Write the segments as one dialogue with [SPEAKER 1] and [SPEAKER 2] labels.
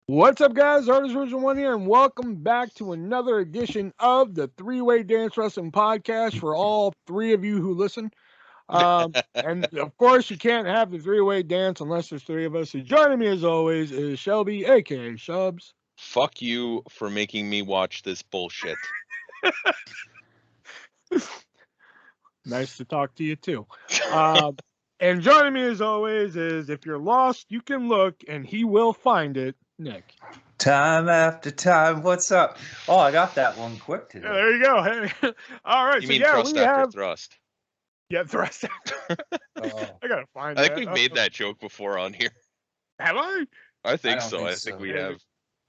[SPEAKER 1] What's up, guys? ArtistVersion1 here, and welcome back to another edition of the Three-Way Dance Wrestling Podcast for all three of you who listen. And, of course, you can't have the three-way dance unless there's three of us. So joining me, as always, is Shelby, a.k.a. Shubs.
[SPEAKER 2] Fuck you for making me watch this bullshit.
[SPEAKER 1] Nice to talk to you, too. And joining me, as always, is if you're lost, you can look, and he will find it, Nick.
[SPEAKER 3] Time after time. What's up? Oh, I got that one quick today.
[SPEAKER 1] Yeah, there you go. Hey. All right.
[SPEAKER 2] You
[SPEAKER 1] so
[SPEAKER 2] mean
[SPEAKER 1] yeah,
[SPEAKER 2] thrust
[SPEAKER 1] we
[SPEAKER 2] after
[SPEAKER 1] have
[SPEAKER 2] thrust?
[SPEAKER 1] Yeah, thrust after. I gotta find.
[SPEAKER 2] I think we've made that joke before on here.
[SPEAKER 1] Have I?
[SPEAKER 2] I think
[SPEAKER 3] don't
[SPEAKER 2] so.
[SPEAKER 3] think
[SPEAKER 2] I
[SPEAKER 3] so.
[SPEAKER 2] think we have.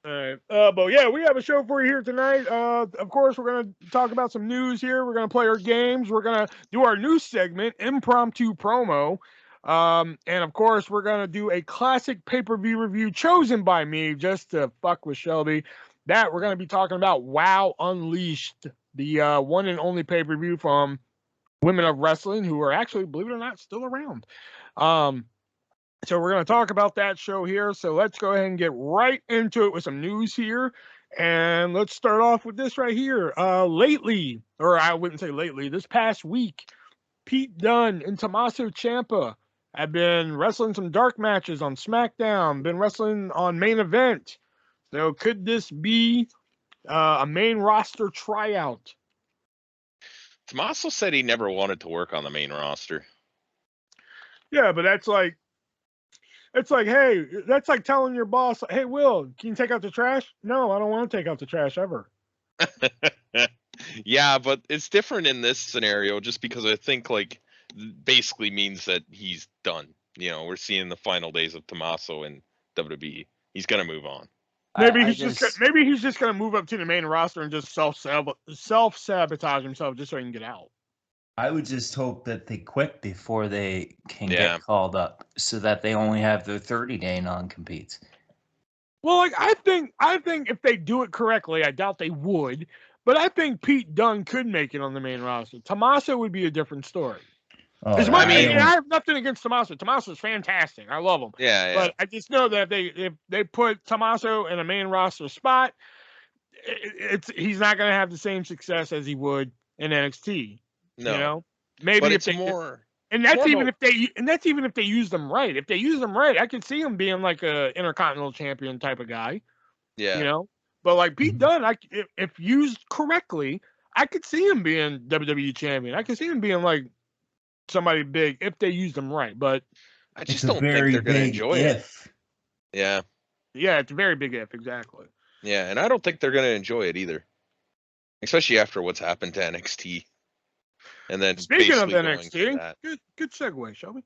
[SPEAKER 1] All right. But yeah, we have a show for you here tonight. Of course, we're gonna talk about some news here. We're gonna play our games. We're gonna do our news segment, Impromptu Promo. And of course, we're gonna do a classic pay-per-view review chosen by me just to fuck with Shelby. That we're gonna be talking about WoW Unleashed, the one and only pay-per-view from women of wrestling who are actually, believe it or not, still around. So we're going to talk about that show here. So let's go ahead and get right into it with some news here. And let's start off with this right here. Lately, or I wouldn't say lately, this past week, Pete Dunne and Tommaso Ciampa have been wrestling some dark matches on SmackDown, been wrestling on Main Event. So could this be a main roster tryout?
[SPEAKER 2] Tommaso said he never wanted to work on the main roster.
[SPEAKER 1] Yeah, but that's like, it's like, hey, that's like telling your boss, hey, Will, can you take out the trash? No, I don't want to take out the trash ever.
[SPEAKER 2] Yeah, but it's different in this scenario just because I think like basically means that he's done. You know, we're seeing the final days of Tommaso in WWE. He's gonna move on.
[SPEAKER 1] Maybe he's just gonna move up to the main roster and just self sabotage himself just so he can get out.
[SPEAKER 3] I would just hope that they quit before they can
[SPEAKER 2] Yeah.
[SPEAKER 3] get called up, so that they only have their 30-day non-competes.
[SPEAKER 1] Well, like I think if they do it correctly, I doubt they would, but I think Pete Dunne could make it on the main roster. Tommaso would be a different story.
[SPEAKER 3] Oh,
[SPEAKER 1] As much,
[SPEAKER 2] I
[SPEAKER 1] I have nothing against Tommaso. Tommaso's fantastic. I love him.
[SPEAKER 2] Yeah,
[SPEAKER 1] But I just know that if they put Tommaso in a main roster spot, he's not going to have the same success as he would in NXT.
[SPEAKER 2] no.
[SPEAKER 1] You know, maybe
[SPEAKER 2] But
[SPEAKER 1] if
[SPEAKER 2] it's
[SPEAKER 1] they,
[SPEAKER 2] more.
[SPEAKER 1] and that's
[SPEAKER 2] more
[SPEAKER 1] even
[SPEAKER 2] about-
[SPEAKER 1] if they use them right. If they use them right, I could see him being like a Intercontinental Champion type of guy.
[SPEAKER 2] Yeah.
[SPEAKER 1] You know, but like Pete Dunne, if used correctly, I could see him being WWE Champion. I could see him being like somebody big if they used them right. But
[SPEAKER 2] I just don't think they're gonna enjoy it. Yeah.
[SPEAKER 1] Yeah, it's a very big if, exactly.
[SPEAKER 2] Yeah, and I don't think they're gonna enjoy it either. Especially after what's happened to NXT. And then
[SPEAKER 1] Speaking of
[SPEAKER 2] basically going for
[SPEAKER 1] NXT,
[SPEAKER 2] that.
[SPEAKER 1] good segue, Shelby.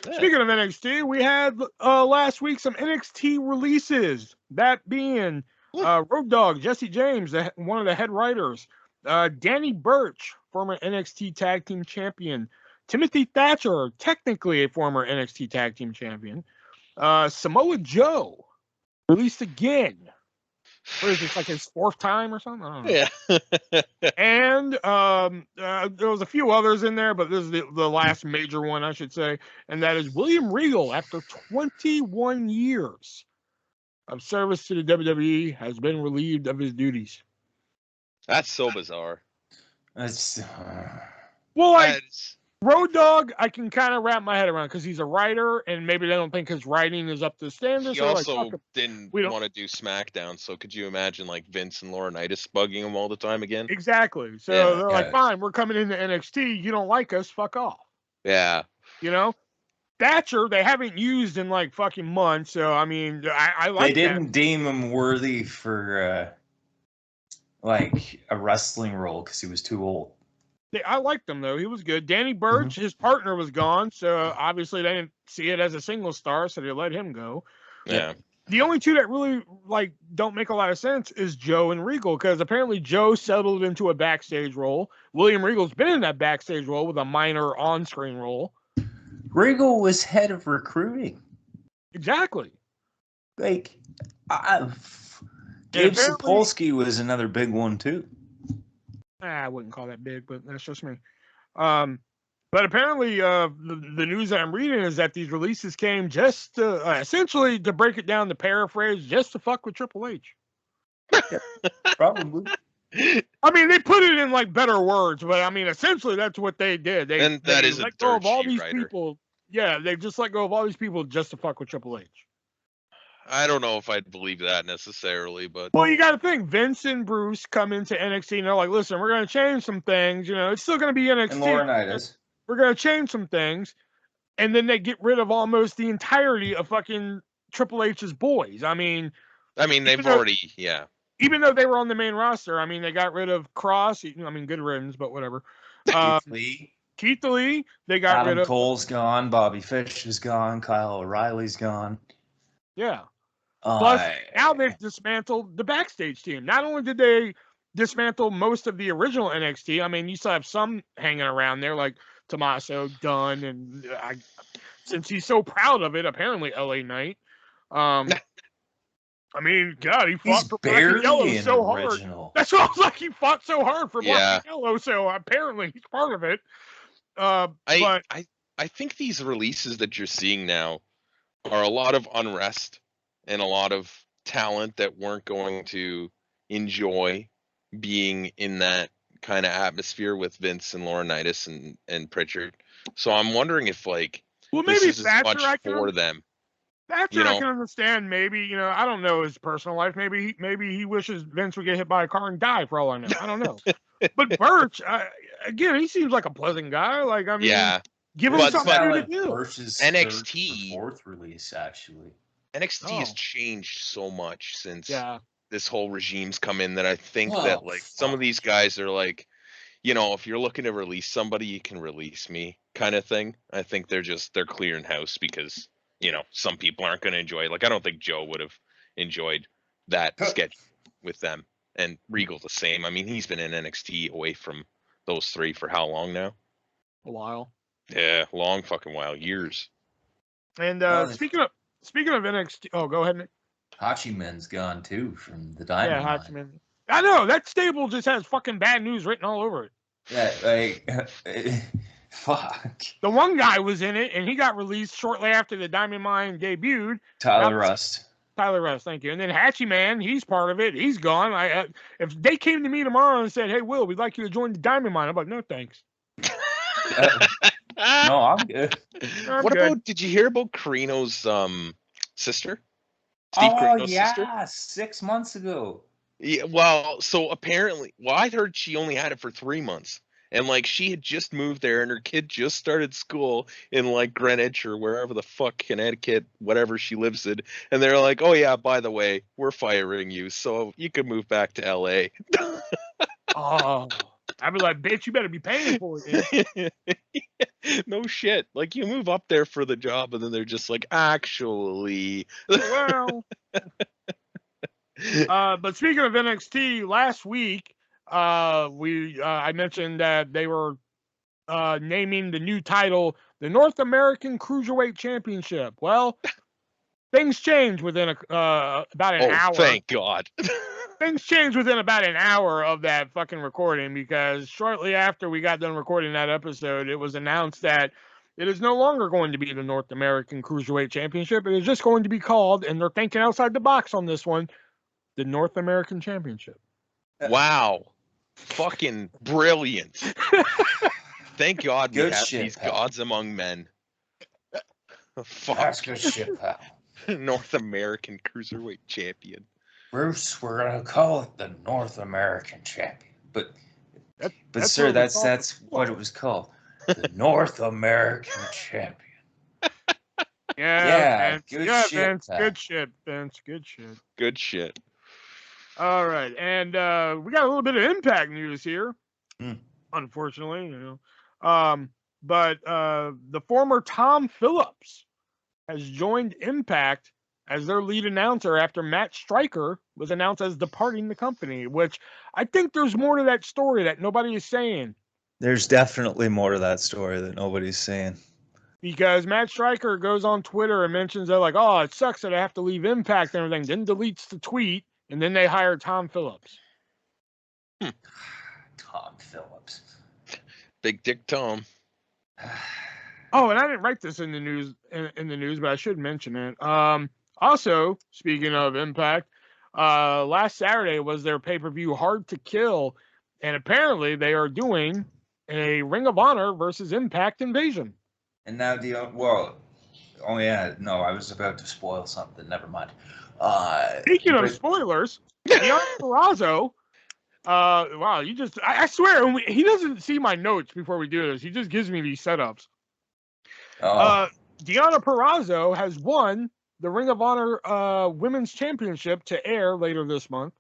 [SPEAKER 2] Yeah.
[SPEAKER 1] Speaking of NXT, we had last week some NXT releases. That being Road Dogg, Jesse James, one of the head writers, Danny Burch, former NXT Tag Team Champion, Timothy Thatcher, technically a former NXT Tag Team Champion, Samoa Joe, released again. What is this, like his fourth time or something? I don't know.
[SPEAKER 2] Yeah.
[SPEAKER 1] And there was a few others in there, but this is the last major one, I should say. And that is William Regal, after 21 years of service to the WWE, has been relieved of his duties.
[SPEAKER 2] That's so bizarre.
[SPEAKER 3] That's
[SPEAKER 1] Well, like,
[SPEAKER 2] That's-
[SPEAKER 1] Road Dogg, I can kind of wrap my head around because he's a writer, and maybe they don't think his writing is up to standards.
[SPEAKER 2] He
[SPEAKER 1] They're
[SPEAKER 2] also
[SPEAKER 1] like, fuck it.
[SPEAKER 2] didn't
[SPEAKER 1] We don't-
[SPEAKER 2] want to do SmackDown, so could you imagine like Vince and Laurinaitis bugging him all the time again?
[SPEAKER 1] Exactly. So
[SPEAKER 2] Yeah.
[SPEAKER 1] they're like, fine, we're coming into NXT. You don't like us, fuck off.
[SPEAKER 2] Yeah.
[SPEAKER 1] You know? Thatcher, they haven't used in like fucking months. So, I mean, I like
[SPEAKER 3] they
[SPEAKER 1] that.
[SPEAKER 3] didn't deem him worthy for like a wrestling role because he was too old.
[SPEAKER 1] I liked him, though. He was good. Danny Burch, his partner, was gone. So, obviously, they didn't see it as a single star. So, they let him go.
[SPEAKER 2] Yeah.
[SPEAKER 1] The only two that really like don't make a lot of sense is Joe and Regal, because apparently Joe settled into a backstage role. William Regal's been in that backstage role with a minor on-screen role.
[SPEAKER 3] Regal was head of recruiting.
[SPEAKER 1] Exactly.
[SPEAKER 3] Like, Gabe
[SPEAKER 1] apparently-
[SPEAKER 3] Sapolsky was another big one too.
[SPEAKER 1] I wouldn't call that big, but that's just me. But But apparently, the news that I'm reading is that these releases came just to, essentially, to break it down, to paraphrase, just to fuck with Triple H.
[SPEAKER 3] Probably.
[SPEAKER 1] I mean, they put it in like better words, but I mean, essentially, that's what they did. They
[SPEAKER 2] is a
[SPEAKER 1] let go of all
[SPEAKER 2] dirt sheet
[SPEAKER 1] these
[SPEAKER 2] writer.
[SPEAKER 1] people. Yeah, they just let go of all these people just to fuck with Triple H.
[SPEAKER 2] I don't know if I'd believe that necessarily, but
[SPEAKER 1] Well, you got to think Vince and Bruce come into NXT and they're like, "Listen, we're going to change some things. You know, it's still going to be NXT.
[SPEAKER 3] And Laurinaitis.
[SPEAKER 1] We're going to change some things." And then they get rid of almost the entirety of fucking Triple H's boys. I mean,
[SPEAKER 2] they've already, yeah.
[SPEAKER 1] Even though they were on the main roster, I mean, they got rid of Cross. I mean, good riddance, but whatever. Keith Lee, they got
[SPEAKER 3] Adam
[SPEAKER 1] rid of.
[SPEAKER 3] Cole's gone. Bobby Fish is gone. Kyle O'Reilly's gone.
[SPEAKER 1] Yeah. Plus, now they've dismantled the backstage team. Not only did they dismantle most of the original NXT, I mean, you still have some hanging around there, like Tommaso, Dunn, and since he's so proud of it, apparently LA Knight. I mean, God, he fought for Black and Yellow so hard. That's what I was like. He fought so hard for Black and Yellow, so apparently he's part of it.
[SPEAKER 2] I think these releases that you're seeing now are a lot of unrest and a lot of talent that weren't going to enjoy being in that kind of atmosphere with Vince and Laurinaitis and Pritchard. So I'm wondering if maybe this is as much for them.
[SPEAKER 1] Thatcher, I can understand. Maybe, I don't know his personal life. Maybe he wishes Vince would get hit by a car and die, for all I know. I don't know. But Birch, again, he seems like a pleasant guy. Like, I mean, give him something to do.
[SPEAKER 3] Birch's
[SPEAKER 2] NXT
[SPEAKER 3] fourth release, actually.
[SPEAKER 2] NXT has changed so much since this whole regime's come in that I think that some of these guys are like, if you're looking to release somebody, you can release me kind of thing. I think they're clearing house because some people aren't going to enjoy it. Like, I don't think Joe would have enjoyed that sketch with them. And Regal the same. I mean, he's been in NXT away from those three for how long now?
[SPEAKER 1] A while.
[SPEAKER 2] Yeah, long fucking while. Years.
[SPEAKER 1] And speaking of NXT, go ahead, Nick.
[SPEAKER 3] Hachiman's gone too from the Diamond Line.
[SPEAKER 1] Hachiman. I know, that stable just has fucking bad news written all over it.
[SPEAKER 3] Yeah, fuck.
[SPEAKER 1] The one guy was in it, and he got released shortly after the Diamond Mine debuted.
[SPEAKER 3] Tyler Rust,
[SPEAKER 1] thank you. And then Hatchie Man, he's part of it. He's gone. If they came to me tomorrow and said, "Hey, Will, we'd like you to join the Diamond Mine," I'm like, "No, thanks."
[SPEAKER 3] No, I'm good.
[SPEAKER 2] Did you hear about Carino's sister? Steve Carino's sister?
[SPEAKER 3] 6 months ago.
[SPEAKER 2] Yeah, well, so apparently, I heard she only had it for 3 months. And, she had just moved there, and her kid just started school in, Greenwich or wherever the fuck, Connecticut, whatever she lives in. And they're like, "Oh, yeah, by the way, we're firing you, so you can move back to L.A."
[SPEAKER 1] Oh, I'd be like, "Bitch, you better be paying for it."
[SPEAKER 2] No shit. You move up there for the job, and then they're just like, "Actually."
[SPEAKER 1] Well. But speaking of NXT, last week, I mentioned that they were naming the new title the North American Cruiserweight Championship. Well, things changed within about an hour.
[SPEAKER 2] Thank God.
[SPEAKER 1] Things changed within about an hour of that fucking recording, because shortly after we got done recording that episode, it was announced that it is no longer going to be the North American Cruiserweight Championship. It is just going to be called, and they're thinking outside the box on this one, the North American Championship.
[SPEAKER 2] Wow. Fucking brilliant. Thank God we have these gods among men. Fuck.
[SPEAKER 3] That's good shit, pal.
[SPEAKER 2] North American Cruiserweight Champion.
[SPEAKER 3] Bruce, we're going to call it the North American Champion. But sir, that's what it was called. The North American Champion.
[SPEAKER 1] Yeah,
[SPEAKER 3] good shit,
[SPEAKER 1] Vince. Good shit, Vince. Good shit.
[SPEAKER 2] Good shit.
[SPEAKER 1] All right, and we got a little bit of Impact news here, unfortunately, but the former Tom Phillips has joined Impact as their lead announcer after Matt Striker was announced as departing the company, which I think there's more to that story that nobody is saying.
[SPEAKER 3] There's definitely more to that story that nobody's saying.
[SPEAKER 1] Because Matt Striker goes on Twitter and mentions that, "Oh, it sucks that I have to leave Impact and everything," then deletes the tweet. And then they hired Tom Phillips.
[SPEAKER 3] Tom Phillips.
[SPEAKER 2] Big Dick Tom.
[SPEAKER 1] Oh, and I didn't write this in the news, but I should mention it. Also, speaking of Impact, last Saturday was their pay-per-view Hard to Kill, and apparently they are doing a Ring of Honor versus Impact Invasion.
[SPEAKER 3] And now oh yeah, no, I was about to spoil something. Never mind.
[SPEAKER 1] Speaking of spoilers, Deonna Purrazzo. Wow, I swear, he doesn't see my notes before we do this. He just gives me these setups. Deonna Purrazzo has won the Ring of Honor Women's Championship to air later this month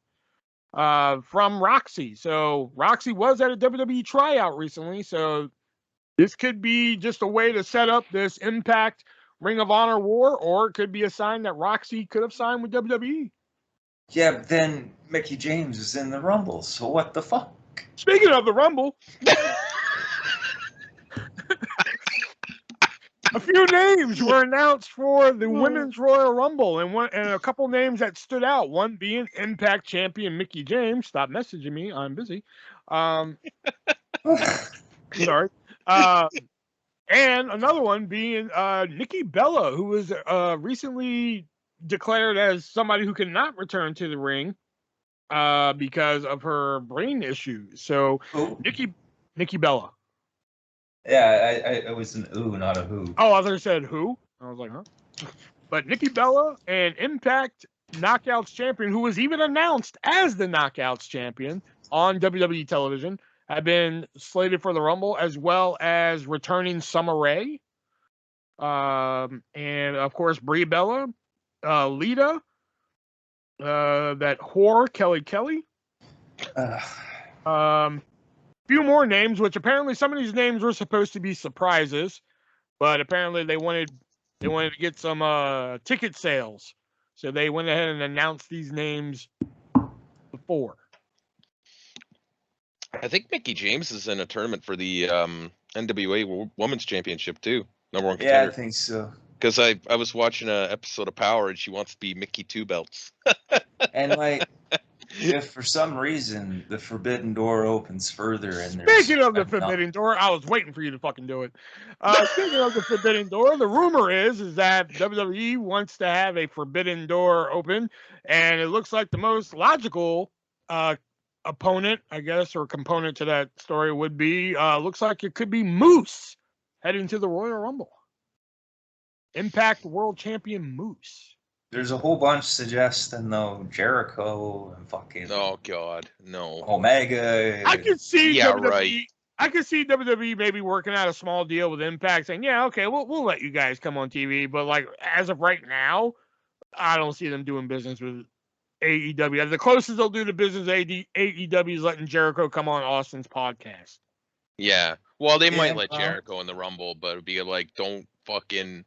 [SPEAKER 1] from Roxy. So Roxy was at a WWE tryout recently. So this could be just a way to set up this Impact Ring of Honor war, or it could be a sign that Roxy could have signed with WWE.
[SPEAKER 3] Yeah, but then Mickie James is in the Rumble, so what the fuck?
[SPEAKER 1] Speaking of the Rumble, a few names were announced for the Women's Royal Rumble, and a couple names that stood out. One being Impact champion Mickie James. Stop messaging me, I'm busy. Sorry. And another one being Nikki Bella, who was recently declared as somebody who cannot return to the ring because of her brain issues. So Nikki Bella.
[SPEAKER 3] Yeah, I was an ooh, not a who.
[SPEAKER 1] Oh, I thought you said who. I was like, huh? But Nikki Bella, an Impact Knockouts champion, who was even announced as the Knockouts champion on WWE television, have been slated for the Rumble, as well as returning Summer Rae. And of course, Brie Bella, Lita, that whore, Kelly. Few more names, which apparently some of these names were supposed to be surprises, but apparently they wanted to get some ticket sales, so they went ahead and announced these names before.
[SPEAKER 2] I think Mickie James is in a tournament for the NWA Women's Championship too. Number one contender.
[SPEAKER 3] Yeah, I think so.
[SPEAKER 2] Because I was watching an episode of Power and she wants to be Mickie Two Belts.
[SPEAKER 3] And like, if for some reason the Forbidden Door opens further, and
[SPEAKER 1] speaking of the Forbidden Door, I was waiting for you to fucking do it. Speaking of the Forbidden Door, the rumor is that WWE wants to have a Forbidden Door open, and it looks like the most logical opponent, I guess, or component to that story would be, looks like it could be Moose heading to the Royal Rumble. Impact World Champion Moose.
[SPEAKER 3] There's a whole bunch suggesting though Jericho and fucking.
[SPEAKER 2] Oh God, no.
[SPEAKER 3] Omega.
[SPEAKER 1] I could see WWE. Right. I could see WWE maybe working out a small deal with Impact, saying, "Yeah, okay, we'll let you guys come on TV." But like as of right now, I don't see them doing business with AEW. The closest they'll do to business AEW is letting Jericho come on Austin's podcast.
[SPEAKER 2] Yeah, well, they might let Jericho in the Rumble, but it'd be like, don't fucking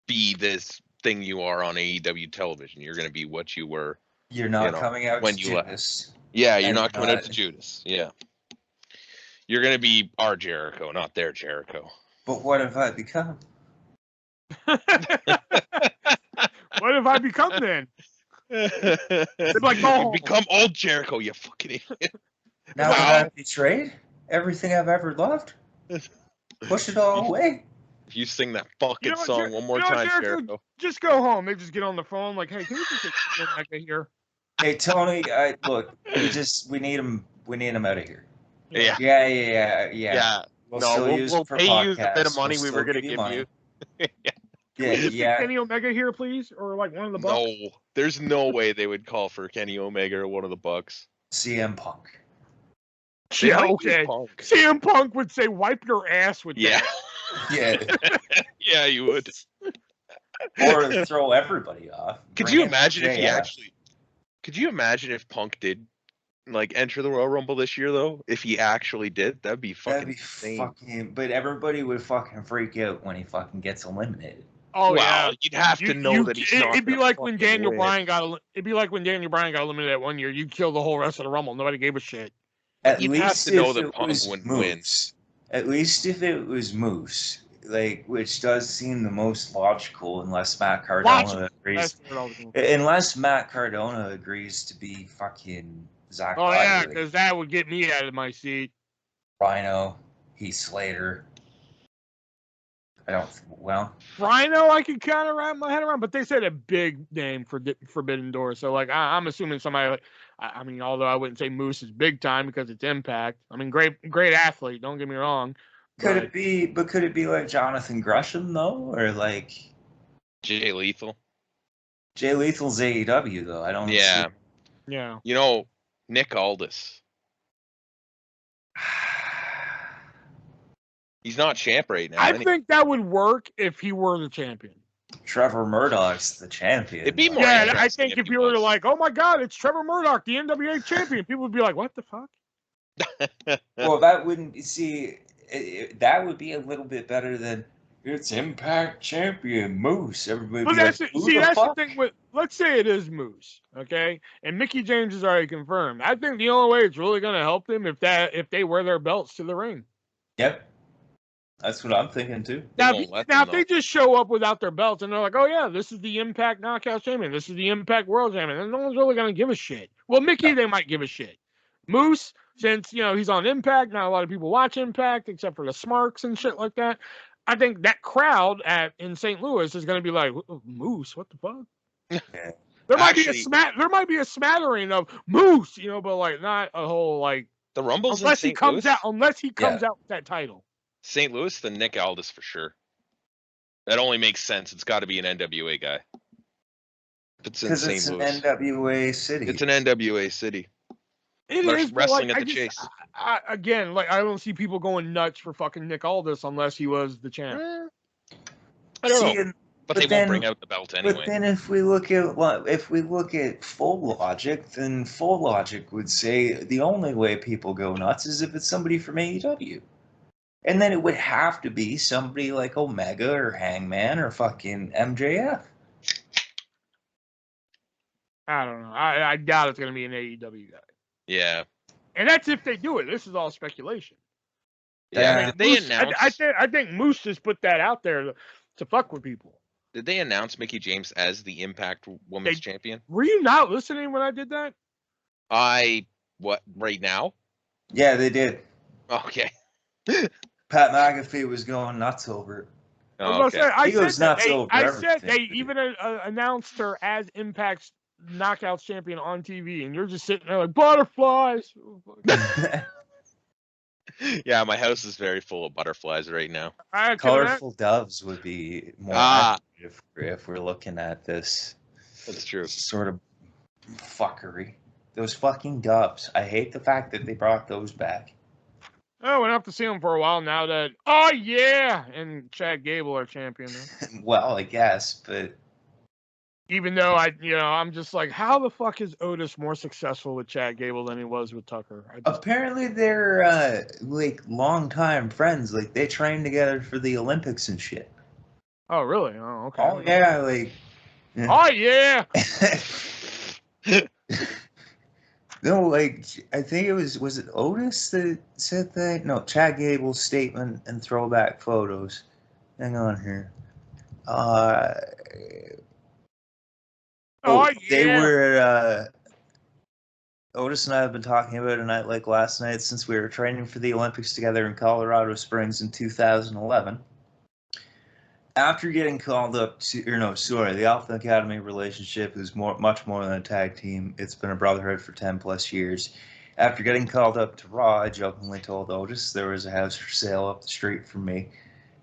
[SPEAKER 2] be this thing you are on AEW television. You're going to be what you were.
[SPEAKER 3] You're not coming out when to Judas.
[SPEAKER 2] Yeah, you're not coming out to Judas. Yeah. You're going to be our Jericho, not their Jericho.
[SPEAKER 3] But what have I become?
[SPEAKER 1] What have I become then?
[SPEAKER 2] Like, you become old Jericho, you fucking idiot.
[SPEAKER 3] Now that I've betrayed everything I've ever loved, push it all away.
[SPEAKER 2] If you sing that fucking song one more time, Jericho,
[SPEAKER 1] just go home. They just get on the phone like, "Hey, can we just get Mecca here?"
[SPEAKER 3] Hey Tony, look, we need him. We need him out of here.
[SPEAKER 2] Yeah.
[SPEAKER 3] We'll
[SPEAKER 2] pay you the bit of money we were going to give you.
[SPEAKER 1] Yeah. Kenny Omega here, please, or like one of the Bucks.
[SPEAKER 2] No, there's no way they would call for Kenny Omega or one of the Bucks.
[SPEAKER 3] CM Punk.
[SPEAKER 1] Yeah, okay. CM Punk would say, "Wipe your ass with
[SPEAKER 2] that."
[SPEAKER 3] Yeah.
[SPEAKER 2] Yeah, you would.
[SPEAKER 3] Or throw everybody off.
[SPEAKER 2] Could you imagine if he actually? Could you imagine if Punk did like enter the Royal Rumble this year though? If he actually did, that'd be fucking insane.
[SPEAKER 3] But everybody would fucking freak out when he fucking gets eliminated.
[SPEAKER 1] Oh yeah,
[SPEAKER 2] you'd have to know that he's not.
[SPEAKER 1] It'd be like when Daniel Bryan got. It'd be like when Daniel Bryan got eliminated one year. You kill the whole rest of the Rumble. Nobody gave a shit.
[SPEAKER 3] You'd have to know that Punk wouldn't win. At least if it was Moose, like, which does seem the most logical, unless Matt Cardona agrees. Unless Matt Cardona agrees to be fucking Zack.
[SPEAKER 1] Oh yeah, because that would get me out of my seat.
[SPEAKER 3] Rhino, Heath Slater. I don't. Well,
[SPEAKER 1] Rhino, I can kind of wrap my head around, but they said a big name for Forbidden Door. So, like, I'm assuming somebody. Like, I mean, although I wouldn't say Moose is big time because it's Impact. I mean, great athlete. Don't get me wrong.
[SPEAKER 3] Could it be? But could it be like Jonathan Gresham though, or like
[SPEAKER 2] Jay Lethal?
[SPEAKER 3] Jay Lethal's AEW though. I don't.
[SPEAKER 2] Yeah.
[SPEAKER 1] Yeah.
[SPEAKER 2] You know, Nick Aldis. He's not champ right now.
[SPEAKER 1] I think that would work if he were the champion.
[SPEAKER 3] Trevor Murdoch's the champion.
[SPEAKER 2] It'd be more.
[SPEAKER 1] Yeah, I think if you were like, oh my God, it's Trevor Murdoch, the NWA champion, people would be like, what the fuck?
[SPEAKER 3] Well, that wouldn't see. That would be a little bit better than it's Impact champion Moose. Everybody.
[SPEAKER 1] But that's the thing with. Let's say it is Moose, okay, and Mickie James is already confirmed. I think the only way it's really going to help them if they wear their belts to the ring.
[SPEAKER 3] Yep. That's what I'm thinking too.
[SPEAKER 1] Now, if they just show up without their belts and they're like, "Oh yeah, this is the Impact Knockout Champion, this is the Impact World Champion," then no one's really gonna give a shit. Well, Mickie, they might give a shit. Moose, since he's on Impact, not a lot of people watch Impact except for the Smarks and shit like that. I think that crowd in St. Louis is gonna be like, Moose, what the fuck?
[SPEAKER 3] Yeah.
[SPEAKER 1] There might be a smattering of Moose, but like not a whole like
[SPEAKER 2] the Rumbles
[SPEAKER 1] unless
[SPEAKER 2] in
[SPEAKER 1] he comes
[SPEAKER 2] Louis?
[SPEAKER 1] out with that title.
[SPEAKER 2] St. Louis, the Nick Aldis for sure. That only makes sense. It's got to be an NWA guy.
[SPEAKER 3] Because it's an NWA city.
[SPEAKER 2] It's an NWA city.
[SPEAKER 1] It is
[SPEAKER 2] wrestling at the Chase.
[SPEAKER 1] I don't see people going nuts for fucking Nick Aldis unless he was the champ.
[SPEAKER 2] I don't know. But they won't bring out the belt anyway.
[SPEAKER 3] But then if we look at Full Logic, then Full Logic would say the only way people go nuts is if it's somebody from AEW. And then it would have to be somebody like Omega or Hangman or fucking MJF.
[SPEAKER 1] I don't know. I doubt it's going to be an AEW guy.
[SPEAKER 2] Yeah.
[SPEAKER 1] And that's if they do it. This is all speculation.
[SPEAKER 2] Yeah. They announced.
[SPEAKER 1] I think Moose just put that out there to fuck with people.
[SPEAKER 2] Did they announce Mickie James as the Impact Women's Champion?
[SPEAKER 1] Were you not listening when I did that?
[SPEAKER 2] Right now?
[SPEAKER 3] Yeah, they did.
[SPEAKER 2] Okay.
[SPEAKER 3] Pat McAfee was going nuts over it.
[SPEAKER 2] Oh, okay.
[SPEAKER 1] I said they even announced her as Impact's Knockouts champion on TV, and you're just sitting there like, butterflies.
[SPEAKER 2] Yeah, my house is very full of butterflies right now.
[SPEAKER 3] Colorful doves would be more if we're looking at this.
[SPEAKER 2] That's true.
[SPEAKER 3] Sort of fuckery. Those fucking doves. I hate the fact that they brought those back.
[SPEAKER 1] Oh, we don't have to see them for a while now that, oh yeah, and Chad Gable are champion.
[SPEAKER 3] Well, I guess, but
[SPEAKER 1] even though I'm just like, how the fuck is Otis more successful with Chad Gable than he was with Tucker?
[SPEAKER 3] Apparently they're like longtime friends. Like they trained together for the Olympics and shit.
[SPEAKER 1] Oh really? Oh okay.
[SPEAKER 3] Oh yeah, like.
[SPEAKER 1] Yeah. Oh yeah.
[SPEAKER 3] No, like I think was it Otis that said that? No, Chad Gable's statement and throwback photos. Hang on here. They were Otis and I have been talking about a night like last night since we were training for the Olympics together in Colorado Springs in 2011. After getting called up the Alpha Academy relationship is much more than a tag team. It's been a brotherhood for 10 plus years. After getting called up to Raw, I jokingly told Otis there was a house for sale up the street from me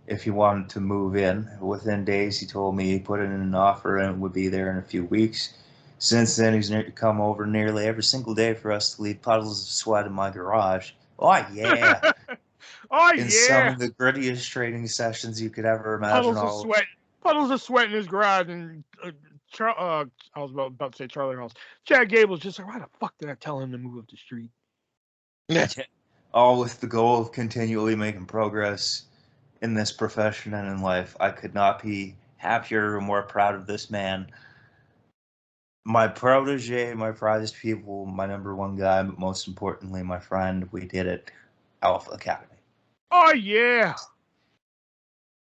[SPEAKER 3] if he wanted to move in. Within days, he told me he put in an offer and would be there in a few weeks. Since then, he's come over nearly every single day for us to leave puddles of sweat in my garage. Oh, yeah. Some of the grittiest training sessions you could ever imagine.
[SPEAKER 1] Puddles of sweat in his garage, and I was about to say Charlie Halls. Chad Gable's just like, why the fuck did I tell him to move up the street?
[SPEAKER 3] All with the goal of continually making progress in this profession and in life. I could not be happier or more proud of this man. My protege, my prized people, my number one guy, but most importantly, my friend. We did it. Alpha Academy.
[SPEAKER 1] Oh, yeah.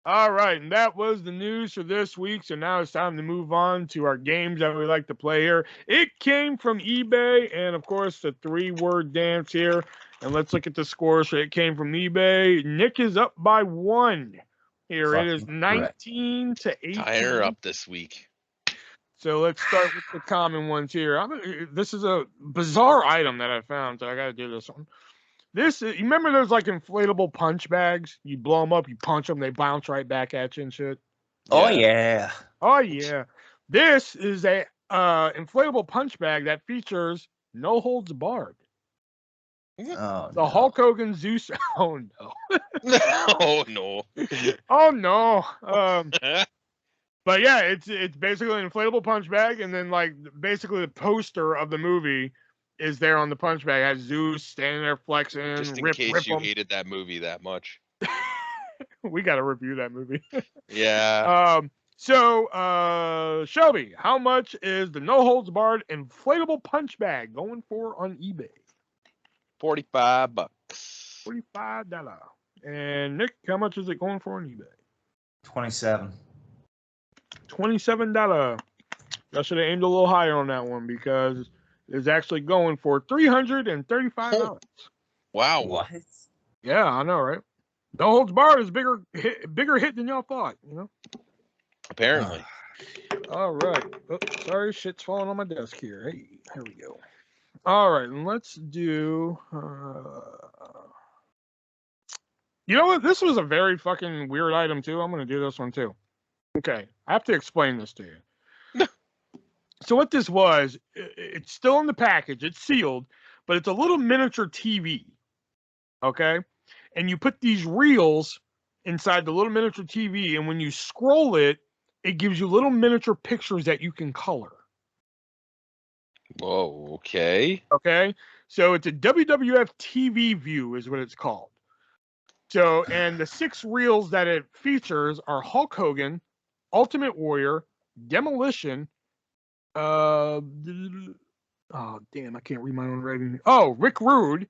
[SPEAKER 1] All right, and that was the news for this week. So now it's time to move on to our games that we like to play here. It came from eBay, and of course, the 3-word dance here. And let's look at the scores. So it came from eBay. Nick is up by 1. Here it is, 19 to 18.
[SPEAKER 2] Tying her up this week.
[SPEAKER 1] So let's start with the common ones here. This is a bizarre item that I found, so I got to do this one. You remember those like inflatable punch bags? You blow them up, you punch them, they bounce right back at you and shit.
[SPEAKER 3] Oh yeah.
[SPEAKER 1] Oh yeah. This is a inflatable punch bag that features no holds barred.
[SPEAKER 3] Oh,
[SPEAKER 1] the Hulk Hogan Zeus. Oh no.
[SPEAKER 2] Oh no.
[SPEAKER 1] Oh no. But yeah, it's basically an inflatable punch bag, and then like basically the poster of the movie is there on the punch bag. It has Zeus standing there flexing.
[SPEAKER 2] Just in case you hated that movie that much.
[SPEAKER 1] We got to review that movie.
[SPEAKER 2] Yeah.
[SPEAKER 1] So Shelby, how much is the no holds barred inflatable punch bag going for on eBay?
[SPEAKER 2] $45.
[SPEAKER 1] $45. And Nick, how much is it going for on eBay?
[SPEAKER 3] $27.
[SPEAKER 1] $27. I should have aimed a little higher on that one because it's actually going for $335.
[SPEAKER 2] Wow.
[SPEAKER 3] What?
[SPEAKER 1] Yeah, I know, right? No holds barred is bigger hit than y'all thought, you know?
[SPEAKER 2] Apparently.
[SPEAKER 1] All right. Oh, sorry, shit's falling on my desk here. Hey, here we go. All right, and let's do. You know what? This was a very fucking weird item too. I'm gonna do this one too. Okay, I have to explain this to you. So what this was, it's still in the package. It's sealed, but it's a little miniature TV. Okay, and you put these reels inside the little miniature TV, and when you scroll it, it gives you little miniature pictures that you can color.
[SPEAKER 2] Whoa, okay.
[SPEAKER 1] Okay, so it's a WWF TV view is what it's called. So, and the 6 reels that it features are Hulk Hogan, Ultimate Warrior, Demolition, oh damn, I can't read my own writing. Oh, Rick Rude,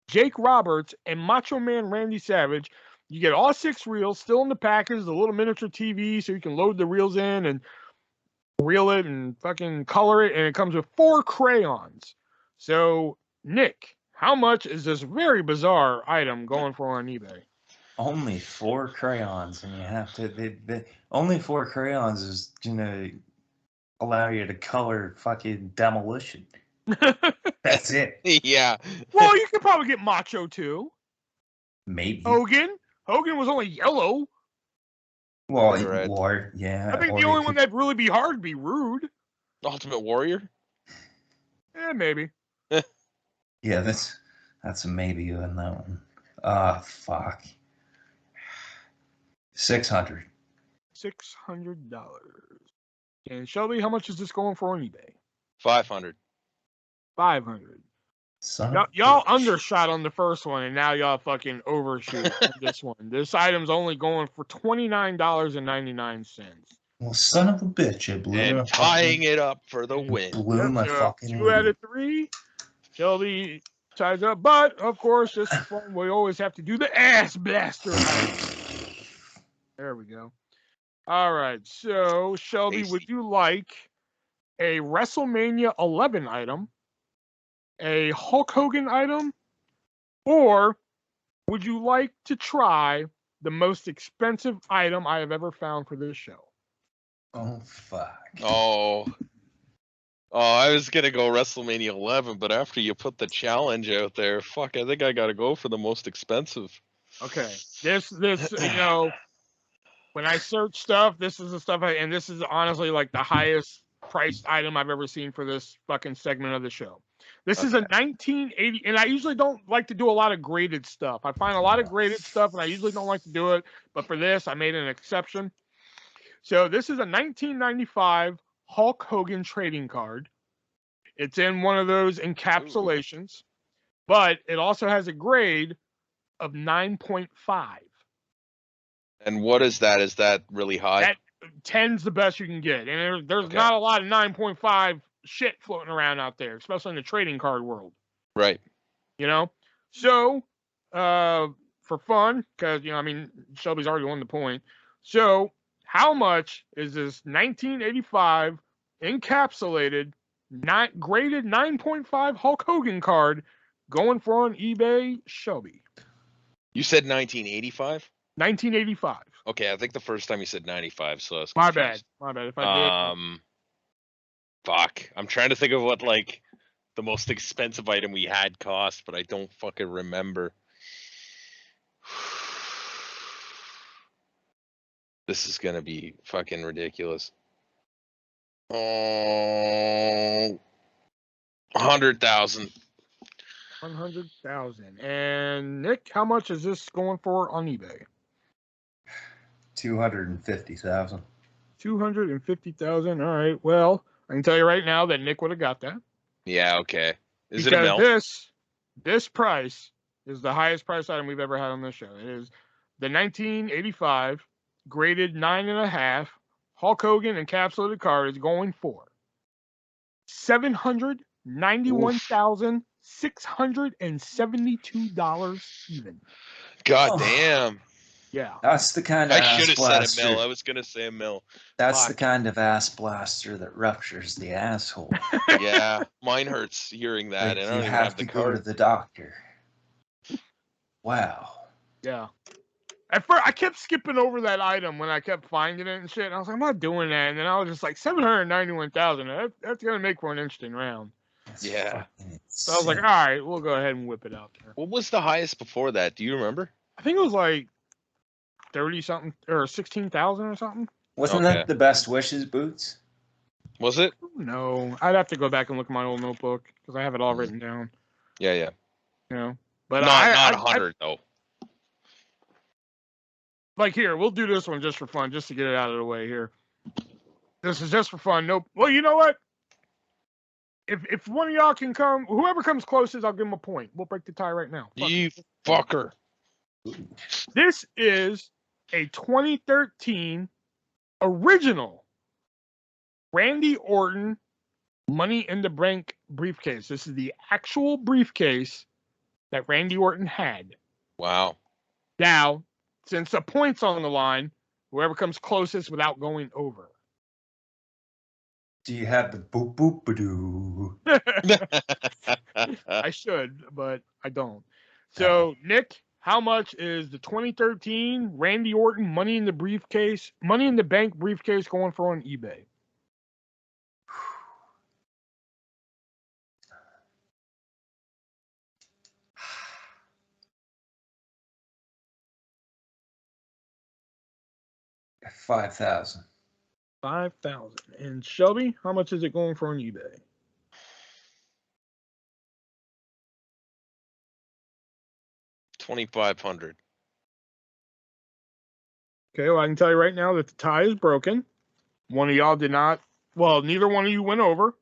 [SPEAKER 1] Jake Roberts, and Macho Man Randy Savage. You get all 6 reels still in the package, the little miniature TV, so you can load the reels in and reel it and fucking color it, and it comes with 4 crayons. So, Nick, how much is this very bizarre item going for on eBay?
[SPEAKER 3] Only 4 crayons, and you have to. Only 4 crayons is gonna allow you to color fucking Demolition. That's it.
[SPEAKER 2] Yeah.
[SPEAKER 1] Well, you could probably get Macho too.
[SPEAKER 3] Maybe.
[SPEAKER 1] Hogan was only yellow.
[SPEAKER 3] Well, or yeah.
[SPEAKER 1] I think the only one that'd really be hard would be Rude.
[SPEAKER 2] Ultimate Warrior?
[SPEAKER 1] Yeah, maybe.
[SPEAKER 3] Yeah, that's a maybe on that one. Fuck. $600.
[SPEAKER 1] $600. And Shelby, how much is this going for on eBay?
[SPEAKER 2] $500.
[SPEAKER 1] $500. Y'all undershot on the first one, and now y'all fucking overshoot on this one. This item's only going for $29.99.
[SPEAKER 3] Well, son of a bitch, it blew.
[SPEAKER 2] And tying it up for the win.
[SPEAKER 3] Blew my fucking
[SPEAKER 1] 2 out of 3. Shelby ties up, but of course, this one we always have to do the ass blaster. There we go. All right, so Shelby,
[SPEAKER 2] Tasty.
[SPEAKER 1] would you like a WrestleMania 11 item, a Hulk Hogan item, or would you like to try the most expensive item I have ever found for this show?
[SPEAKER 3] Oh, fuck.
[SPEAKER 2] Oh, I was going to go WrestleMania 11, but after you put the challenge out there, fuck, I think I got to go for the most expensive.
[SPEAKER 1] Okay. This, you know, when I search stuff, this is the stuff and this is honestly like the highest priced item I've ever seen for this fucking segment of the show. This is a 1980, and I usually don't like to do a lot of graded stuff. I find a lot of graded stuff, and I usually don't like to do it, but for this, I made an exception. So this is a 1995 Hulk Hogan trading card. It's in one of those encapsulations, but it also has a grade of 9.5.
[SPEAKER 2] And what is that? Is that really high?
[SPEAKER 1] That 10's the best you can get. And there's not a lot of 9.5 shit floating around out there, especially in the trading card world.
[SPEAKER 2] Right.
[SPEAKER 1] You know? So, for fun, because, you know, I mean, Shelby's already won the point. So, how much is this 1985 encapsulated, not graded 9.5 Hulk Hogan card going for on eBay, Shelby?
[SPEAKER 2] You said 1985?
[SPEAKER 1] 1985.
[SPEAKER 2] Okay, I think the first time you said 95, so I was
[SPEAKER 1] My
[SPEAKER 2] confused.
[SPEAKER 1] bad. My bad. If I did.
[SPEAKER 2] Fuck. I'm trying to think of what like the most expensive item we had cost, but I don't fucking remember. This is gonna be fucking ridiculous. Oh, 100,000.
[SPEAKER 1] 100,000. And Nick, how much is this going for on eBay?
[SPEAKER 3] 250,000.
[SPEAKER 1] 250,000. All right. Well, I can tell you right now that Nick would have got that.
[SPEAKER 2] Yeah. Okay. Is
[SPEAKER 1] because
[SPEAKER 2] it a mil?
[SPEAKER 1] This price is the highest price item we've ever had on this show. It is the 1985 graded 9.5 Hulk Hogan encapsulated card is going for $791,672 even.
[SPEAKER 2] God damn.
[SPEAKER 1] Yeah.
[SPEAKER 3] That's the kind of
[SPEAKER 2] I should have said a mil. I was gonna say a mil.
[SPEAKER 3] That's the kind of ass blaster that ruptures the asshole.
[SPEAKER 2] Yeah, mine hurts hearing that,
[SPEAKER 3] like
[SPEAKER 2] and I
[SPEAKER 3] you
[SPEAKER 2] don't even
[SPEAKER 3] have
[SPEAKER 2] the
[SPEAKER 3] to go to
[SPEAKER 2] card.
[SPEAKER 3] the doctor. Wow.
[SPEAKER 1] Yeah. At first, I kept skipping over that item when I kept finding it and shit. And I was like, I'm not doing that. And then I was just like, 791,000. That's gonna make for an interesting round.
[SPEAKER 2] Yeah.
[SPEAKER 1] So I was like, all right, we'll go ahead and whip it out there.
[SPEAKER 2] What was the highest before that? Do you remember?
[SPEAKER 1] I think it was like 30 something or 16,000 or something.
[SPEAKER 3] Wasn't that the Best Wishes boots?
[SPEAKER 2] Was it?
[SPEAKER 1] No, I'd have to go back and look at my old notebook because I have it all written down.
[SPEAKER 2] Yeah.
[SPEAKER 1] You know, but
[SPEAKER 2] not 100 though.
[SPEAKER 1] Like here, we'll do this one just for fun, just to get it out of the way here. This is just for fun. Nope. Well, you know what? If one of y'all can come, whoever comes closest, I'll give him a point. We'll break the tie right now.
[SPEAKER 2] You fucker.
[SPEAKER 1] This is a 2013 original Randy Orton Money in the Bank briefcase. This is the actual briefcase that Randy Orton had.
[SPEAKER 2] Wow.
[SPEAKER 1] Now, since the point's on the line, whoever comes closest without going over.
[SPEAKER 3] Do you have the boop boop badoo?
[SPEAKER 1] I should, but I don't. So, Nick, how much is the 2013 Randy Orton Money in the Bank briefcase going for on eBay?
[SPEAKER 3] $5,000.
[SPEAKER 1] 5,000. And Shelby, how much is it going for on eBay?
[SPEAKER 2] $2,500.
[SPEAKER 1] Okay, well, I can tell you right now that the tie is broken. One of y'all did not. Well, neither one of you went over.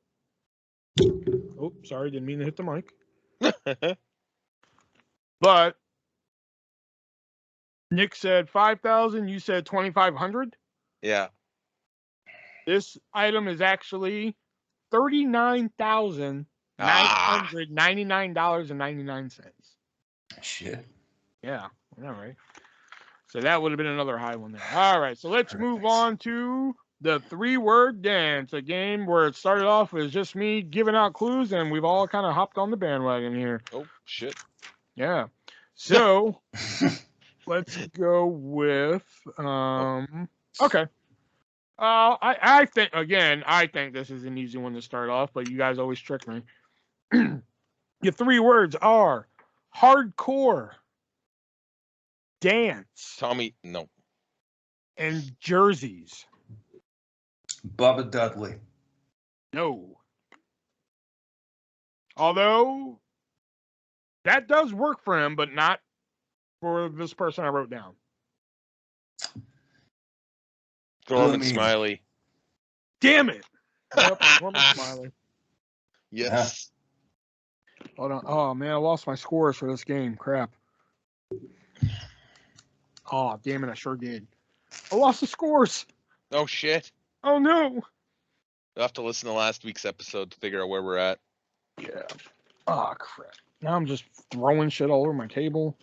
[SPEAKER 1] Oh, sorry, didn't mean to hit the mic. But Nick said 5,000. You said 2,500.
[SPEAKER 2] Yeah.
[SPEAKER 1] This item is actually $39,999.99.
[SPEAKER 3] Shit.
[SPEAKER 1] Yeah, all right. So that would have been another high one there. All right, so let's move on to the 3-word dance, a game where it started off as just me giving out clues, and we've all kind of hopped on the bandwagon here.
[SPEAKER 2] Oh, shit.
[SPEAKER 1] Yeah. So let's go with okay. I think this is an easy one to start off, but you guys always trick me. Your 3 words are hardcore, dance,
[SPEAKER 2] Tommy, no,
[SPEAKER 1] and jerseys.
[SPEAKER 3] Bubba Dudley.
[SPEAKER 1] No. Although that does work for him, but not for this person I wrote down.
[SPEAKER 2] Norman Smiley.
[SPEAKER 1] Damn it. Yep, Norman Smiley.
[SPEAKER 2] Yes.
[SPEAKER 1] Hold on. Oh, man, I lost my scores for this game. Crap. Oh, damn it, I sure did. I lost the scores.
[SPEAKER 2] Oh, shit.
[SPEAKER 1] Oh, no.
[SPEAKER 2] You'll have to listen to last week's episode to figure out where we're at.
[SPEAKER 1] Yeah. Oh, crap. Now I'm just throwing shit all over my table.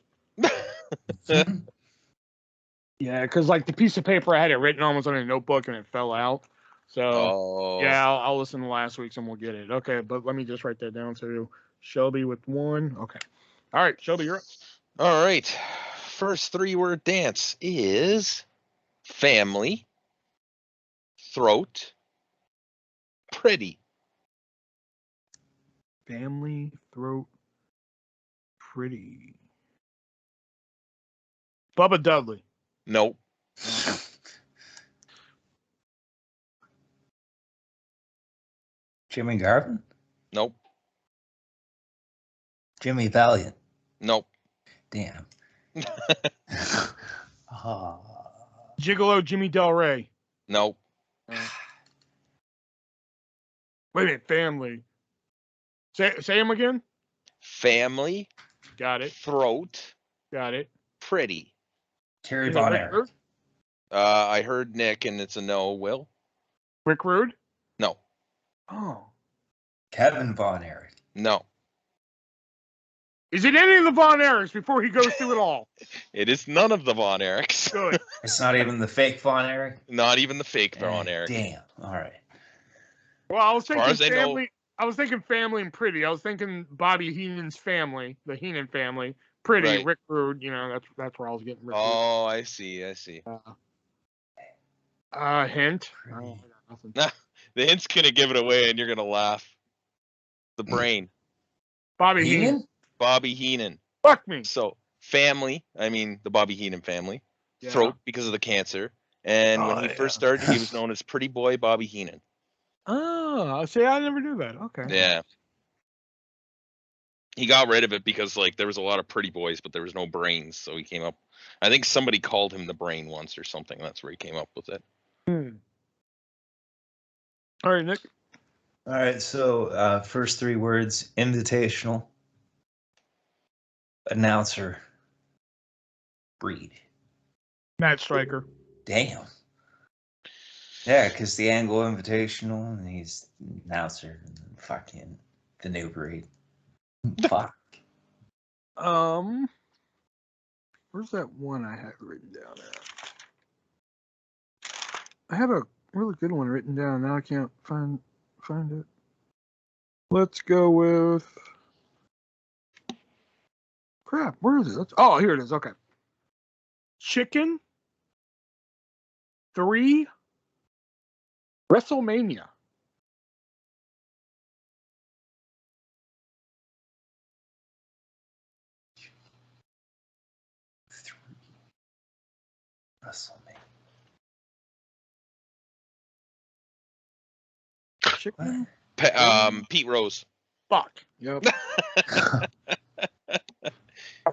[SPEAKER 1] Yeah, because like the piece of paper I had it written on was on a notebook and it fell out. So, yeah, I'll listen to last week's and we'll get it. Okay, but let me just write that down. So, Shelby with 1. Okay. All right, Shelby, you're up.
[SPEAKER 2] All right. First 3-word dance is family, throat, pretty.
[SPEAKER 1] Family, throat, pretty. Bubba Dudley.
[SPEAKER 2] Nope.
[SPEAKER 3] Jimmy Garvin?
[SPEAKER 2] Nope.
[SPEAKER 3] Jimmy Valiant?
[SPEAKER 2] Nope.
[SPEAKER 3] Damn.
[SPEAKER 1] Gigolo Jimmy Del Rey.
[SPEAKER 2] Nope.
[SPEAKER 1] Wait a minute, family. Say him again.
[SPEAKER 2] Family.
[SPEAKER 1] Got it.
[SPEAKER 2] Throat.
[SPEAKER 1] Got it.
[SPEAKER 2] Pretty.
[SPEAKER 3] Terry Von Erich.
[SPEAKER 2] I heard Nick, and it's a no. Will?
[SPEAKER 1] Rick Rude?
[SPEAKER 2] No.
[SPEAKER 1] Oh.
[SPEAKER 3] Kevin Von Erich.
[SPEAKER 2] No.
[SPEAKER 1] Is it any of the Von Erichs before he goes through it all?
[SPEAKER 2] It is none of the Von Erichs.
[SPEAKER 1] Good.
[SPEAKER 3] It's not even the fake Von Erich?
[SPEAKER 2] Not even the fake Von Erich.
[SPEAKER 3] Damn. All right.
[SPEAKER 1] Well, I was thinking family. I was thinking family and pretty. I was thinking Bobby Heenan's family, the Heenan family. Pretty, right. Rick Rude, that's where I was getting Rick Rude.
[SPEAKER 2] I see.
[SPEAKER 1] Hint?
[SPEAKER 2] Nah, the hint's gonna give it away, and you're gonna laugh. The brain.
[SPEAKER 1] Bobby Heenan?
[SPEAKER 2] Bobby Heenan.
[SPEAKER 1] Fuck me.
[SPEAKER 2] So, family, the Bobby Heenan family. Yeah. Throat, because of the cancer. And when he first started, he was known as Pretty Boy Bobby Heenan.
[SPEAKER 1] Oh, see, I never knew that. Okay.
[SPEAKER 2] Yeah. He got rid of it because, there was a lot of pretty boys, but there was no brains. So he came up. I think somebody called him the brain once or something. That's where he came up with it.
[SPEAKER 1] All right, Nick.
[SPEAKER 3] All right, so first 3 words: invitational, announcer, breed.
[SPEAKER 1] Matt Stryker.
[SPEAKER 3] Damn. Yeah, because the Anglo Invitational, and he's the announcer, and fucking the new breed. Fuck.
[SPEAKER 1] Where's that one I had written down at? I had a really good one written down. Now I can't find it. Let's go with. Crap, where is it? Oh, here it is. Okay. Chicken 3 WrestleMania. Chicken?
[SPEAKER 2] Pete Rose.
[SPEAKER 1] Fuck. Yep. I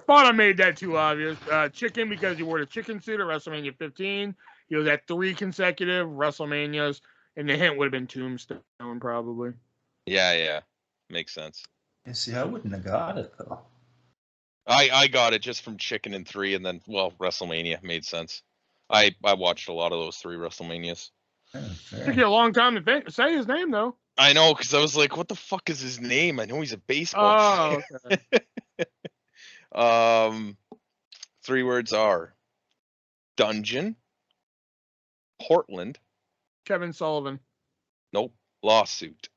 [SPEAKER 1] thought I made that too obvious. Chicken, because he wore the chicken suit at WrestleMania 15. He was at 3 consecutive WrestleManias, and the hint would have been Tombstone, probably.
[SPEAKER 2] Yeah. Makes sense.
[SPEAKER 3] Yeah, see, I wouldn't have got it, though.
[SPEAKER 2] I got it just from Chicken and 3, and then, WrestleMania made sense. I watched a lot of those 3 WrestleManias.
[SPEAKER 1] It took you a long time to say his name, though.
[SPEAKER 2] I know, because I was like, what the fuck is his name? I know he's a baseball player. Okay. 3 words are dungeon, Portland.
[SPEAKER 1] Kevin Sullivan.
[SPEAKER 2] Nope. Lawsuit.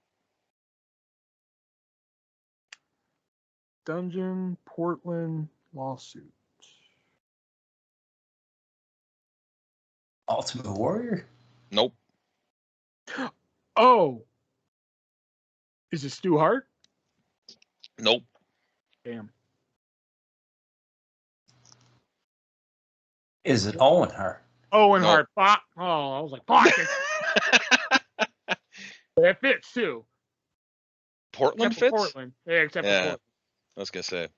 [SPEAKER 1] Dungeon, Portland, lawsuit.
[SPEAKER 3] Ultimate Warrior?
[SPEAKER 2] Nope.
[SPEAKER 1] Oh. Is it Stu Hart?
[SPEAKER 2] Nope.
[SPEAKER 1] Damn.
[SPEAKER 3] Is it Owen Hart?
[SPEAKER 1] Owen Hart. Fuck. Oh, I was like, fuck it. That fits too.
[SPEAKER 2] Portland fits?
[SPEAKER 1] Portland. Yeah, except for Portland.
[SPEAKER 2] I was gonna say.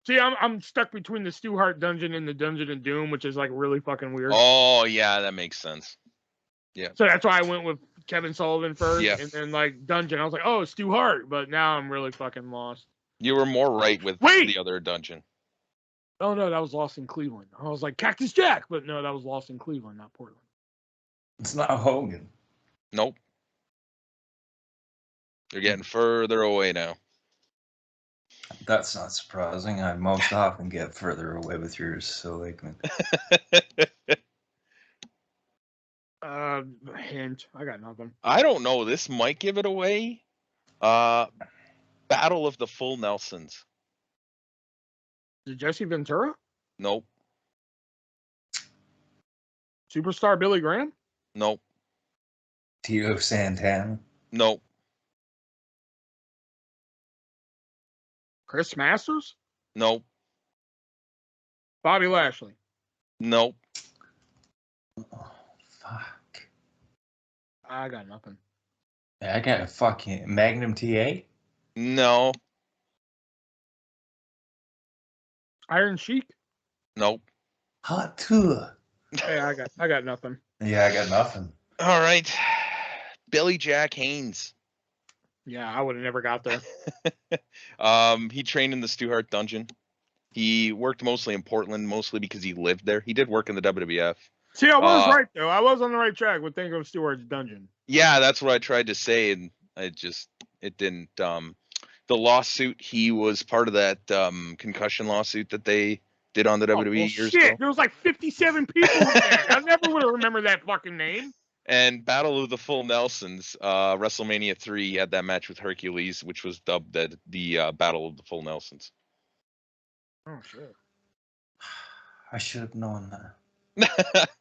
[SPEAKER 1] See, I'm stuck between the Stu Hart dungeon and the Dungeon of Doom, which is really fucking weird.
[SPEAKER 2] Oh yeah, that makes sense. Yeah.
[SPEAKER 1] So that's why I went with Kevin Sullivan first,
[SPEAKER 2] yeah.
[SPEAKER 1] And then dungeon. I was like, oh, Stu Hart, but now I'm really fucking lost.
[SPEAKER 2] You were more right with the other dungeon.
[SPEAKER 1] Oh no, that was Lost in Cleveland. I was like Cactus Jack, but no, that was Lost in Cleveland, not Portland.
[SPEAKER 3] It's not Hogan.
[SPEAKER 2] Nope. You're getting further away now.
[SPEAKER 3] That's not surprising. I most often get further away with yours, so Lakeman.
[SPEAKER 1] Hint. I got nothing.
[SPEAKER 2] I don't know. This might give it away. Battle of the Full Nelsons.
[SPEAKER 1] Is it Jesse Ventura?
[SPEAKER 2] Nope.
[SPEAKER 1] Superstar Billy Graham?
[SPEAKER 2] Nope.
[SPEAKER 3] Tito Santana?
[SPEAKER 2] Nope.
[SPEAKER 1] Chris Masters?
[SPEAKER 2] Nope.
[SPEAKER 1] Bobby Lashley?
[SPEAKER 2] Nope.
[SPEAKER 3] Oh, fuck.
[SPEAKER 1] I got nothing.
[SPEAKER 3] I got a fucking Magnum TA?
[SPEAKER 2] No.
[SPEAKER 1] Iron Sheik?
[SPEAKER 2] Nope.
[SPEAKER 3] Hot tour.
[SPEAKER 1] Hey, I got nothing.
[SPEAKER 3] Yeah, I got nothing.
[SPEAKER 2] All right. Billy Jack Haynes.
[SPEAKER 1] Yeah, I would have never got there.
[SPEAKER 2] He trained in the Stu Hart dungeon. He worked mostly in Portland, mostly because he lived there. He did work in the WWF.
[SPEAKER 1] See, I was right, though. I was on the right track with thinking of Stewart's dungeon.
[SPEAKER 2] Yeah, that's what I tried to say, and it didn't. The lawsuit, he was part of that concussion lawsuit that they did on the WWE years ago.
[SPEAKER 1] There was like 57 people in there. I never would have remembered that fucking name.
[SPEAKER 2] And Battle of the Full Nelsons, WrestleMania 3, he had that match with Hercules, which was dubbed the Battle of the Full Nelsons.
[SPEAKER 1] Oh, shit.
[SPEAKER 3] I should have known that.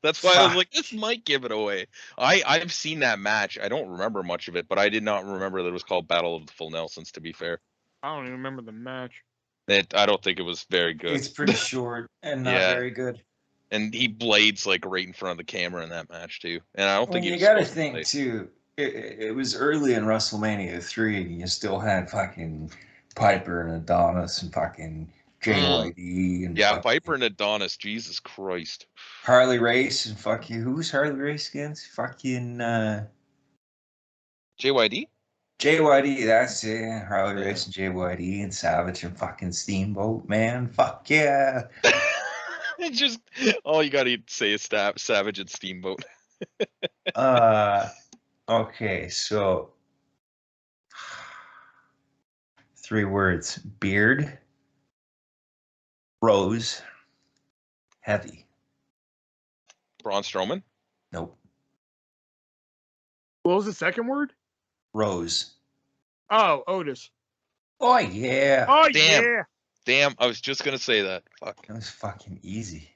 [SPEAKER 2] That's why I was like, this might give it away. I've seen that match. I don't remember much of it, but I did not remember that it was called Battle of the Full Nelsons, to be fair.
[SPEAKER 1] I don't even remember the match.
[SPEAKER 2] I don't think it was very good.
[SPEAKER 3] It's pretty short and not very good.
[SPEAKER 2] And he blades like right in front of the camera in that match too. And I don't think
[SPEAKER 3] you got to think too. It was early in WrestleMania 3, and you still had fucking Piper and Adonis and fucking JYD and
[SPEAKER 2] Piper and Adonis. Jesus Christ.
[SPEAKER 3] Harley Race and fucking who's Harley Race against? Fucking
[SPEAKER 2] JYD.
[SPEAKER 3] JYD, that's it. Harley Race and JYD and Savage and fucking Steamboat, man. Fuck yeah.
[SPEAKER 2] Just all you gotta say is Savage and Steamboat.
[SPEAKER 3] Okay, so 3 words: beard, rose, heavy.
[SPEAKER 2] Braun Strowman?
[SPEAKER 3] Nope.
[SPEAKER 1] What was the second word?
[SPEAKER 3] Rose.
[SPEAKER 1] Oh, Otis.
[SPEAKER 3] Oh yeah.
[SPEAKER 1] Oh
[SPEAKER 2] yeah. Damn, I was just gonna say that. Fuck.
[SPEAKER 3] That was fucking easy.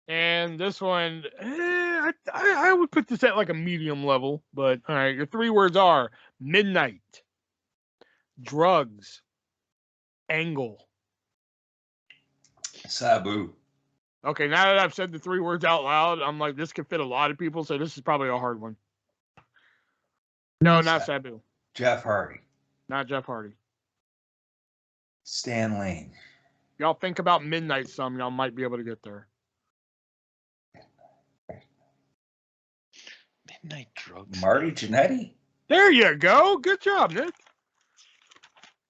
[SPEAKER 1] And this one, I would put this at like a medium level, but all right, your 3 words are midnight, drugs, angle.
[SPEAKER 3] Sabu.
[SPEAKER 1] Okay, now that I've said the 3 words out loud, I'm like, this could fit a lot of people, so this is probably a hard one. No, not Sabu.
[SPEAKER 3] Jeff Hardy.
[SPEAKER 1] Not Jeff Hardy.
[SPEAKER 3] Stan Lane.
[SPEAKER 1] Y'all think about midnight some, y'all might be able to get there.
[SPEAKER 2] Midnight drugs.
[SPEAKER 3] Marty Jannetty.
[SPEAKER 1] There you go. Good job, Nick.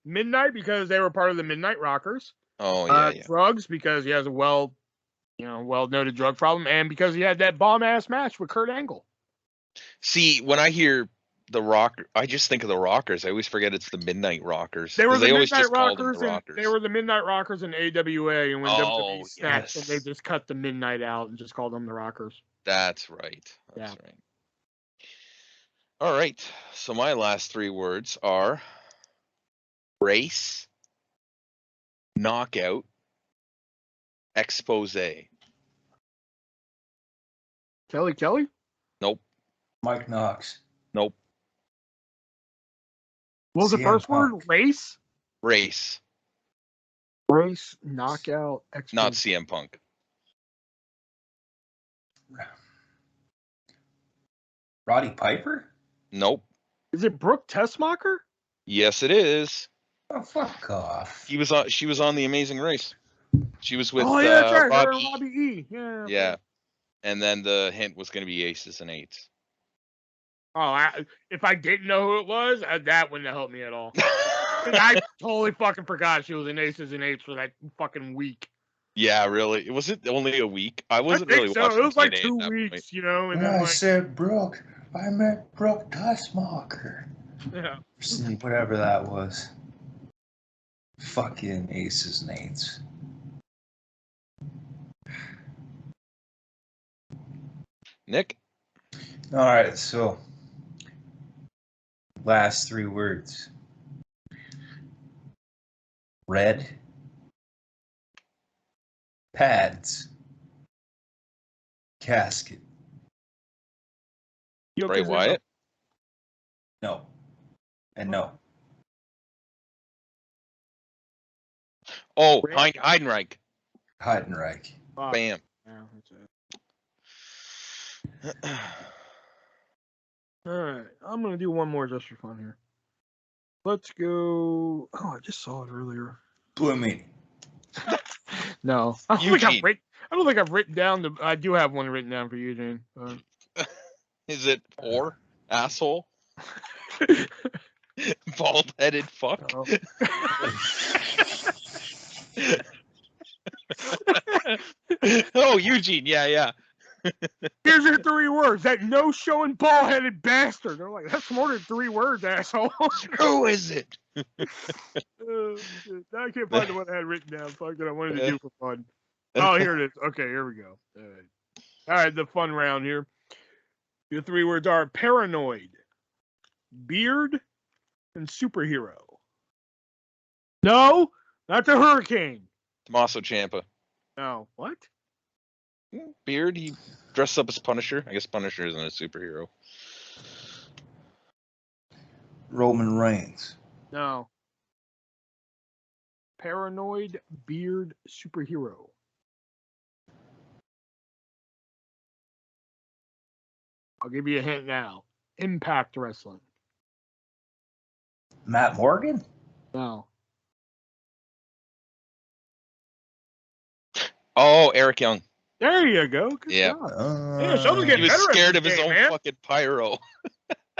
[SPEAKER 1] Midnight because they were part of the Midnight Rockers.
[SPEAKER 2] Oh yeah.
[SPEAKER 1] Drugs because he has a well-noted drug problem, and because he had that bomb-ass match with Kurt Angle.
[SPEAKER 2] See, when I hear the Rock, I just think of the Rockers. I always forget it's the Midnight Rockers.
[SPEAKER 1] They were the
[SPEAKER 2] always
[SPEAKER 1] Midnight
[SPEAKER 2] just called
[SPEAKER 1] Rockers,
[SPEAKER 2] them the Rockers.
[SPEAKER 1] They were the Midnight Rockers in AWA, and when WWE snapped, they just cut the Midnight out and just called them the Rockers.
[SPEAKER 2] That's right. That's right. All right. So my last 3 words are race, knockout, expose.
[SPEAKER 1] Kelly?
[SPEAKER 2] Nope.
[SPEAKER 3] Mike Knox.
[SPEAKER 2] Nope.
[SPEAKER 1] What was the first word? Race?
[SPEAKER 2] Race,
[SPEAKER 1] knockout, expose.
[SPEAKER 2] not CM Punk.
[SPEAKER 3] Roddy Piper?
[SPEAKER 2] Nope.
[SPEAKER 1] Is it Brooke Tessmacher?
[SPEAKER 2] Yes, it is.
[SPEAKER 3] Oh, fuck off.
[SPEAKER 2] She was on The Amazing Race. She was with
[SPEAKER 1] that's right.
[SPEAKER 2] Robbie
[SPEAKER 1] E. Yeah.
[SPEAKER 2] And then the hint was going to be Aces and Eights.
[SPEAKER 1] Oh, if I didn't know who it was, that wouldn't have helped me at all. I totally fucking forgot she was in Aces and Eights for that fucking week.
[SPEAKER 2] Yeah, really? Was it only a week? I wasn't really watching.
[SPEAKER 1] It was like 2 weeks, And
[SPEAKER 3] when I said Brooke, I meant Brooke Tessmacher.
[SPEAKER 1] Yeah.
[SPEAKER 3] Whatever that was. Fucking Aces and Eights.
[SPEAKER 2] Nick?
[SPEAKER 3] All right, so last 3 words. Red. Pads. Casket.
[SPEAKER 2] Bray Wyatt?
[SPEAKER 3] No. And no.
[SPEAKER 2] Oh, Heidenreich.
[SPEAKER 3] Heidenreich.
[SPEAKER 2] Bam.
[SPEAKER 1] Yeah, that's it. All right, I'm gonna do one more just for fun here. Let's go. Oh, I just saw it earlier.
[SPEAKER 3] Blue Meanie.
[SPEAKER 1] No, I don't think I've written down. I do have one written down for Eugene.
[SPEAKER 2] Is it or asshole? Bald-headed fuck. Oh, Eugene. Yeah.
[SPEAKER 1] Here's your 3 words. That no-showing bald-headed bastard. They're like, that's more than 3 words, asshole.
[SPEAKER 2] Who is it?
[SPEAKER 1] I can't find the one I had written down. Fuck that I wanted to do for fun. Oh, here it is. Okay, here we go. All right, the fun round here. Your 3 words are paranoid, beard, and superhero. No, not the Hurricane.
[SPEAKER 2] Tommaso Ciampa.
[SPEAKER 1] No, what?
[SPEAKER 2] Beard. He dressed up as Punisher. I guess Punisher isn't a superhero.
[SPEAKER 3] Roman Reigns.
[SPEAKER 1] No. Paranoid, beard, superhero. I'll give you a hint now. Impact Wrestling.
[SPEAKER 3] Matt Morgan?
[SPEAKER 1] No.
[SPEAKER 2] Oh, Eric Young.
[SPEAKER 1] There you go. Good
[SPEAKER 2] yeah.
[SPEAKER 1] Sheldon's getting
[SPEAKER 2] he was
[SPEAKER 1] better
[SPEAKER 2] scared
[SPEAKER 1] at this
[SPEAKER 2] of his
[SPEAKER 1] game,
[SPEAKER 2] own
[SPEAKER 1] man.
[SPEAKER 2] fucking pyro.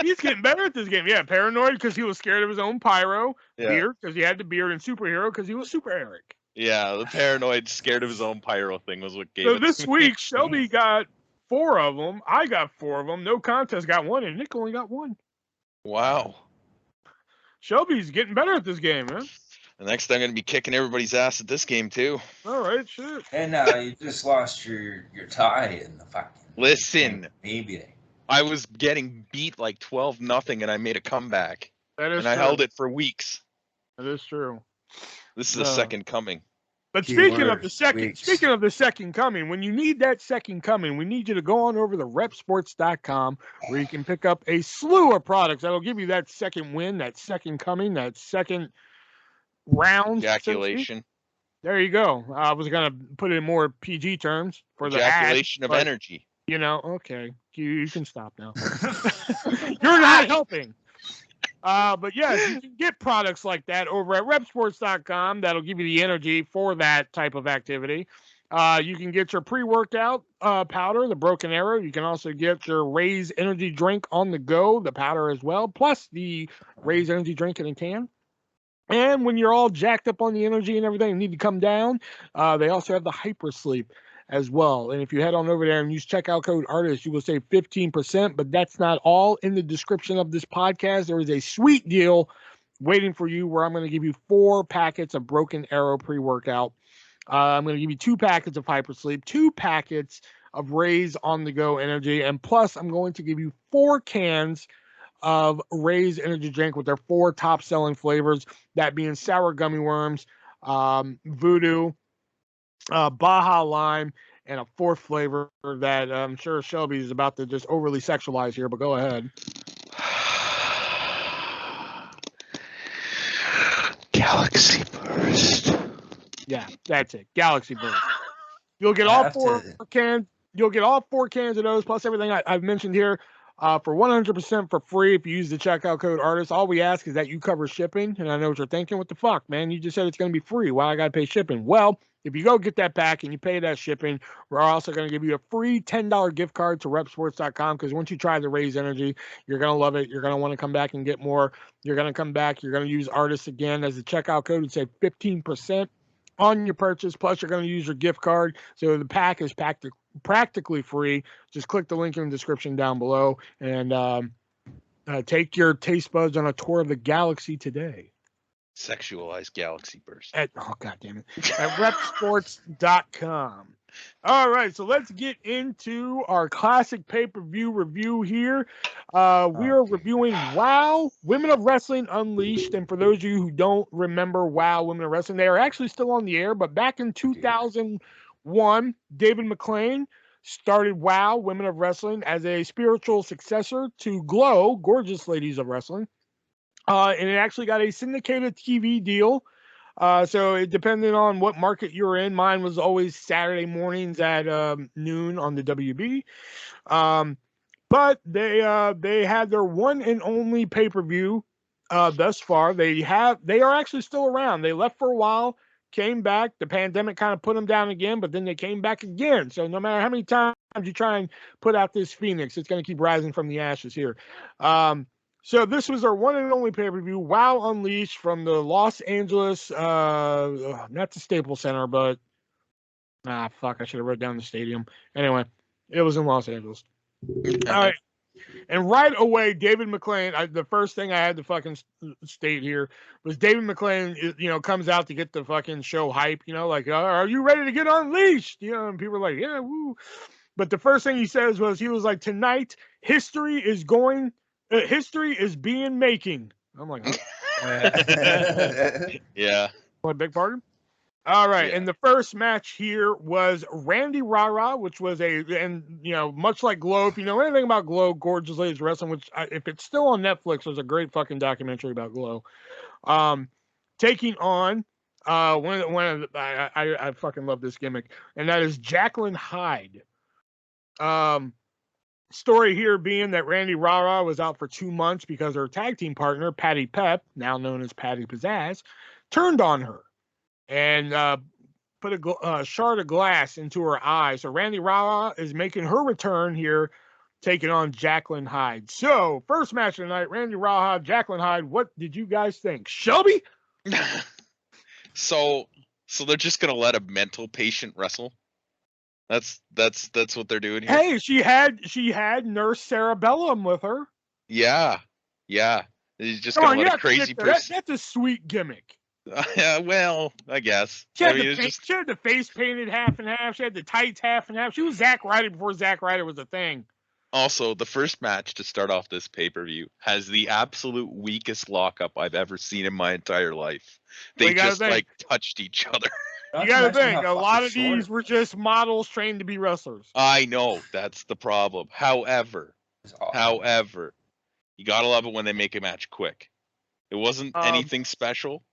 [SPEAKER 1] He's getting better at this game. Yeah, paranoid because he was scared of his own pyro.
[SPEAKER 2] Yeah.
[SPEAKER 1] Beard because he had the beard, and superhero because he was Super Eric.
[SPEAKER 2] Yeah, the paranoid, scared of his own pyro thing was what gave
[SPEAKER 1] so
[SPEAKER 2] it.
[SPEAKER 1] This week, Shelby got 4 of them. I got 4 of them. No contest got 1, and Nick only got 1.
[SPEAKER 2] Wow.
[SPEAKER 1] Shelby's getting better at this game, man.
[SPEAKER 2] The next I'm going to be kicking everybody's ass at this game, too.
[SPEAKER 1] All right, shit.
[SPEAKER 3] And you just lost your tie in the fucking
[SPEAKER 2] Listen.
[SPEAKER 3] Maybe.
[SPEAKER 2] I was getting beat like 12-0, and I made a comeback.
[SPEAKER 1] That is
[SPEAKER 2] and
[SPEAKER 1] true.
[SPEAKER 2] I held it for weeks.
[SPEAKER 1] That is true.
[SPEAKER 2] This is the second coming.
[SPEAKER 1] But speaking of the second coming, when you need that second coming, we need you to go on over to repsports.com where you can pick up a slew of products that'll give you that second win, that second coming, that second round.
[SPEAKER 2] Ejaculation.
[SPEAKER 1] There you go. I was going to put it in more PG terms for the
[SPEAKER 2] ejaculation of energy.
[SPEAKER 1] You know, okay. You can stop now. You're not helping. But yes, you can get products like that over at repsports.com. That'll give you the energy for that type of activity. You can get your pre-workout powder, the Broken Arrow. You can also get your Raise energy drink on the go, the powder as well, plus the Raise energy drink in a can. And when you're all jacked up on the energy and everything, you need to come down. They also have the Hypersleep as well. And if you head on over there and use checkout code ARTIST, you will save 15%. But that's not all. In the description of this podcast, there is a sweet deal waiting for you where I'm going to give you 4 packets of Broken Arrow pre-workout. I'm going to give you 2 packets of Hypersleep, 2 packets of Raise on the Go energy, and plus I'm going to give you 4 cans of Raise energy drink with their 4 top selling flavors, that being sour gummy worms, voodoo, Baja Lime, and a 4th flavor that I'm sure Shelby is about to just overly sexualize here, but go ahead.
[SPEAKER 3] Galaxy Burst.
[SPEAKER 1] Yeah, that's it. Galaxy Burst. You'll get all 4 cans. You'll get all 4 cans of those, plus everything I've mentioned here. For 100% for free if you use the checkout code ARTIST. All we ask is that you cover shipping, and I know what you're thinking. What the fuck, man? You just said it's going to be free. Why I got to pay shipping? Well, if you go get that back and you pay that shipping, we're also going to give you a free $10 gift card to repsports.com, because once you try the Raise energy, you're going to love it. You're going to want to come back and get more. You're going to come back. You're going to use ARTIST again as the checkout code and save 15% on your purchase. Plus, you're going to use your gift card. So the pack is practically free. Just click the link in the description down below and take your taste buds on a tour of the galaxy today.
[SPEAKER 2] Sexualized Galaxy Burst.
[SPEAKER 1] Oh, God damn it. At repsports.com. All right, so let's get into our classic pay-per-view review here. We are reviewing WoW, Women of Wrestling Unleashed. And for those of you who don't remember WoW, Women of Wrestling, they are actually still on the air. But back in 2001, David McLean started WOW, Women of Wrestling, as a spiritual successor to Glow, Gorgeous Ladies of Wrestling. And it actually got a syndicated TV deal. So it depended on what market you're in. Mine was always Saturday mornings at noon on the WB. But they had their one and only pay-per-view thus far. They are actually still around. They left for a while, came back. The pandemic kind of put them down again, but then they came back again. So no matter how many times you try and put out this phoenix, it's going to keep rising from the ashes here. So this was our one and only pay-per-view, WOW Unleashed, from the Los Angeles, not the Staples Center, but I should have wrote down the stadium. Anyway, it was in Los Angeles. All right. And right away, David McLean, the first thing I had to fucking state here was David McLean, comes out to get the fucking show hype, like, are you ready to get unleashed? And people are like, yeah, woo. But the first thing he says was, he was like, tonight, history is being making. I'm like,
[SPEAKER 2] huh? Yeah.
[SPEAKER 1] What, big pardon? All right, yeah. And the first match here was Randy Rara, which was much like Glow, if you know anything about Glow, Gorgeous Ladies Wrestling, which if it's still on Netflix, there's a great fucking documentary about Glow. Taking on I fucking love this gimmick, and that is Jacqueline Hyde. Story here being that Randy Rara was out for 2 months because her tag team partner, Patty Pep, now known as Patty Pizzazz, turned on her and put a shard of glass into her eye. So Randy Rara is making her return here, taking on Jacqueline Hyde. So first match of the night, Randy Rara, Jacqueline Hyde. What did you guys think, Shelby?
[SPEAKER 2] So they're just gonna let a mental patient wrestle? That's what they're doing here.
[SPEAKER 1] Hey, she had Nurse Cerebellum with her.
[SPEAKER 2] Yeah. He's just gonna let a crazy person.
[SPEAKER 1] That's a sweet gimmick.
[SPEAKER 2] Yeah, well, I guess.
[SPEAKER 1] She had the face painted half and half. She had the tights half and half. She was Zack Ryder before Zack Ryder was a thing.
[SPEAKER 2] Also, the first match to start off this pay-per-view has the absolute weakest lockup I've ever seen in my entire life. They just touched each other.
[SPEAKER 1] You gotta think, a lot of these were just models trained to be wrestlers.
[SPEAKER 2] I know, that's the problem. However, you gotta love it when they make a match quick. It wasn't anything special.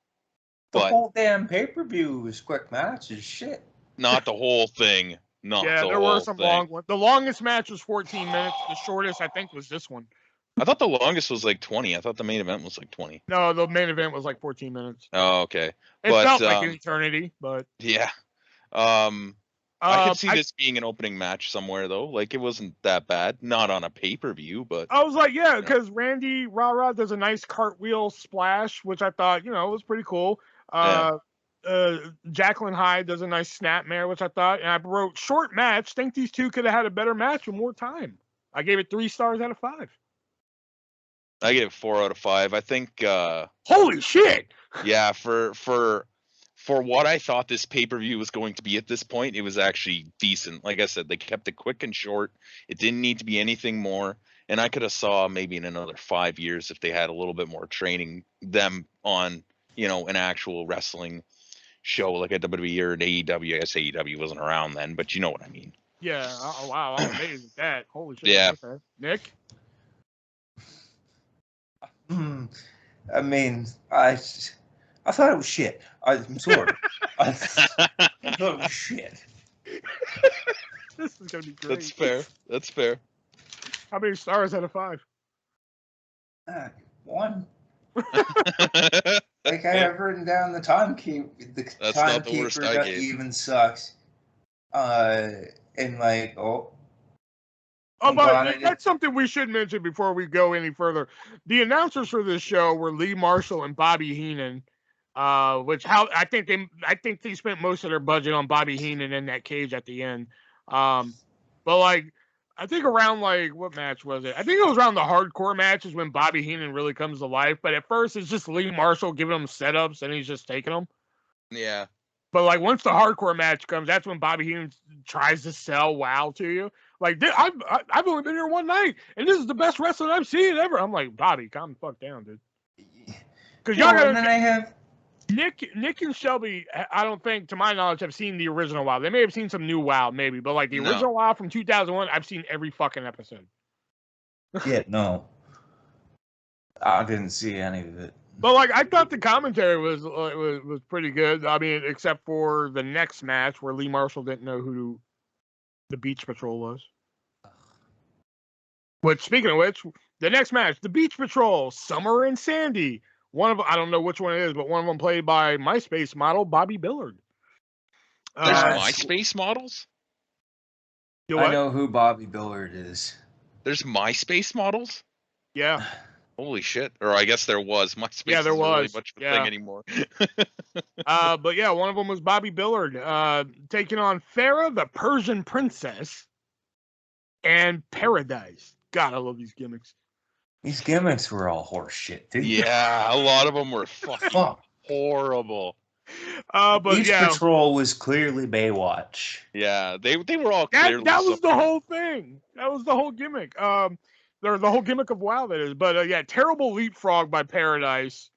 [SPEAKER 3] The whole damn pay-per-view was quick matches, shit.
[SPEAKER 2] Not the whole thing.
[SPEAKER 1] There were some long ones. The longest match was 14 minutes. The shortest, I think, was this one.
[SPEAKER 2] I thought the longest was like 20. I thought the main event was like 20.
[SPEAKER 1] No, the main event was like 14 minutes.
[SPEAKER 2] Oh, okay.
[SPEAKER 1] It felt like an eternity, but...
[SPEAKER 2] Yeah. I could see this being an opening match somewhere, though. Like, it wasn't that bad. Not on a pay-per-view, but...
[SPEAKER 1] I was like, yeah, because Randy Rara does a nice cartwheel splash, which I thought, was pretty cool. Jacqueline Hyde does a nice snapmare, which I thought, and I wrote short match. Think these two could have had a better match with more time. I gave it 3 stars out of 5.
[SPEAKER 2] I gave it 4 out of 5. I think.
[SPEAKER 1] Holy shit!
[SPEAKER 2] Yeah, for what I thought this pay-per-view was going to be at this point, it was actually decent. Like I said, they kept it quick and short. It didn't need to be anything more. And I could have saw maybe in another 5 years if they had a little bit more training them on, an actual wrestling show like a WWE or an AEW. I guess AEW wasn't around then, but you know what I mean.
[SPEAKER 1] Yeah. Oh, wow. I'm amazed at that. Holy shit.
[SPEAKER 2] Yeah.
[SPEAKER 1] Okay. Nick?
[SPEAKER 3] I mean, I thought it was shit. I'm sorry. I thought it was shit.
[SPEAKER 1] This is going to be great.
[SPEAKER 2] That's fair.
[SPEAKER 1] How many stars out of 5?
[SPEAKER 3] 1. Like I have written down the timekeeper. The timekeeper even sucks. And like,
[SPEAKER 1] but that's something we should mention before we go any further. The announcers for this show were Lee Marshall and Bobby Heenan, I think they spent most of their budget on Bobby Heenan in that cage at the end. But like, I think around like, what match was it? I think it was around the hardcore matches when Bobby Heenan really comes to life. But at first, it's just Lee Marshall giving him setups and he's just taking them.
[SPEAKER 2] Yeah.
[SPEAKER 1] But like once the hardcore match comes, that's when Bobby Heenan tries to sell WOW to you. Like, I've only been here one night, and this is the best wrestling I've seen ever. I'm like, Bobby, calm the fuck down, dude.
[SPEAKER 3] Because y'all got. And then I have
[SPEAKER 1] Nick and Shelby, I don't think, to my knowledge, have seen the original WoW. They may have seen some new WoW, maybe, but like the original WoW from 2001, I've seen every fucking episode.
[SPEAKER 3] Yeah, no, I didn't see any of it.
[SPEAKER 1] But like, I thought the commentary was pretty good. I mean, except for the next match where Lee Marshall didn't know who the Beach Patrol was. Which, speaking of which, the next match, the Beach Patrol, Summer and Sandy. One of, I don't know which one it is, but one of them played by MySpace model Bobby Billard.
[SPEAKER 2] There's MySpace models?
[SPEAKER 3] I know who Bobby Billard is.
[SPEAKER 2] There's MySpace models?
[SPEAKER 1] Yeah.
[SPEAKER 2] Holy shit. Or I guess there was. MySpace
[SPEAKER 1] yeah, there
[SPEAKER 2] isn't
[SPEAKER 1] was.
[SPEAKER 2] really much of a thing anymore.
[SPEAKER 1] But yeah, one of them was Bobby Billard taking on Farah, the Persian princess, and Paradise. God, I love these gimmicks.
[SPEAKER 3] These gimmicks were all horse shit, dude.
[SPEAKER 2] Yeah, a lot of them were fucking horrible.
[SPEAKER 1] But
[SPEAKER 3] Beach Patrol was clearly Baywatch.
[SPEAKER 2] Yeah, they were all clearly.
[SPEAKER 1] That was the whole thing. That was the whole gimmick. The whole gimmick of WoW, that is. But yeah, terrible leapfrog by Paradise.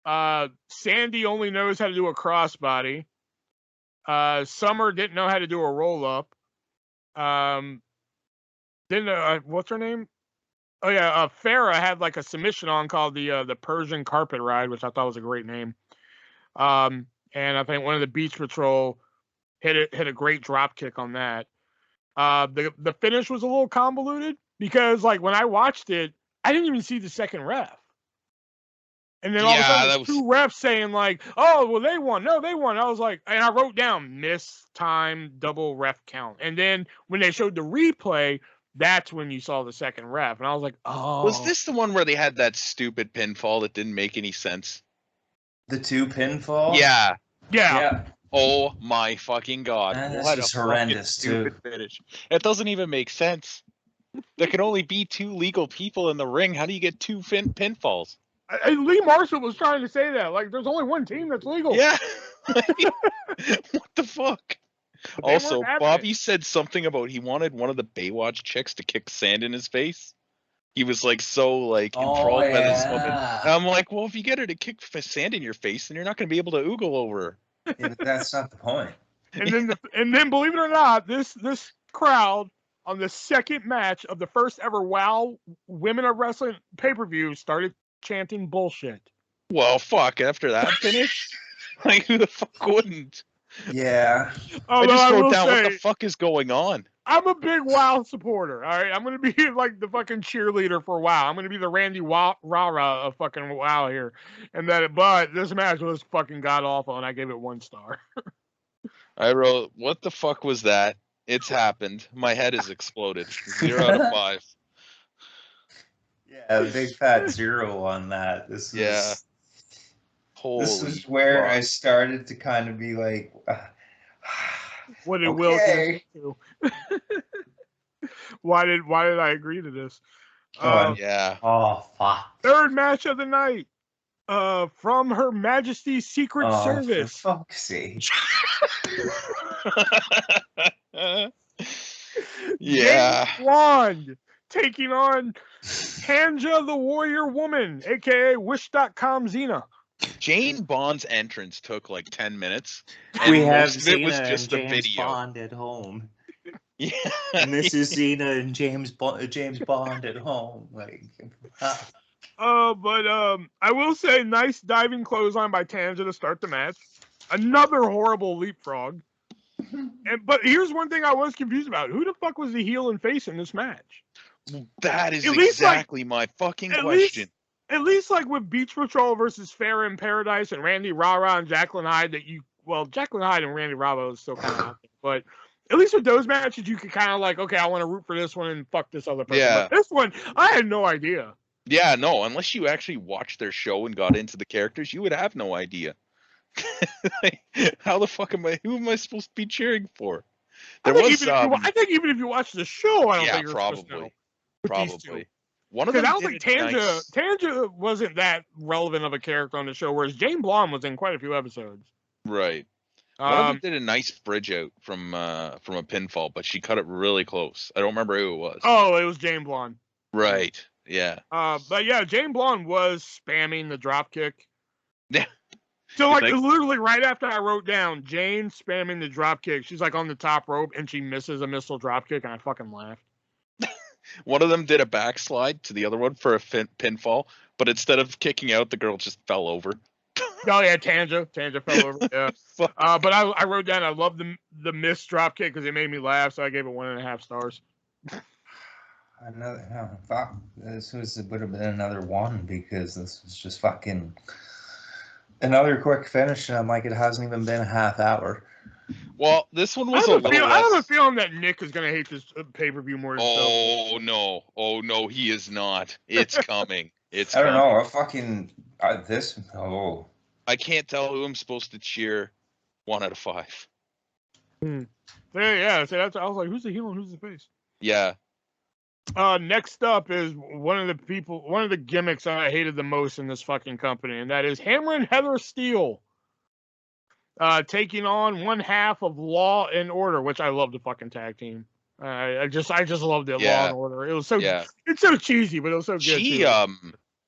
[SPEAKER 1] Sandy only knows how to do a crossbody. Summer didn't know how to do a roll up. What's her name? Oh yeah, Farah had like a submission on called the Persian Carpet Ride, which I thought was a great name. And I think one of the Beach Patrol hit a great drop kick on that. The finish was a little convoluted because like when I watched it, I didn't even see the second ref. And then all of a sudden, two refs saying like, "Oh, well, they won. No, they won." I was like, and I wrote down miss time double ref count. And then when they showed the replay, that's when you saw the second ref, and I was like, "Oh."
[SPEAKER 2] Was this the one where they had that stupid pinfall that didn't make any sense?
[SPEAKER 3] The two pinfall?
[SPEAKER 1] Yeah.
[SPEAKER 2] Oh my fucking god!
[SPEAKER 3] What a horrendous
[SPEAKER 2] stupid finish! It doesn't even make sense. There can only be two legal people in the ring. How do you get two pinfalls?
[SPEAKER 1] Lee Marshall was trying to say that. Like, there's only one team that's legal.
[SPEAKER 2] Yeah. What the fuck? Also, Bobby said something about he wanted one of the Baywatch chicks to kick sand in his face. He was like so like enthralled by this woman. And I'm like, well, if you get her to kick sand in your face, then you're not going to be able to oogle over her.
[SPEAKER 3] Yeah, but that's not the point.
[SPEAKER 1] And then, believe it or not, this crowd on the second match of the first ever WoW Women of Wrestling pay-per-view started chanting bullshit.
[SPEAKER 2] Well, fuck, after that finish? Like, who the fuck wouldn't?
[SPEAKER 3] Yeah.
[SPEAKER 2] I just wrote down, what the fuck is going on?
[SPEAKER 1] I'm a big WoW supporter, all right? I'm going to be like the fucking cheerleader for WoW. I'm going to be the Randy Rara of fucking WoW here. But this match was fucking god-awful, and I gave it 1 star.
[SPEAKER 2] I wrote, what the fuck was that? It's happened. My head has exploded. 0 out of 5.
[SPEAKER 3] Yeah, a big fat 0 on that. This was, this was where I started to kind of be like,
[SPEAKER 1] what did Will do? Why did I agree to this?
[SPEAKER 2] Yeah.
[SPEAKER 3] Oh fuck.
[SPEAKER 1] Third match of the night. From Her Majesty's Secret Service.
[SPEAKER 3] For fuck's sake.
[SPEAKER 2] Yeah.
[SPEAKER 1] James Blonde taking on Tanja the Warrior Woman, aka Wish.com Xena.
[SPEAKER 2] Jane Bond's entrance took like 10 minutes.
[SPEAKER 4] And we have Xena
[SPEAKER 2] it was just
[SPEAKER 4] and James
[SPEAKER 2] video.
[SPEAKER 4] Bond at home.
[SPEAKER 2] Yeah.
[SPEAKER 4] And this is Xena and James Bond at home. Like,
[SPEAKER 1] but I will say, nice diving clothesline by Tanja to start the match. Another horrible leapfrog. But here's one thing I was confused about: who the fuck was the heel and face in this match?
[SPEAKER 2] That is exactly my fucking question.
[SPEAKER 1] At least like with Beach Patrol versus Farah and Paradise and Randy Rara and Jacqueline Hyde, Jacqueline Hyde and Randy Rara is still kind of out there, but at least with those matches, you could kind of like, okay, I want to root for this one and fuck this other person.
[SPEAKER 2] Yeah.
[SPEAKER 1] But this one, I had no idea.
[SPEAKER 2] Yeah, no, unless you actually watched their show and got into the characters, you would have no idea. How the fuck who am I supposed to be cheering for?
[SPEAKER 1] I think even if you watch the show, I don't think you're supposed to know.
[SPEAKER 2] Probably. One of them.
[SPEAKER 1] I don't think Tanja wasn't that relevant of a character on the show, whereas Jane Blonde was in quite a few episodes.
[SPEAKER 2] Right. One of them did a nice bridge out from a pinfall, but she cut it really close. I don't remember who it was.
[SPEAKER 1] Oh, it was Jane Blonde.
[SPEAKER 2] Right. Yeah.
[SPEAKER 1] But yeah, Jane Blonde was spamming the drop kick.
[SPEAKER 2] Yeah.
[SPEAKER 1] So like literally right after I wrote down Jane spamming the drop kick, she's like on the top rope and she misses a missile drop kick, and I fucking laughed.
[SPEAKER 2] One of them did a backslide to the other one for a pinfall, but instead of kicking out, the girl just fell over.
[SPEAKER 1] Oh yeah, Tanja fell over. Yeah, but I wrote down I love the missed drop kick because it made me laugh, so I gave it 1.5 stars.
[SPEAKER 3] This would have been another 1 because this was just fucking another quick finish, and I'm like, it hasn't even been a half hour.
[SPEAKER 2] Well, this one was a little less.
[SPEAKER 1] I have a feeling that Nick is gonna hate this pay-per-view more than
[SPEAKER 2] Oh no, he is not. It's coming. It's.
[SPEAKER 3] I don't
[SPEAKER 2] coming.
[SPEAKER 3] know. I fucking this. Oh.
[SPEAKER 2] I can't tell who I'm supposed to cheer. 1 out of 5.
[SPEAKER 1] Yeah. So I was like, who's the heel and who's the face?
[SPEAKER 2] Yeah.
[SPEAKER 1] Next up is one of the gimmicks I hated the most in this fucking company, and that is Hammer and Heather Steele. Taking on one half of Law and Order, which I love the fucking tag team. I just loved it.
[SPEAKER 2] Yeah.
[SPEAKER 1] Law and Order. It was so it's so cheesy, but it was so good.
[SPEAKER 2] She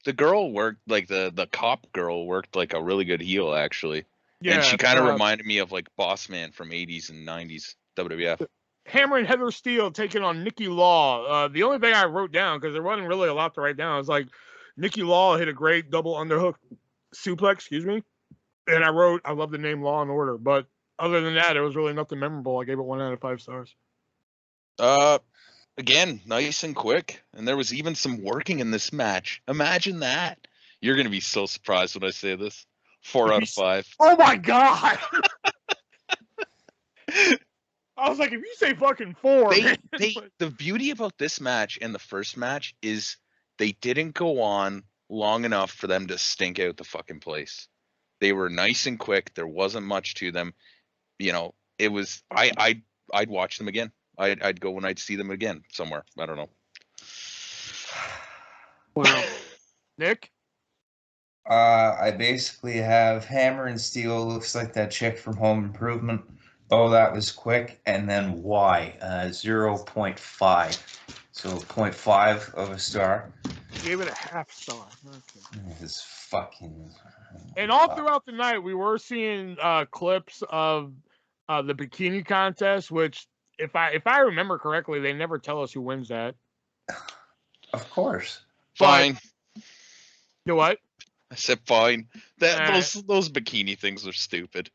[SPEAKER 2] the girl worked like the cop girl worked like a really good heel actually. Yeah. And she kind of reminded me of like Boss Man from 80s and 90s WWF.
[SPEAKER 1] Hammer and Heather Steele taking on Nikki Law. The only thing I wrote down, because there wasn't really a lot to write down, was like Nikki Law hit a great double underhook suplex, and I wrote, I love the name Law and Order, but other than that, it was really nothing memorable. I gave it 1 out of 5 stars.
[SPEAKER 2] Again, nice and quick, and there was even some working in this match. Imagine that. You're gonna be so surprised when I say this. 4 out of 5.
[SPEAKER 1] Oh my god! I was like, if you say fucking 4,
[SPEAKER 2] the beauty about this match and the first match is they didn't go on long enough for them to stink out the fucking place. They were nice and quick. There wasn't much to them. You know, it was. I'd watch them again. I'd go and I'd see them again somewhere. I don't know.
[SPEAKER 1] Wow. Nick?
[SPEAKER 3] I basically have Hammer and Steel. Looks like that chick from Home Improvement. Oh, that was quick. And then Y, 0.5. So 0.5 of a star.
[SPEAKER 1] Gave it a half star. Okay.
[SPEAKER 3] It's fucking.
[SPEAKER 1] And all throughout the night, we were seeing clips of the bikini contest, which, if I remember correctly, they never tell us who wins that.
[SPEAKER 3] Of course.
[SPEAKER 2] Fine.
[SPEAKER 1] You know what?
[SPEAKER 2] I said fine. Those bikini things are stupid.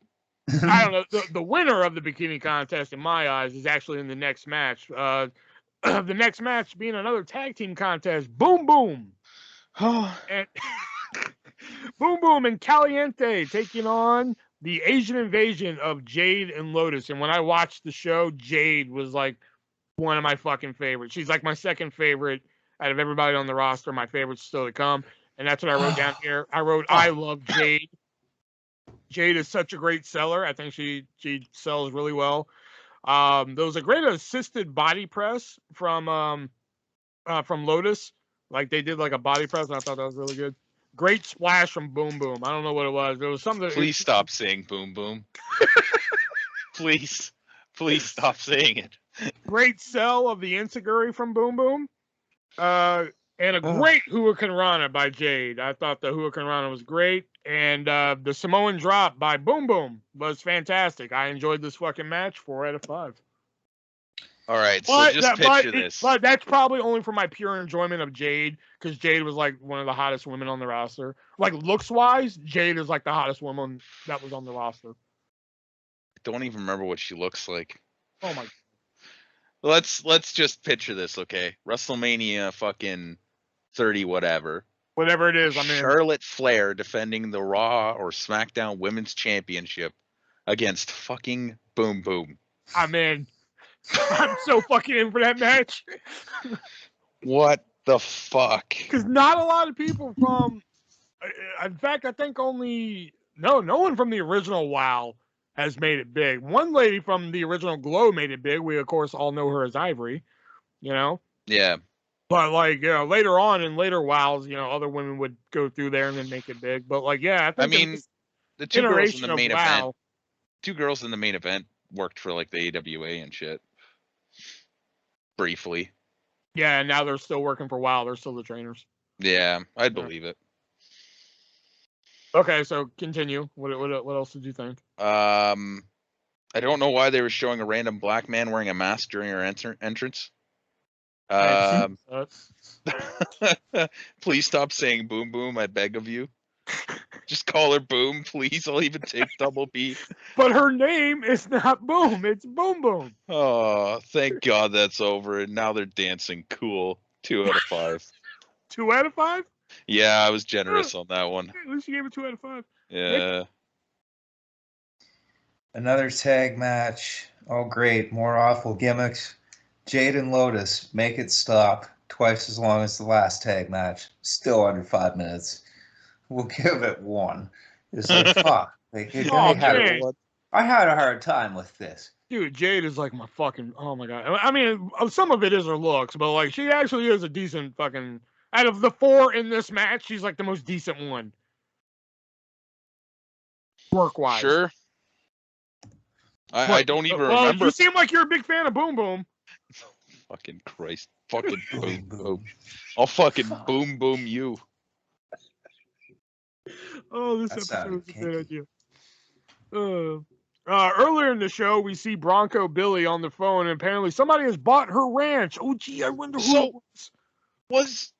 [SPEAKER 1] I don't know. The winner of the bikini contest, in my eyes, is actually in the next match. The next match being another tag team contest. Boom Boom. And Boom Boom and Caliente taking on the Asian Invasion of Jade and Lotus. And when I watched the show, Jade was like one of my fucking favorites. She's like my second favorite out of everybody on the roster. My favorite's still to come. And that's what I wrote down here. I wrote, I love Jade. Jade is such a great seller. I think she sells really well. There was a great assisted body press from Lotus. Like they did like a body press, and I thought that was really good. Great splash from Boom Boom. I don't know what it was. There was something.
[SPEAKER 2] Please stop saying Boom Boom. Please stop saying it.
[SPEAKER 1] Great sell of the Insiguri from Boom Boom. And a great Hurricane Rana by Jade. I thought the Hurricane Rana was great. And the Samoan drop by Boom Boom was fantastic. I enjoyed this fucking match. 4 out of 5.
[SPEAKER 2] All right, so just picture this.
[SPEAKER 1] But that's probably only for my pure enjoyment of Jade, because Jade was like one of the hottest women on the roster. Like looks-wise, Jade is like the hottest woman that was on the roster.
[SPEAKER 2] I don't even remember what she looks like.
[SPEAKER 1] Oh my.
[SPEAKER 2] Let's just picture this, okay? WrestleMania fucking 30 whatever.
[SPEAKER 1] Whatever it is, I'm in.
[SPEAKER 2] Charlotte Flair defending the Raw or SmackDown Women's Championship against fucking Boom Boom.
[SPEAKER 1] I'm in. I'm so fucking in for that match.
[SPEAKER 2] What the fuck?
[SPEAKER 1] Because not a lot of people from, in fact, I think no one from the original WoW has made it big. One lady from the original Glow made it big. We, of course, all know her as Ivory, you know?
[SPEAKER 2] Yeah.
[SPEAKER 1] But, like, you know, later on in later WoWs, you know, other women would go through there and then make it big. But, like, yeah, I mean,
[SPEAKER 2] the two girls in the main event. 2 girls in the main event worked for, like, the AWA and shit. Briefly.
[SPEAKER 1] Yeah, and now they're still working for WoW. They're still the trainers.
[SPEAKER 2] Yeah, I'd believe it.
[SPEAKER 1] Okay, so continue. What else did you think?
[SPEAKER 2] I don't know why they were showing a random black man wearing a mask during her entrance. Please stop saying boom boom, I beg of you. Just call her Boom, please. I'll even take Double B.
[SPEAKER 1] But her name is not Boom, it's Boom Boom.
[SPEAKER 2] Oh, thank God that's over. And now they're dancing cool. 2 out of 5.
[SPEAKER 1] 2 out of 5?
[SPEAKER 2] Yeah, I was generous on that one.
[SPEAKER 1] At least you gave it 2 out of 5.
[SPEAKER 2] Yeah.
[SPEAKER 3] Another tag match. Oh, great. More awful gimmicks. Jade and Lotus, make it stop. Twice as long as the last tag match. Still under 5 minutes. We'll give it 1. It's like, fuck. Like, I had a hard time with this.
[SPEAKER 1] Dude, Jade is like my fucking, oh my God. I mean, some of it is her looks, but like she actually is a decent fucking, out of the 4 in this match, she's like the most decent one. Work-wise.
[SPEAKER 2] Sure. I don't even remember.
[SPEAKER 1] You seem like you're a big fan of Boom Boom.
[SPEAKER 2] Fucking Christ. Fucking boom boom. I'll fucking boom boom you.
[SPEAKER 1] Oh, this episode is a good idea. Earlier in the show, we see Bronco Billy on the phone, and apparently somebody has bought her ranch. Oh, gee, I wonder who it was.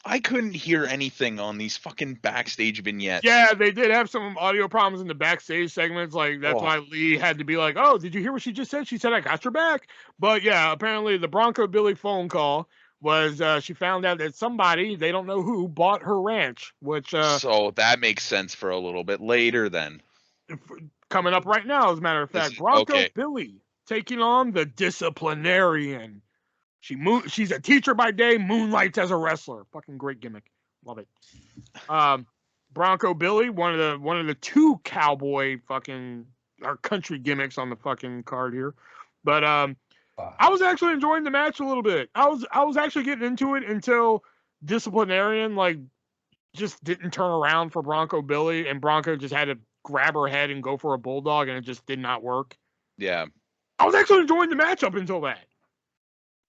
[SPEAKER 2] I couldn't hear anything on these fucking backstage vignettes.
[SPEAKER 1] Yeah, they did have some audio problems in the backstage segments. Like, that's why Lee had to be like, oh, did you hear what she just said? She said, I got your back. But yeah, apparently the Bronco Billy phone call was she found out that somebody, they don't know who, bought her ranch, which...
[SPEAKER 2] so that makes sense for a little bit later then.
[SPEAKER 1] Coming up right now, as a matter of fact. Bronco Billy taking on the disciplinarian. She's a teacher by day, moonlights as a wrestler. Fucking great gimmick. Love it. Bronco Billy, one of the 2 cowboy fucking or country gimmicks on the fucking card here. But I was actually enjoying the match a little bit. I was actually getting into it until disciplinarian like just didn't turn around for Bronco Billy, and Bronco just had to grab her head and go for a bulldog, and it just did not work.
[SPEAKER 2] Yeah.
[SPEAKER 1] I was actually enjoying the match up until that.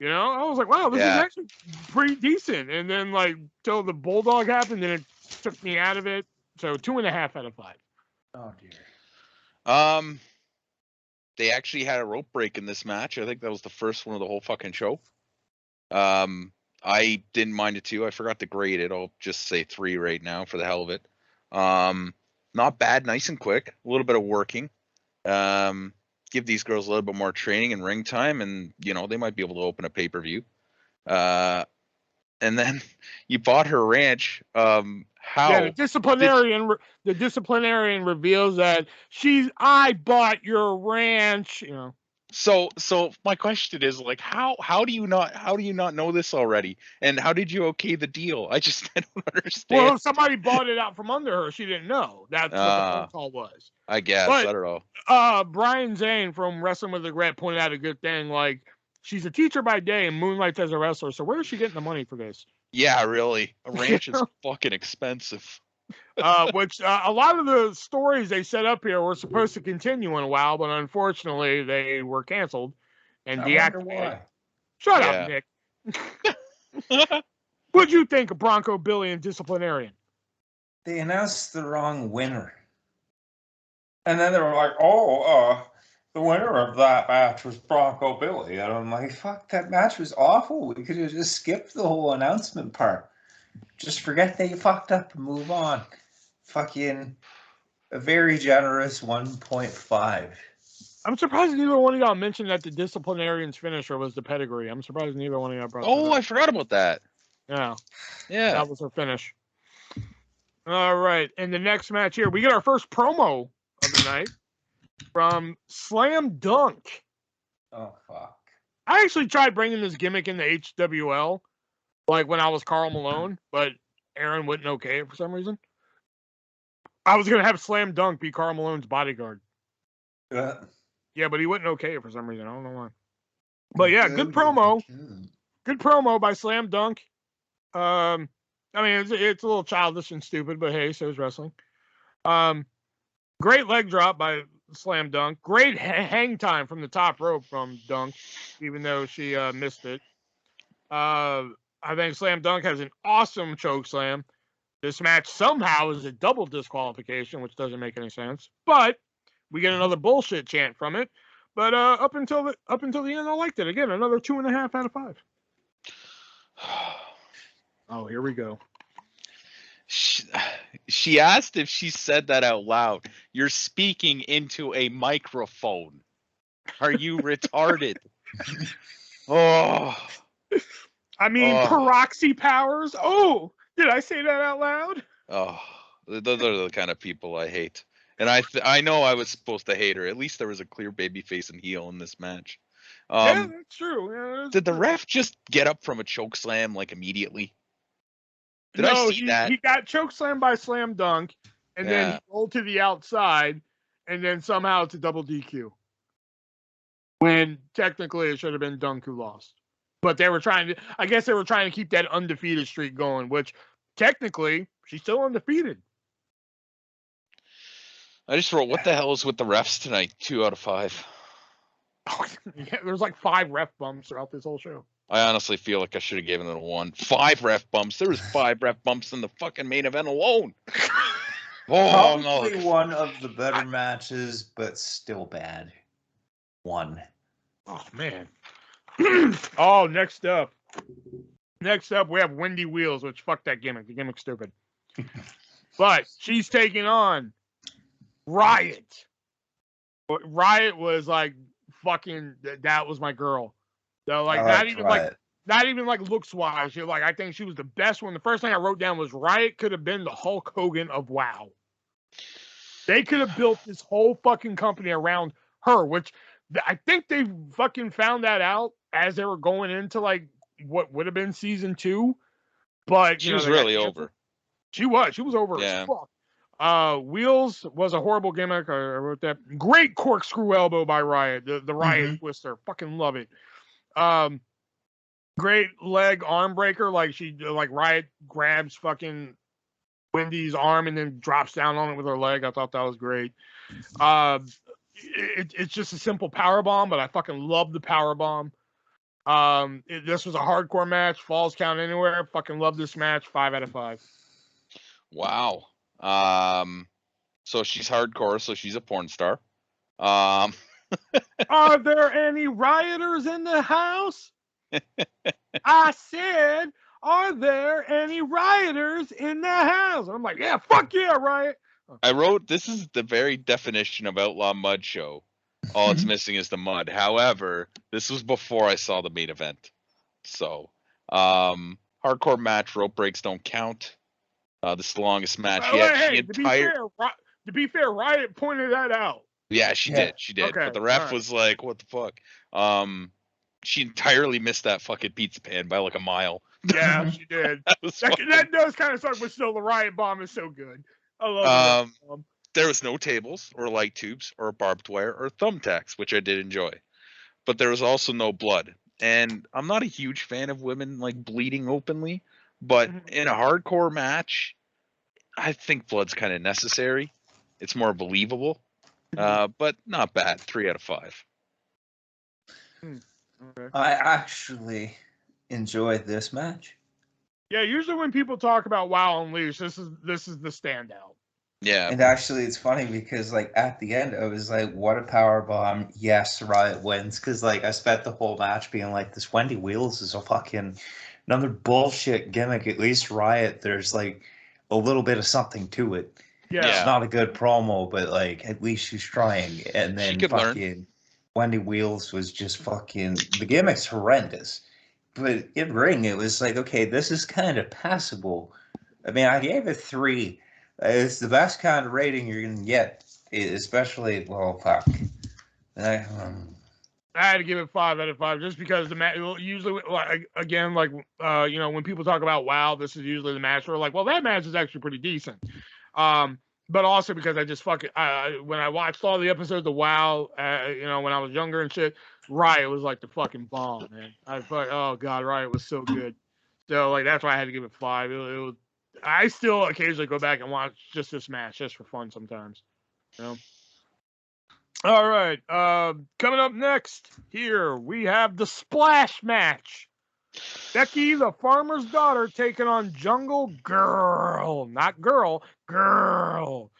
[SPEAKER 1] You know, I was like, wow, this is actually pretty decent. And then, like, till the bulldog happened, then it took me out of it. So 2.5 out of 5.
[SPEAKER 3] Oh, dear.
[SPEAKER 2] They actually had a rope break in this match. I think that was the first one of the whole fucking show. I didn't mind it too. I forgot to grade it. I'll just say 3 right now for the hell of it. Not bad, nice and quick. A little bit of working. Give these girls a little bit more training and ring time, and they might be able to open a pay-per-view. And then you bought her ranch. How?
[SPEAKER 1] Yeah, the disciplinarian reveals that I bought your ranch.
[SPEAKER 2] So my question is, like, how do you not know this already? And how did you okay the deal? I don't understand.
[SPEAKER 1] Well, if somebody bought it out from under her, she didn't know. That's what the phone call was.
[SPEAKER 2] I guess. I don't
[SPEAKER 1] know. Brian Zane from Wrestling with Regret pointed out a good thing. Like, she's a teacher by day and moonlights as a wrestler. So where is she getting the money for this?
[SPEAKER 2] Yeah, really. A ranch is fucking expensive.
[SPEAKER 1] Which a lot of the stories they set up here were supposed to continue in a while, but unfortunately they were canceled and deactivated. Shut up, Nick. What'd you think of Bronco Billy and Disciplinarian?
[SPEAKER 3] They announced the wrong winner. And then they were like, the winner of that match was Bronco Billy. And I'm like, fuck, that match was awful. We could have just skipped the whole announcement part. Just forget that you fucked up and move on. Fucking a very generous 1.5.
[SPEAKER 1] I'm surprised neither one of y'all mentioned that the disciplinarian's finisher was the pedigree. I'm surprised neither one of y'all brought that up.
[SPEAKER 2] I forgot about that.
[SPEAKER 1] Yeah. That was her finish. All right. And the next match here, we get our first promo of the night from Slam Dunk.
[SPEAKER 3] Oh, fuck.
[SPEAKER 1] I actually tried bringing this gimmick in the HWL, like when I was Karl Malone, but Aaron wouldn't okay it for some reason. I was going to have Slam Dunk be Karl Malone's bodyguard. Yeah, but he wouldn't okay it for some reason. I don't know why. But yeah, good promo. Good promo by Slam Dunk. I mean, it's a little childish and stupid, but hey, so is wrestling. Great leg drop by Slam Dunk. Great hang time from the top rope from Dunk, even though she missed it. I think Slam Dunk has an awesome choke slam. This match somehow is a double disqualification, which doesn't make any sense. But we get another bullshit chant from it. But up until the end, I liked it. Again, another 2.5 out of 5. Oh, here we go.
[SPEAKER 2] She asked if she said that out loud. You're speaking into a microphone. Are you retarded? Oh.
[SPEAKER 1] I mean, peroxy powers. Oh, did I say that out loud?
[SPEAKER 2] Oh, those are the kind of people I hate. And I know I was supposed to hate her. At least there was a clear babyface and heel in this match.
[SPEAKER 1] Yeah, that's true. Yeah,
[SPEAKER 2] did the ref just get up from a choke slam like immediately? Did
[SPEAKER 1] I
[SPEAKER 2] see that?
[SPEAKER 1] He got choke slammed by slam dunk, and then he rolled to the outside, and then somehow it's a double DQ. When technically it should have been Dunk who lost. But they were trying to, I guess they were trying to keep that undefeated streak going, which technically she's still undefeated.
[SPEAKER 2] I just wrote, what the hell is with the refs tonight? 2 out of 5.
[SPEAKER 1] Oh, yeah, there's like 5 ref bumps throughout this whole show.
[SPEAKER 2] I honestly feel like I should have given it a 1. 5 ref bumps. There was 5 ref bumps in the fucking main event alone.
[SPEAKER 3] Probably one of the better matches, but still bad. 1.
[SPEAKER 1] Oh, man. Oh, next up. Next up, we have Wendy Wheels, which fuck that gimmick. The gimmick's stupid. But she's taking on Riot. Riot was like fucking, that was my girl. So like not even like looks wise. Like I think she was the best one. The first thing I wrote down was Riot could have been the Hulk Hogan of WoW. They could have built this whole fucking company around her, which I think they fucking found that out as they were going into like what would have been season 2. But
[SPEAKER 2] she was really over.
[SPEAKER 1] She was over as fuck. Wheels was a horrible gimmick. I wrote that. Great corkscrew elbow by Riot. The Riot twister. Fucking love it. Great leg arm breaker. Like Riot grabs fucking Wendy's arm and then drops down on it with her leg. I thought that was great. It's just a simple power bomb, but I fucking love the power bomb. This was a hardcore match. Falls count anywhere. Fucking love this match. 5 out of 5.
[SPEAKER 2] Wow. So she's hardcore, so she's a porn star.
[SPEAKER 1] Are there any rioters in the house? I said, are there any rioters in the house? I'm like, yeah, fuck yeah, Riot.
[SPEAKER 2] I wrote, this is the very definition of Outlaw Mud Show. All it's missing is the mud. However, this was before I saw the main event. So, hardcore match, rope breaks don't count. This is the longest match yet.
[SPEAKER 1] Hey, to be fair, Riot pointed that out.
[SPEAKER 2] Yeah, she did. She did. Okay, but the ref was like, what the fuck? She entirely missed that fucking pizza pan by like a mile.
[SPEAKER 1] Yeah, she did. that does kind of suck, but still, the Riot bomb is so good. I love it.
[SPEAKER 2] There was no tables or light tubes or barbed wire or thumbtacks, which I did enjoy. But there was also no blood. And I'm not a huge fan of women like bleeding openly, but in a hardcore match, I think blood's kind of necessary. It's more believable. But not bad. 3 out of 5.
[SPEAKER 3] Okay. I actually enjoyed this match.
[SPEAKER 1] Yeah, usually when people talk about WoW Unleashed, this is the standout.
[SPEAKER 2] Yeah.
[SPEAKER 3] And actually, it's funny because, like, at the end, I was like, what a power bomb. Yes, Riot wins. Because, like, I spent the whole match being like, this Wendy Wheels is a fucking another bullshit gimmick. At least Riot, there's, like, a little bit of something to it.
[SPEAKER 1] Yeah.
[SPEAKER 3] It's not a good promo, but, like, at least she's trying. And then fucking Wendy Wheels was just fucking... The gimmick's horrendous. But in ring, it was like, okay, this is kind of passable. I mean, I gave it 3. It's the best kind of rating you're going to get, especially, well, fuck.
[SPEAKER 1] I had to give it 5 out of 5 just because the match, usually, like, again, like, when people talk about WoW, this is usually the match where, like, well, that match is actually pretty decent. But also because I just fucking, when I watched all the episodes of WoW, when I was younger and shit, Riot was like the fucking bomb, man. Oh God, Riot was so good. So, like, that's why I had to give it 5. I still occasionally go back and watch just this match just for fun sometimes. All right. Coming up next here, we have the splash match. Becky, the farmer's daughter, taking on Jungle Girl, not girl, girl.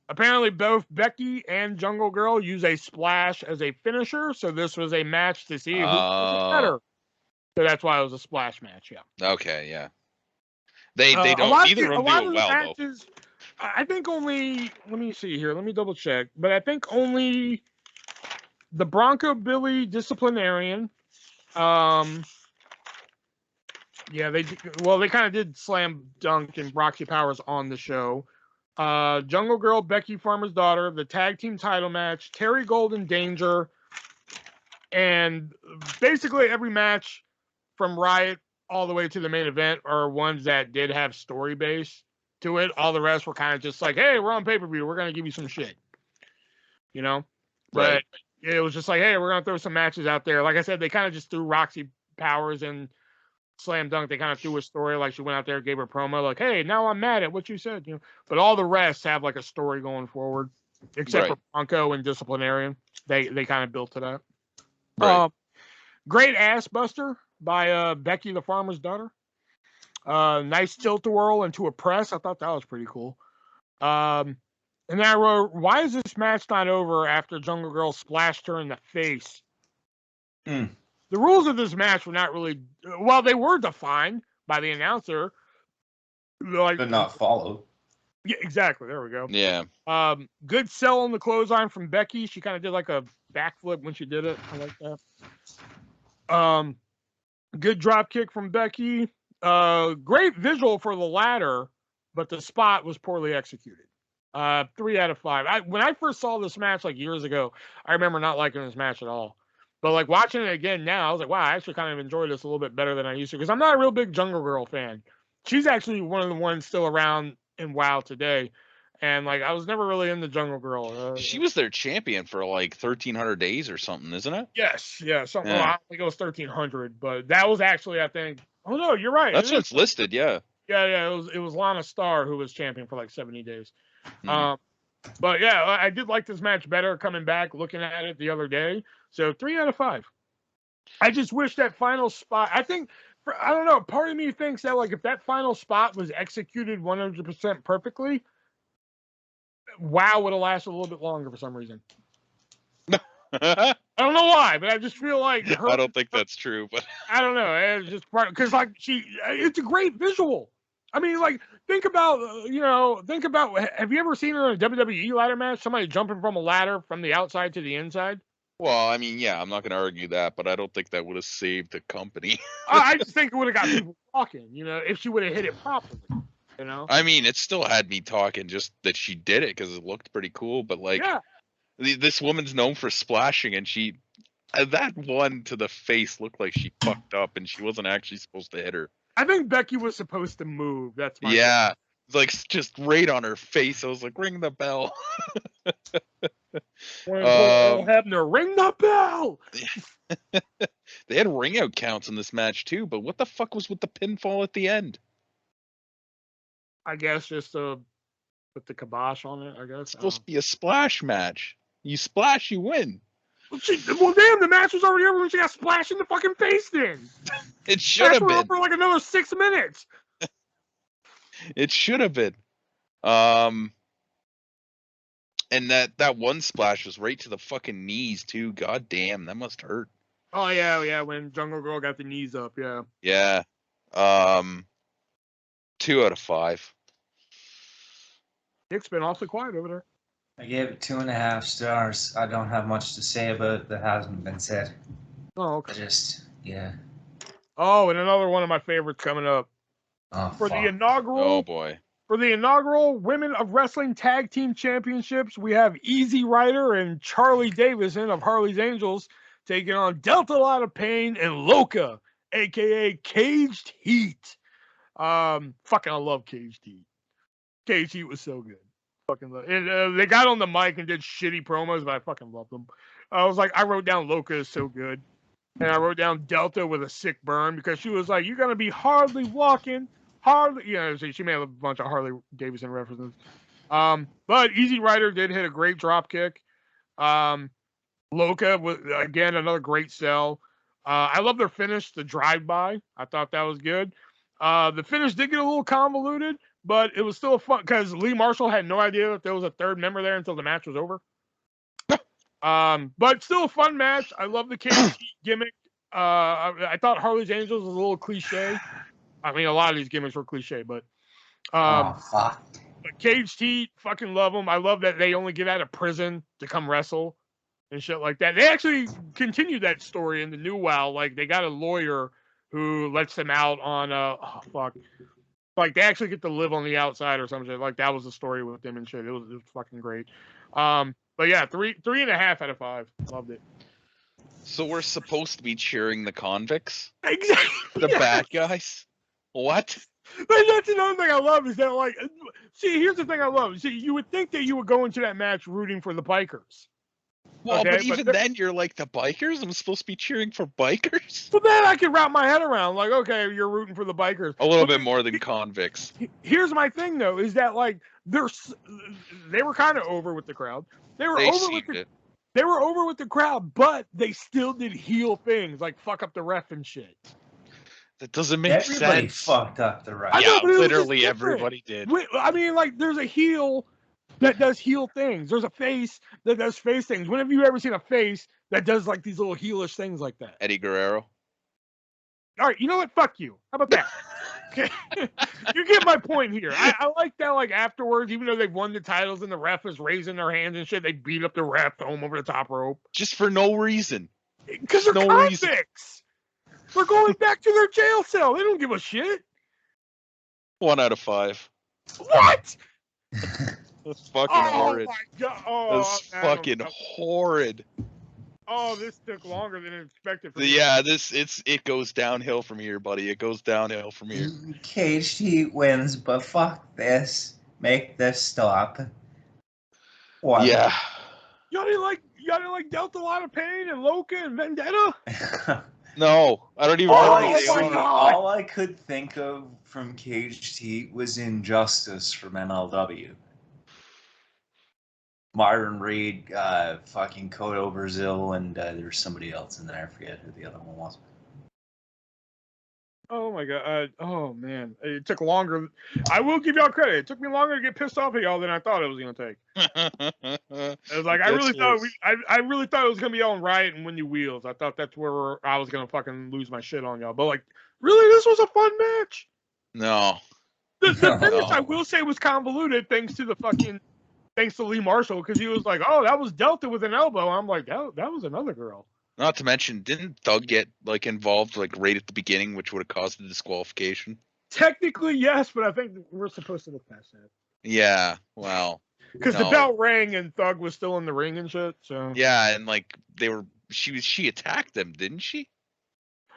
[SPEAKER 1] Apparently, both Becky and Jungle Girl use a splash as a finisher, so this was a match to see who was better. So that's why it was a splash match. Yeah.
[SPEAKER 2] Okay. Yeah. They don't. Neither of them do it well matches,
[SPEAKER 1] though. I think only. Let me see here. Let me double check. But I think only the Bronco Billy Disciplinarian. Yeah, they kind of did Slam Dunk and Roxy Powers on the show. Jungle Girl, Becky Farmer's daughter, the tag team title match, Terry Golden Danger, and basically every match from Riot all the way to the main event are ones that did have story base to it. All the rest were kind of just like, hey, we're on pay-per-view, we're gonna give you some shit, you know. But it was just like, hey, we're gonna throw some matches out there. Like I said, they kind of just threw Roxy Powers and Slam Dunk. They kind of threw a story, like she went out there, gave her promo, like, hey, now I'm mad at what you said, you know. But all the rest have like a story going forward, except for Bronco and Disciplinarian. They kind of built to that. Right. Great ass buster by Becky the Farmer's daughter. Nice tilt-a-whirl into a press. I thought that was pretty cool. And then I wrote, why is this match not over after Jungle Girl splashed her in the face? The rules of this match were not really, well, they were defined by the announcer. Like,
[SPEAKER 3] but not followed.
[SPEAKER 1] Yeah, exactly. There we go.
[SPEAKER 2] Yeah.
[SPEAKER 1] Good sell on the clothesline from Becky. She kind of did like a backflip when she did it. I like that. Good drop kick from Becky. Great visual for the ladder, but the spot was poorly executed. 3 out of 5. When I first saw this match like years ago, I remember not liking this match at all. But like watching it again now, I was like, wow, I actually kind of enjoyed this a little bit better than I used to, because I'm not a real big Jungle Girl fan. She's actually one of the ones still around in WoW today. And like, I was never really into Jungle Girl.
[SPEAKER 2] She was their champion for like 1,300 days or something, isn't it?
[SPEAKER 1] Yes, yeah, something. Yeah. Well, I don't think it was 1,300, but that was actually, I think. Oh no, you're right.
[SPEAKER 2] That's what's listed. Yeah.
[SPEAKER 1] Yeah. It was Lana Starr who was champion for like 70 days. But yeah, I did like this match better coming back, looking at it the other day. So 3 out of 5. I just wish that final spot. I think. I don't know. Part of me thinks that like if that final spot was executed 100% perfectly, WoW would have lasted a little bit longer for some reason. I don't know why, but I just feel like
[SPEAKER 2] I don't think that's true, but
[SPEAKER 1] I don't know. It's just because like it's a great visual. I mean, like think about have you ever seen in a WWE ladder match somebody jumping from a ladder from the outside to the inside?
[SPEAKER 2] Well, I mean, yeah, I'm not going to argue that, but I don't think that would have saved the company.
[SPEAKER 1] I just think it would have got people talking, if she would have hit it properly,
[SPEAKER 2] I mean, it still had me talking just that she did it because it looked pretty cool, but like, this woman's known for splashing, and that one to the face looked like she fucked up, and she wasn't actually supposed to hit her.
[SPEAKER 1] I think Becky was supposed to move. That's my
[SPEAKER 2] opinion. Like just right on her face. I was like, ring the bell.
[SPEAKER 1] Hebner, ring the bell.
[SPEAKER 2] They had ring out counts in this match too, but what the fuck was with the pinfall at the end?
[SPEAKER 1] I guess just to put the kibosh on it, I guess.
[SPEAKER 2] It's supposed to be a splash match. You splash, you win.
[SPEAKER 1] Well, damn, the match was already over when she got splashed in the fucking face then.
[SPEAKER 2] It should have been.
[SPEAKER 1] For like another 6 minutes.
[SPEAKER 2] It should have been. And that one splash was right to the fucking knees too. God damn, that must hurt.
[SPEAKER 1] Oh yeah, when Jungle Girl got the knees up, yeah.
[SPEAKER 2] Yeah. 2 out of 5.
[SPEAKER 1] Nick's been awfully quiet over there.
[SPEAKER 3] I gave it 2.5 stars. I don't have much to say about it that hasn't been said.
[SPEAKER 1] Oh, okay.
[SPEAKER 3] Yeah.
[SPEAKER 1] Oh, and another one of my favorites coming up. The inaugural.
[SPEAKER 2] Oh boy.
[SPEAKER 1] For the inaugural Women of Wrestling Tag Team Championships, we have Easy Rider and Charlie Davison of Harley's Angels taking on Delta Lot of Pain and Loca, aka Caged Heat. I love Caged Heat. Caged Heat was so good. They got on the mic and did shitty promos, but I fucking loved them. I wrote down Loca is so good. And I wrote down Delta with a sick burn because she was like, you're going to be hardly walking. She made a bunch of Harley Davidson references. But Easy Rider did hit a great drop kick. Loca was, again, another great sell. I love their finish, the drive-by. I thought that was good. The finish did get a little convoluted, but it was still fun because Lee Marshall had no idea that there was a third member there until the match was over. But still a fun match. I love the Cage Heat gimmick. I thought Harley's Angels was a little cliche. I mean, a lot of these gimmicks were cliche, but
[SPEAKER 3] fuck.
[SPEAKER 1] But Cage Heat, fucking love them. I love that they only get out of prison to come wrestle and shit like that. They actually continued that story in the new WoW. Like, they got a lawyer who lets them out on like, they actually get to live on the outside or some shit. Like, that was the story with them and shit. It was fucking great. But yeah, 3.5 out of 5. Loved it.
[SPEAKER 2] So we're supposed to be cheering the convicts?
[SPEAKER 1] Exactly.
[SPEAKER 2] The bad guys? What?
[SPEAKER 1] But that's another thing I love is that, like, see, here's the thing I love. See, you would think that you would go into that match rooting for the bikers.
[SPEAKER 2] Well,
[SPEAKER 1] okay?
[SPEAKER 2] but even then, you're like, the bikers? I'm supposed to be cheering for bikers?
[SPEAKER 1] So then I can wrap my head around, like, okay, you're rooting for the bikers.
[SPEAKER 2] A little bit more than convicts.
[SPEAKER 1] Here's my thing, though, is that, like, they were kind of over with the crowd. They were over with the crowd, but they still did heel things, like fuck up the ref and shit.
[SPEAKER 2] That doesn't make sense.
[SPEAKER 3] Everybody fucked up the ref.
[SPEAKER 2] Yeah, literally everybody did.
[SPEAKER 1] I mean, like, there's a heel that does heel things. There's a face that does face things. When have you ever seen a face that does, like, these little heelish things like that?
[SPEAKER 2] Eddie Guerrero.
[SPEAKER 1] All right, you know what? Fuck you. How about that? Okay. You get my point here. I like that, like, afterwards, even though they've won the titles and the ref is raising their hands and shit, they beat up the ref, throw him over the top rope.
[SPEAKER 2] Just for no reason.
[SPEAKER 1] Because they're convicts. They're going back to their jail cell. They don't give a shit.
[SPEAKER 2] 1 out of 5.
[SPEAKER 1] What?
[SPEAKER 2] That's fucking horrid.
[SPEAKER 1] My God.
[SPEAKER 2] That's fucking horrid.
[SPEAKER 1] Oh, this took longer than expected.
[SPEAKER 2] Yeah, it goes downhill from here, buddy. It goes downhill from here.
[SPEAKER 3] Cage Heat wins, but fuck this. Make this stop.
[SPEAKER 2] What? Yeah.
[SPEAKER 1] Y'all didn't like Delta Lot of Pain and Loca and Vendetta?
[SPEAKER 2] No, I don't even remember.
[SPEAKER 3] All I could think of from Cage Heat was Injustice from MLW. Martin Reed, fucking Cotto Brazil, and there's somebody else in there. I forget who the other one was. Oh
[SPEAKER 1] my God. Oh man. It took longer. I will give y'all credit. It took me longer to get pissed off at y'all than I thought it was going to take. It was like, I really thought it was going to be on Riot and Windy Wheels. I thought that's where I was going to fucking lose my shit on y'all. But, like, really, this was a fun match.
[SPEAKER 2] No.
[SPEAKER 1] The finish, I will say, was convoluted thanks to Lee Marshall, because he was like, oh, that was Delta with an elbow. I'm like, that was another girl.
[SPEAKER 2] Not to mention, didn't Thug get, like, involved, like, right at the beginning, which would have caused the disqualification?
[SPEAKER 1] Technically, yes, but I think we're supposed to look past that.
[SPEAKER 2] Yeah, well.
[SPEAKER 1] Because the bell rang and Thug was still in the ring and shit, so.
[SPEAKER 2] Yeah, and, like, she attacked them, didn't she?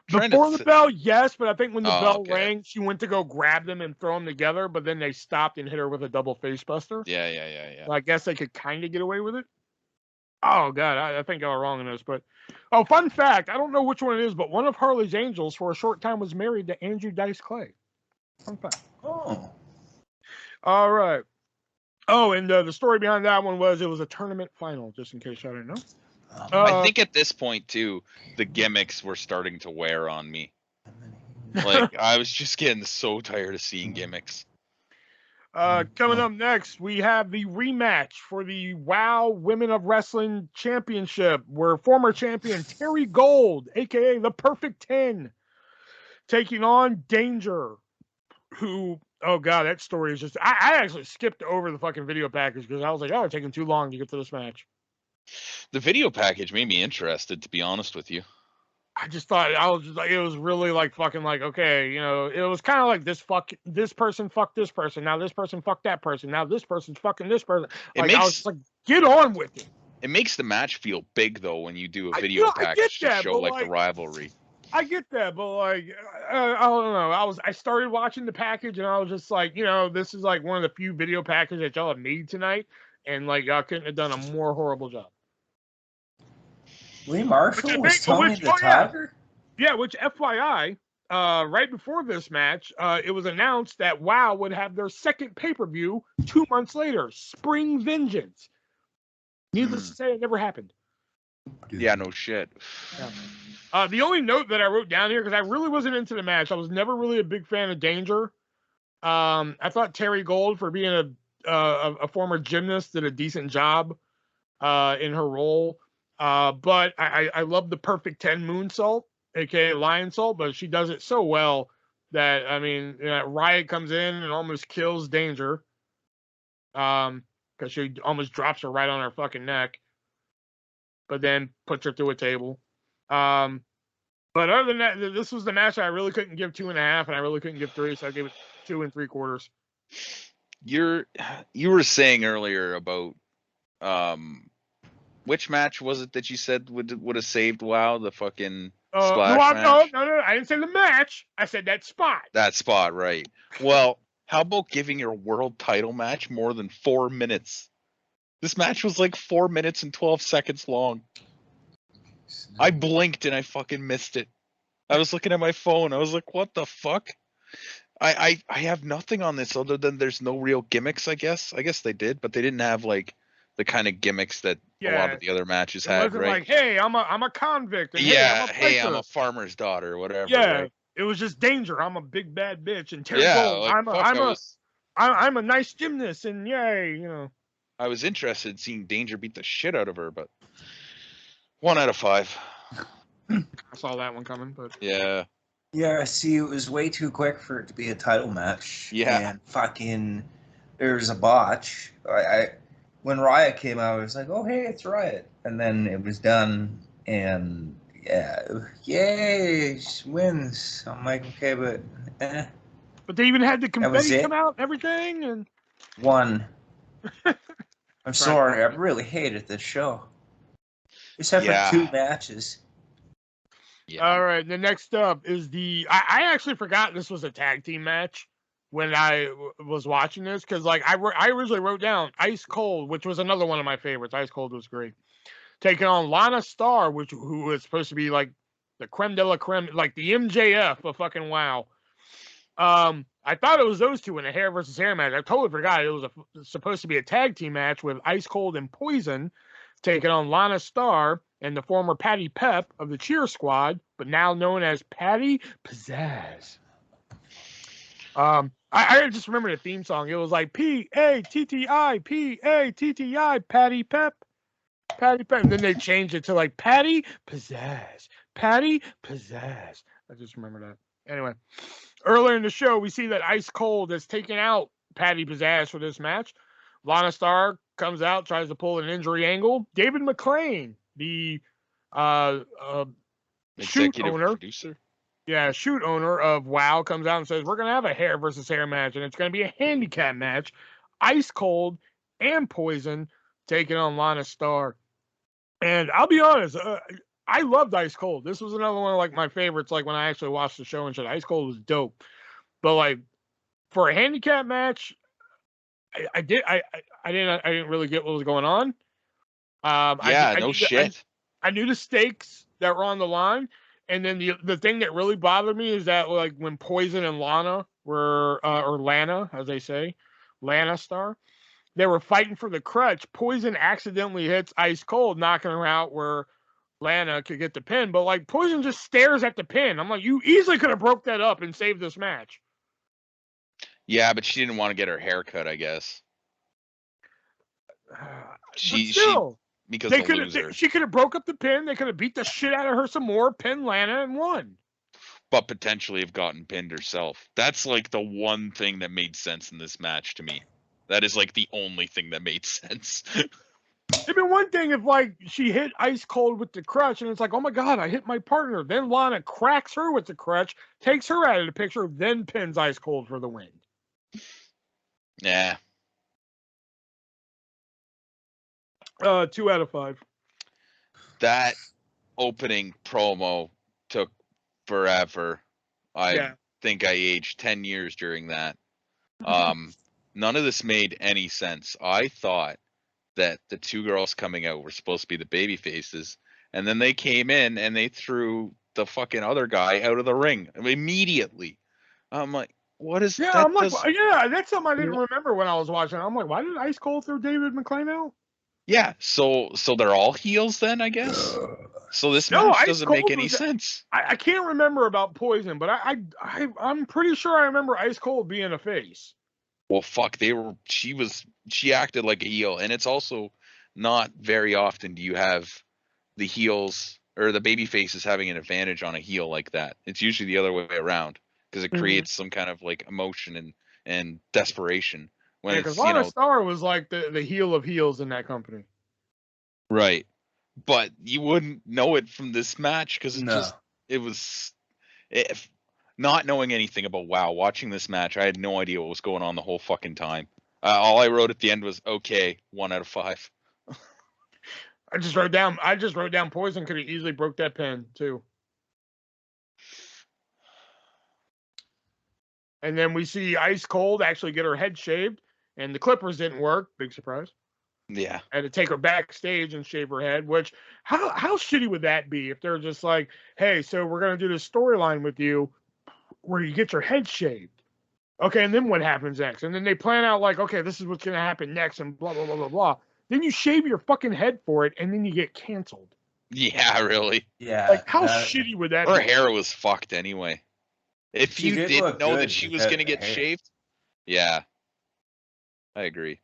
[SPEAKER 1] Before the bell, yes, but I think when the bell rang, she went to go grab them and throw them together, but then they stopped and hit her with a double face buster.
[SPEAKER 2] Yeah.
[SPEAKER 1] So I guess they could kind of get away with it. Oh, God, I think I was wrong in this, but... Oh, fun fact, I don't know which one it is, but one of Harley's Angels for a short time was married to Andrew Dice Clay. Fun fact.
[SPEAKER 3] Oh.
[SPEAKER 1] All right. Oh, and the story behind that one was it was a tournament final, just in case I didn't know.
[SPEAKER 2] I think at this point, too, the gimmicks were starting to wear on me. Like, I was just getting so tired of seeing gimmicks.
[SPEAKER 1] Coming up next, we have the rematch for the WoW Women of Wrestling Championship, where former champion Terry Gold, a.k.a. the Perfect 10, taking on Danger, who, oh, God, that story is just... I actually skipped over the fucking video package because I was like, oh, it's taking too long to get to this match.
[SPEAKER 2] The video package made me interested, to be honest with you.
[SPEAKER 1] I just thought it was really like fucking like, okay, you know, it was kind of like this person fucked this person, now this person fucked that person, now this person's fucking this person. Like, I was just like, get on with it.
[SPEAKER 2] It makes the match feel big though when you do a video package to show like the rivalry.
[SPEAKER 1] I get that, but like, I don't know. I started watching the package and I was just like, you know, this is like one of the few video packages that y'all have made tonight, and like y'all couldn't have done a more horrible job.
[SPEAKER 3] Lee Marshall was Tony the Tiger?
[SPEAKER 1] Yeah, which FYI, right before this match, it was announced that WoW would have their second pay-per-view 2 months later, Spring Vengeance. Needless to say, it never happened.
[SPEAKER 2] Yeah, no shit.
[SPEAKER 1] Yeah. The only note that I wrote down here, because I really wasn't into the match, I was never really a big fan of Danger. I thought Terry Gold, for being a former gymnast, did a decent job in her role. But I love the Perfect 10 moonsault, aka Lion Salt, but she does it so well that, I mean, Riot comes in and almost kills Danger. Because she almost drops her right on her fucking neck, but then puts her through a table. But other than that, this was the match I really couldn't give 2.5, and I really couldn't give 3, so I gave it 2 3/4.
[SPEAKER 2] You were saying earlier about which match was it that you said would have saved WoW? The fucking splash match?
[SPEAKER 1] No, I didn't say the match. I said that spot.
[SPEAKER 2] That spot, right. Well, how about giving your world title match more than 4 minutes? This match was like 4 minutes and 12 seconds long. I blinked and I fucking missed it. I was looking at my phone. I was like, what the fuck? I have nothing on this other than there's no real gimmicks, I guess. I guess they did, but they didn't have like the kind of gimmicks that a lot of the other matches had,
[SPEAKER 1] wasn't
[SPEAKER 2] right?
[SPEAKER 1] Like, hey, I'm a convict. And
[SPEAKER 2] hey, I'm a farmer's daughter, or whatever.
[SPEAKER 1] Yeah,
[SPEAKER 2] right?
[SPEAKER 1] It was just Danger. I'm a big bad bitch, and Terry Gold.
[SPEAKER 2] Like,
[SPEAKER 1] I'm a nice gymnast, and yay,
[SPEAKER 2] I was interested in seeing Danger beat the shit out of her, but 1 out of 5.
[SPEAKER 1] I saw that one coming, but
[SPEAKER 2] yeah.
[SPEAKER 3] Yeah, see, it was way too quick for it to be a title match.
[SPEAKER 2] Yeah.
[SPEAKER 3] And fucking, there's a botch. When Riot came out, I was like, oh, hey, it's Riot. And then it was done, and yeah, yay, she wins. I'm like, okay, but
[SPEAKER 1] But they even had the confetti come out and everything, and...
[SPEAKER 3] One. I'm sorry, I really hated this show. Except for 2 matches.
[SPEAKER 1] Yeah. All right, the next up is I actually forgot this was a tag team match when I was watching this, because like I originally wrote down Ice Cold, which was another one of my favorites. Ice Cold was great. Taking on Lana Star, who was supposed to be like the creme de la creme, like the MJF of fucking WoW. I thought it was those two in a hair versus hair match. I totally forgot it was supposed to be a tag team match with Ice Cold and Poison taking on Lana Star and the former Patty Pep of the Cheer Squad, but now known as Patty Pizzazz. I just remember the theme song. It was like P-A-T-T-I, P-A-T-T-I, Patty Pep, Patty Pep. And then they changed it to like Patty Pizzazz, Patty Pizzazz. I just remember that. Anyway, earlier in the show, we see that Ice Cold has taken out Patty Pizzazz for this match. Lana Star comes out, tries to pull an injury angle. David McLean, the
[SPEAKER 2] executive
[SPEAKER 1] owner,
[SPEAKER 2] producer.
[SPEAKER 1] Yeah, shoot owner of WoW comes out and says, we're going to have a hair versus hair match, and it's going to be a handicap match. Ice Cold and Poison taking on Lana Star. And I'll be honest, I loved Ice Cold. This was another one of like my favorites, like when I actually watched the show and shit. Ice Cold was dope. But like for a handicap match, I didn't really get what was going on.
[SPEAKER 2] Shit.
[SPEAKER 1] I knew the stakes that were on the line, and then the thing that really bothered me is that like when Poison and Lana were or Lana, as they say, Lana Star, they were fighting for the crutch. Poison accidentally hits Ice Cold, knocking her out where Lana could get the pin. But like Poison just stares at the pin. I'm like, you easily could have broke that up and saved this match.
[SPEAKER 2] Yeah, but she didn't want to get her hair cut, I guess. She because
[SPEAKER 1] she could have broke up the pin. They could have beat the shit out of her some more, pin Lana, and won.
[SPEAKER 2] But potentially have gotten pinned herself. That's like the one thing that made sense in this match to me. That is like the only thing that made sense.
[SPEAKER 1] It'd been one thing if like she hit Ice Cold with the crutch and it's like, oh my God, I hit my partner. Then Lana cracks her with the crutch, takes her out of the picture, then pins Ice Cold for the win.
[SPEAKER 2] Yeah.
[SPEAKER 1] 2 out of 5.
[SPEAKER 2] That opening promo took forever. I think I aged 10 years during that. None of this made any sense. I thought that the 2 girls coming out were supposed to be the baby faces, and then they came in and they threw the fucking other guy out of the ring immediately. I'm like, what is that?
[SPEAKER 1] I'm like, that's something I didn't remember when I was watching. I'm like, why did Ice Cold throw David McLean out?
[SPEAKER 2] Yeah, so they're all heels then, I guess. So this match doesn't make any sense.
[SPEAKER 1] I can't remember about Poison, but I'm pretty sure I remember Ice Cold being a face.
[SPEAKER 2] Well, fuck, she acted like a heel, and it's also not very often do you have the heels or the baby faces having an advantage on a heel like that. It's usually the other way around because it creates some kind of like emotion and desperation.
[SPEAKER 1] When because Lana Star was like the heel of heels in that company.
[SPEAKER 2] Right. But you wouldn't know it from this match because not knowing anything about WoW, watching this match, I had no idea what was going on the whole fucking time. All I wrote at the end was, okay, 1 out of 5.
[SPEAKER 1] I just wrote down Poison could have easily broke that pen too. And then we see Ice Cold actually get her head shaved, and the clippers didn't work. Big surprise.
[SPEAKER 2] Yeah.
[SPEAKER 1] Had to take her backstage and shave her head, which how shitty would that be if they're just like, hey, so we're gonna do this storyline with you where you get your head shaved. Okay, and then what happens next? And then they plan out like, okay, this is what's gonna happen next, and blah blah blah blah blah. Then you shave your fucking head for it, and then you get canceled.
[SPEAKER 2] Yeah, really.
[SPEAKER 3] Yeah.
[SPEAKER 1] Like how shitty would that be?
[SPEAKER 2] Her hair was fucked anyway. If you didn't know that she was gonna get shaved, yeah, I agree.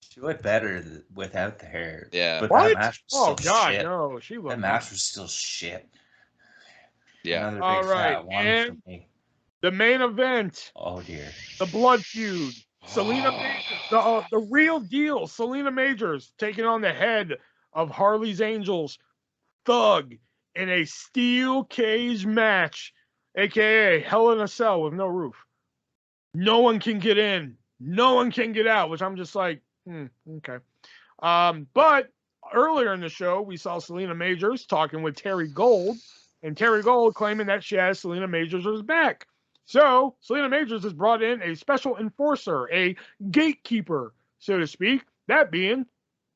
[SPEAKER 3] She looked better without the hair.
[SPEAKER 2] Yeah.
[SPEAKER 3] But
[SPEAKER 1] what?
[SPEAKER 3] That match was still shit.
[SPEAKER 1] No, she looked.
[SPEAKER 3] That match was still shit.
[SPEAKER 2] Yeah.
[SPEAKER 3] Another big fat one for me.
[SPEAKER 1] The main event.
[SPEAKER 3] Oh dear.
[SPEAKER 1] The blood feud. Selena Majors, the real deal. Selena Majors taking on the head of Harley's Angels, Thug, in a steel cage match, aka Hell in a Cell with no roof. No one can get in. No one can get out, which I'm just like, okay. But earlier in the show, we saw Selena Majors talking with Terry Gold, and Terry Gold claiming that she has Selena Majors' back. So Selena Majors has brought in a special enforcer, a gatekeeper, so to speak, that being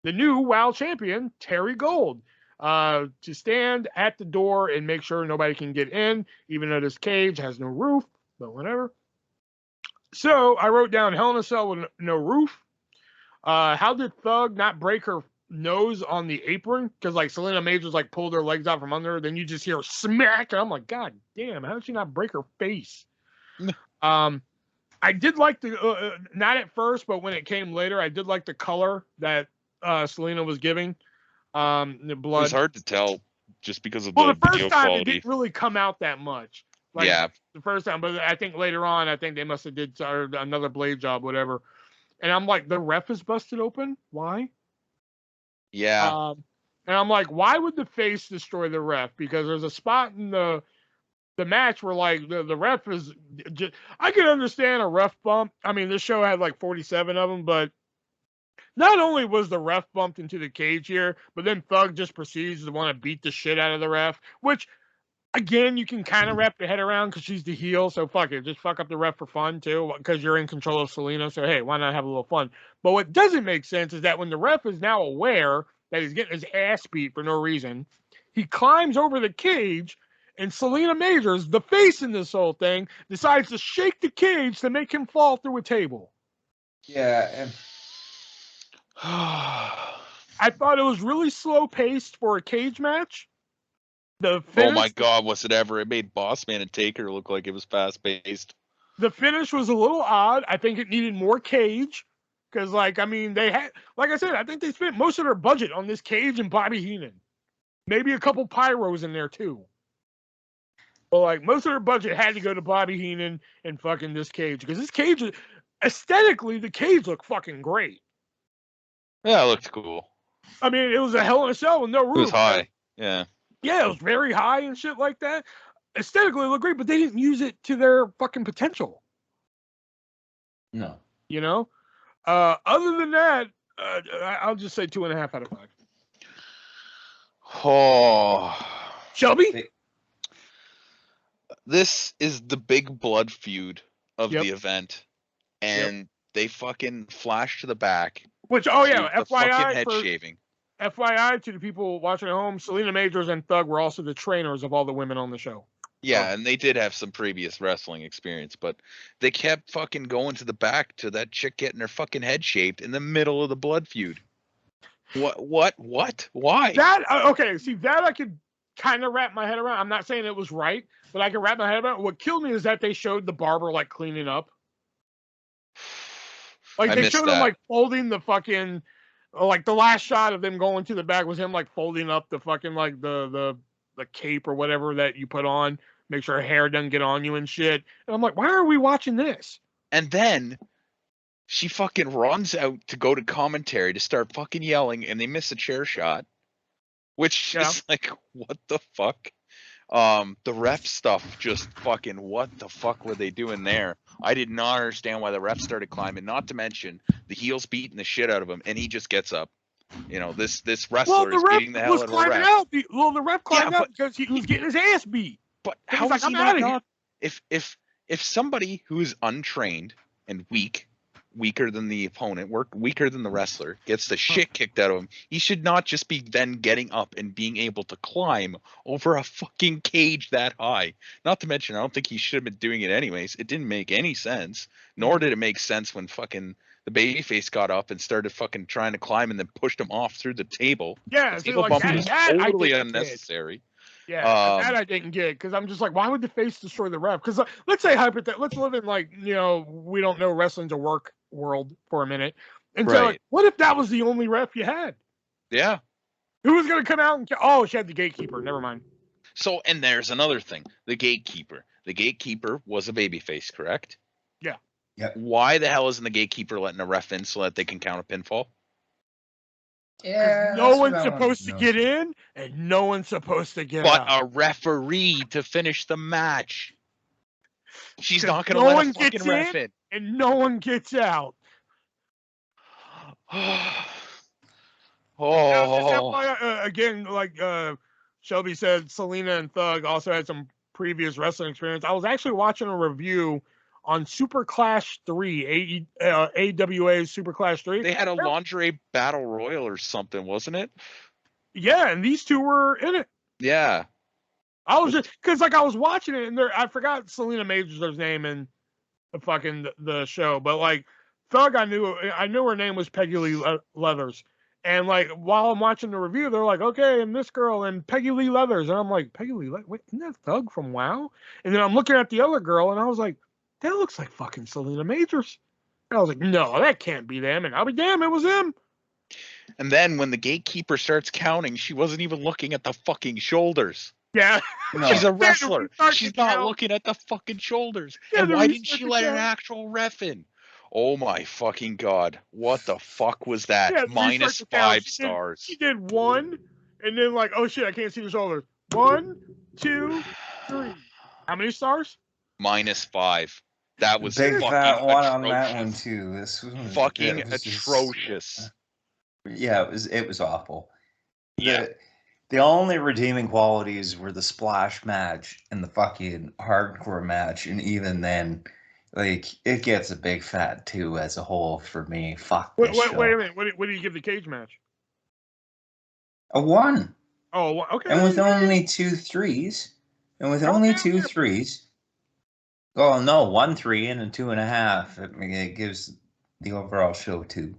[SPEAKER 1] the new WoW champion, Terry Gold, to stand at the door and make sure nobody can get in, even though this cage has no roof, but whatever. So I wrote down Hell in a Cell with no roof. How did Thug not break her nose on the apron? Because like Selena Majors like pulled her legs out from under her, then you just hear smack, and I'm like, God damn, how did she not break her face? I did like the not at first, but when it came later, I did like the color that Selena was giving. The blood.
[SPEAKER 2] It was hard to tell just because of
[SPEAKER 1] the first
[SPEAKER 2] video
[SPEAKER 1] time
[SPEAKER 2] quality.
[SPEAKER 1] It didn't really come out that much. Like,
[SPEAKER 2] yeah.
[SPEAKER 1] The first time, but I think later on, I think they must have did another blade job, whatever. And I'm like, the ref is busted open. Why?
[SPEAKER 2] Yeah.
[SPEAKER 1] And I'm like, why would the face destroy the ref? Because there's a spot in the match where like the ref is just, I can understand a ref bump. I mean, this show had like 47 of them, but not only was the ref bumped into the cage here, but then Thug just proceeds to want to beat the shit out of the ref, which again, you can kind of wrap your head around because she's the heel, so fuck it. Just fuck up the ref for fun, too, because you're in control of Selena, so hey, why not have a little fun? But what doesn't make sense is that when the ref is now aware that he's getting his ass beat for no reason, he climbs over the cage, and Selena Majors, the face in this whole thing, decides to shake the cage to make him fall through a table.
[SPEAKER 3] Yeah, and
[SPEAKER 1] I thought it was really slow-paced for a cage match.
[SPEAKER 2] Oh my God, was it ever? It made Boss Man and Taker look like it was fast-paced.
[SPEAKER 1] The finish was a little odd. I think it needed more cage. Because, like, I mean, they had, like I said, I think they spent most of their budget on this cage and Bobby Heenan. Maybe a couple pyros in there, too. But, like, most of their budget had to go to Bobby Heenan and fucking this cage. Because this cage, aesthetically, the cage looked fucking great.
[SPEAKER 2] Yeah, it looked cool.
[SPEAKER 1] I mean, it was a Hell in a Cell with no roof.
[SPEAKER 2] It was high, yeah.
[SPEAKER 1] Yeah, it was very high and shit like that. Aesthetically, it looked great, but they didn't use it to their fucking potential.
[SPEAKER 3] No.
[SPEAKER 1] You know? Other than that, I'll just say 2.5 out of 5.
[SPEAKER 2] Oh.
[SPEAKER 1] Shelby?
[SPEAKER 2] This is the big blood feud of the event. And they fucking flash to the back.
[SPEAKER 1] Which, oh yeah,
[SPEAKER 2] FYI. Fucking head shaving.
[SPEAKER 1] FYI to the people watching at home, Selena Majors and Thug were also the trainers of all the women on the show.
[SPEAKER 2] Yeah, and they did have some previous wrestling experience, but they kept fucking going to the back to that chick getting her fucking head shaved in the middle of the blood feud. What? Why?
[SPEAKER 1] That okay? See, that I could kind of wrap my head around. I'm not saying it was right, but I can wrap my head around. What killed me is that they showed the barber like cleaning up. Like they showed him like folding the fucking, like the last shot of them going to the back was him like folding up the fucking like the cape or whatever that you put on, make sure hair doesn't get on you and shit. And I'm like, why are we watching this?
[SPEAKER 2] And then she fucking runs out to go to commentary to start fucking yelling, and they miss a chair shot, which is like, what the fuck? The ref stuff, just fucking, what the fuck were they doing there? I did not understand why the ref started climbing. Not to mention the heels beating the shit out of him, and he just gets up. You know, this wrestler is beating the hell out of a ref.
[SPEAKER 1] Out. The ref climbed out because he was getting his ass beat.
[SPEAKER 2] But how is he not? If somebody who is untrained and weaker than the opponent, weaker than the wrestler, gets the shit kicked out of him, he should not just be then getting up and being able to climb over a fucking cage that high. Not to mention, I don't think he should have been doing it anyways. It didn't make any sense, nor did it make sense when fucking the babyface got up and started fucking trying to climb and then pushed him off through the table.
[SPEAKER 1] Yeah,
[SPEAKER 2] the table
[SPEAKER 1] like
[SPEAKER 2] bump was totally unnecessary.
[SPEAKER 1] Yeah, that I didn't get, because I'm just like, why would the face destroy the ref? Because let's say let's live in like, you know, we don't know wrestling's a work world for a minute, and so like, what if that was the only ref you had?
[SPEAKER 2] Yeah,
[SPEAKER 1] who was gonna come out and she had the gatekeeper? Never mind.
[SPEAKER 2] So, and there's another thing, the gatekeeper. The gatekeeper was a babyface, correct?
[SPEAKER 1] Yeah.
[SPEAKER 3] Yeah.
[SPEAKER 2] Why the hell isn't the gatekeeper letting a ref in so that they can count a pinfall?
[SPEAKER 1] Yeah, no one's supposed to get in, and no one's supposed to get out.
[SPEAKER 2] But a referee to finish the match. She's not going to let a fucking ref in.
[SPEAKER 1] And no one gets out. Again, like Shelby said, Selena and Thug also had some previous wrestling experience. I was actually watching a review on Super Clash 3, AWA's Super Clash 3.
[SPEAKER 2] They had a lingerie battle royal or something, wasn't it?
[SPEAKER 1] Yeah, and these two were in it.
[SPEAKER 2] Yeah.
[SPEAKER 1] I was just, because like I was watching it, and I forgot Selena Major's name in the show, but like Thug, I knew her name was Peggy Lee Leathers. And like while I'm watching the review, they're like, okay, and this girl and Peggy Lee Leathers. And I'm like, Peggy Lee Leathers? Wait, isn't that Thug from WoW? And then I'm looking at the other girl, and I was like, that looks like fucking Selena Majors. And I was like, no, that can't be them. And I'll be damned, it was them.
[SPEAKER 2] And then when the gatekeeper starts counting, she wasn't even looking at the fucking shoulders.
[SPEAKER 1] Yeah.
[SPEAKER 2] No. She's a wrestler. She's not looking at the fucking shoulders. Yeah, and why didn't she let an actual ref in? Oh my fucking God. What the fuck was that? Yeah, -5 stars.
[SPEAKER 1] She did one, and then like, oh shit, I can't see the shoulders. 1, 2, 3. How many stars?
[SPEAKER 2] -5. That was
[SPEAKER 3] big
[SPEAKER 2] fucking
[SPEAKER 3] fat one
[SPEAKER 2] atrocious.
[SPEAKER 3] on that one too. This was
[SPEAKER 2] fucking atrocious.
[SPEAKER 3] Yeah, it was awful.
[SPEAKER 2] Yeah.
[SPEAKER 3] The only redeeming qualities were the splash match and the fucking hardcore match, and even then, like, it gets a big fat 2 as a whole for me. Fuck this show.
[SPEAKER 1] Wait a minute. What do you give the cage match?
[SPEAKER 3] A 1.
[SPEAKER 1] Oh, okay.
[SPEAKER 3] And with only 2 3s. Only 2 3s. Oh no, 1 3 and a 2.5. I mean, it gives the overall show 2.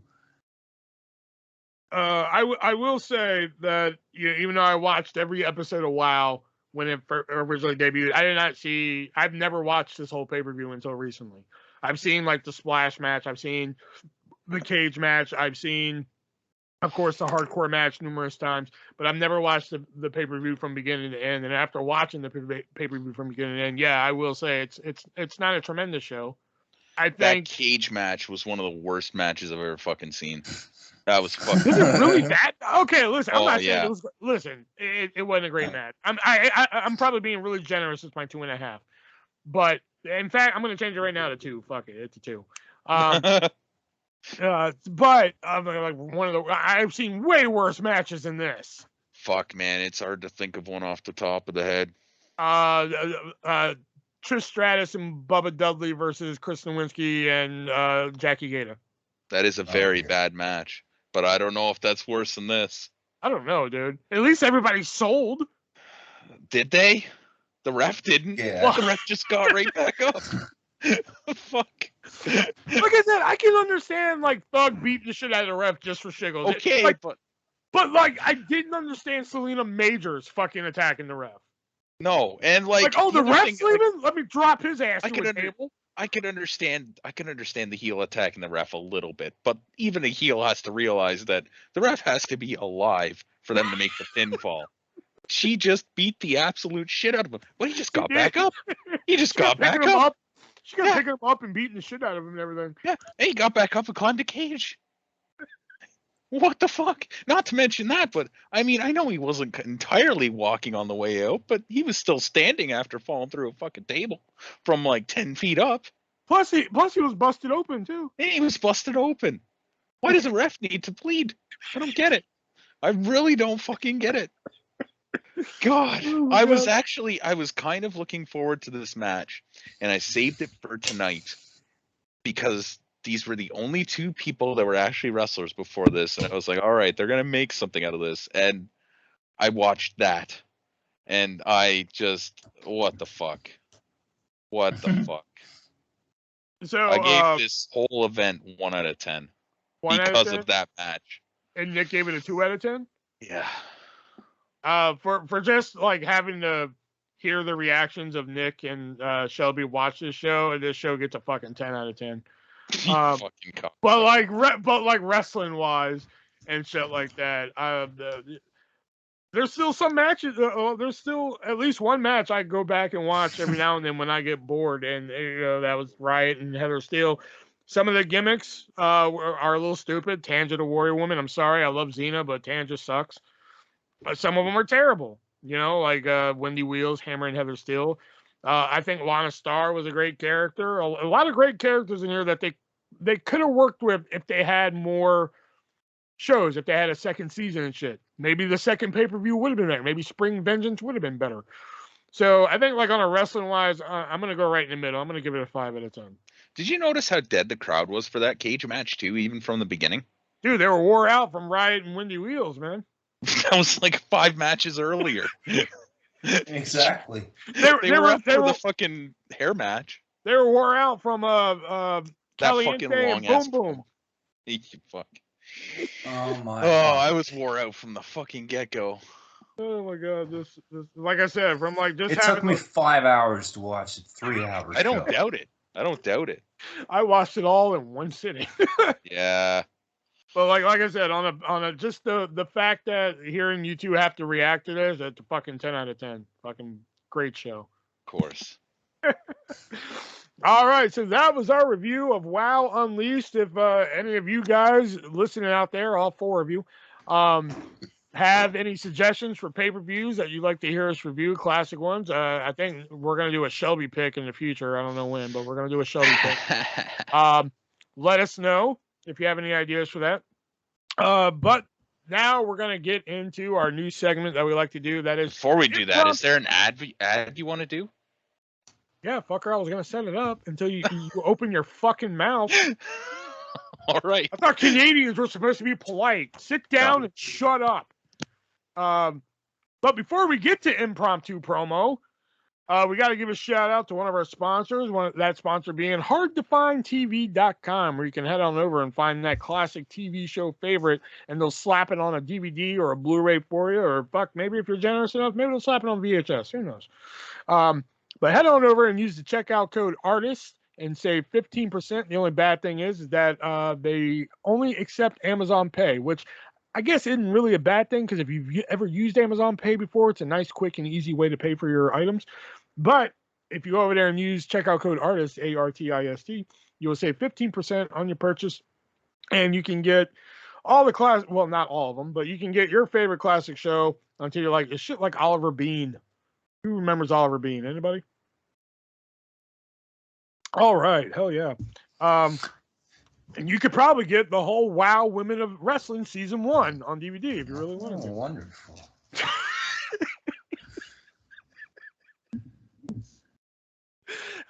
[SPEAKER 1] I will say that even though I watched every episode of WoW when it originally debuted, I've never watched this whole pay-per-view until recently. I've seen like the splash match, I've seen the cage match, I've seen, of course, the hardcore match numerous times, but I've never watched the pay-per-view from beginning to end. And after watching the pay-per-view from beginning to end, yeah, I will say it's not a tremendous show. I think
[SPEAKER 2] that cage match was one of the worst matches I've ever fucking seen. That was fucking.
[SPEAKER 1] Was it really bad? Okay, listen. I'm not saying it was. Listen, it wasn't a great match. I'm probably being really generous with my 2.5, but in fact, I'm going to change it right now to 2. Fuck it, it's a 2. But like I've seen way worse matches than this.
[SPEAKER 2] Fuck, man, it's hard to think of one off the top of the head.
[SPEAKER 1] Trish Stratus and Bubba Dudley versus Chris Nowinski and Jackie Gata.
[SPEAKER 2] That is a very bad match. But I don't know if that's worse than this.
[SPEAKER 1] I don't know, dude. At least everybody sold.
[SPEAKER 2] Did they? The ref didn't.
[SPEAKER 3] Yeah.
[SPEAKER 2] Well, the ref just got right back up. Fuck.
[SPEAKER 1] Like I said, I can understand like Thug beating the shit out of the ref just for shiggles.
[SPEAKER 2] Okay,
[SPEAKER 1] like,
[SPEAKER 2] but
[SPEAKER 1] But like, I didn't understand Selena Majors fucking attacking the ref.
[SPEAKER 2] No, and like
[SPEAKER 1] the ref's leaving. Let me drop his ass to a table.
[SPEAKER 2] I can understand the heel attacking the ref a little bit, but even a heel has to realize that the ref has to be alive for them to make the pinfall. She just beat the absolute shit out of him. But he just got back up. He just got back up.
[SPEAKER 1] She got picking him up and beating the shit out of him and everything.
[SPEAKER 2] Yeah, and he got back up and climbed the cage. What the fuck? Not to mention that, but I mean, I know he wasn't entirely walking on the way out, but he was still standing after falling through a fucking table from like 10 feet up.
[SPEAKER 1] Plus he was busted open too.
[SPEAKER 2] And he was busted open. Why does a ref need to bleed? I don't get it. I really don't fucking get it. God, I was kind of looking forward to this match, and I saved it for tonight because these were the only two people that were actually wrestlers before this, and I was like, all right, they're gonna make something out of this, and I watched that, and I just, what the fuck?
[SPEAKER 1] So
[SPEAKER 2] I gave this whole event 1 out of 10 because of that match.
[SPEAKER 1] And Nick gave it a 2 out of 10.
[SPEAKER 2] Yeah.
[SPEAKER 1] For just like having to hear the reactions of Nick and Shelby watch this show, and this show gets a fucking 10 out of 10. But like wrestling wise and shit like that, there's still some matches. There's still at least one match I go back and watch every now and then when I get bored, and that was Riot and Heather Steele. Some of the gimmicks are a little stupid. Tanja the Warrior Woman. I'm sorry, I love Xena, but Tanja sucks. But some of them are terrible. Like Wendy Wheels, Hammer and Heather Steele. I think Lana Starr was a great character. A lot of great characters in here that they could have worked with if they had more shows, if they had a second season and shit. Maybe the second pay-per-view would have been better. Maybe Spring Vengeance would have been better. So I think like on a wrestling wise, I'm going to go right in the middle. I'm going to give it a 5 out of 10.
[SPEAKER 2] Did you notice how dead the crowd was for that cage match too, even from the beginning?
[SPEAKER 1] Dude, they were wore out from Riot and Wendy Wheels, man.
[SPEAKER 2] That was like 5 matches earlier.
[SPEAKER 3] Exactly.
[SPEAKER 2] They were up for the fucking hair match.
[SPEAKER 1] They were wore out from
[SPEAKER 2] that fucking long ass
[SPEAKER 1] Boom.
[SPEAKER 2] Fuck.
[SPEAKER 3] Oh my.
[SPEAKER 2] God. I was wore out from the fucking get go.
[SPEAKER 1] Oh my god! This like I said, from like just.
[SPEAKER 3] It took me 5 hours to watch it. 3 hours.
[SPEAKER 2] I don't doubt it.
[SPEAKER 1] I watched it all in one sitting.
[SPEAKER 2] Yeah.
[SPEAKER 1] But like I said, on a just the fact that hearing you two have to react to this, that's a fucking 10 out of 10. Fucking great show.
[SPEAKER 2] Of course.
[SPEAKER 1] All right, so that was our review of WoW Unleashed. If any of you guys listening out there, all 4 of you, have any suggestions for pay-per-views that you'd like to hear us review, classic ones, I think we're going to do a Shelby pick in the future. I don't know when, but we're going to do a Shelby pick. Let us know if you have any ideas for that. But now we're going to get into our new segment that we like to do. That is,
[SPEAKER 2] before we do that, is there an ad you want to do?
[SPEAKER 1] Yeah, fucker, I was going to set it up until you open your fucking mouth.
[SPEAKER 2] All right.
[SPEAKER 1] I thought Canadians were supposed to be polite. Sit down and shut up. But before we get to Impromptu Promo, we got to give a shout out to one of our sponsors, that sponsor being hardtofindtv.com, where you can head on over and find that classic TV show favorite, and they'll slap it on a DVD or a Blu-ray for you, or fuck, maybe if you're generous enough, maybe they'll slap it on VHS. Who knows? But head on over and use the checkout code ARTIST and save 15%. The only bad thing is that they only accept Amazon Pay, which I guess isn't really a bad thing, because if you've ever used Amazon Pay before, it's a nice, quick, and easy way to pay for your items. But if you go over there and use checkout code ARTIST, ARTIST, you will save 15% on your purchase, and you can get all the class. Well, not all of them, but you can get your favorite classic show until you're like, it's shit like Oliver Bean. Who remembers Oliver Bean? Anybody? All right, hell yeah. And you could probably get the whole WoW Women of Wrestling Season 1 on DVD if you really wanted to.
[SPEAKER 3] Wonderful.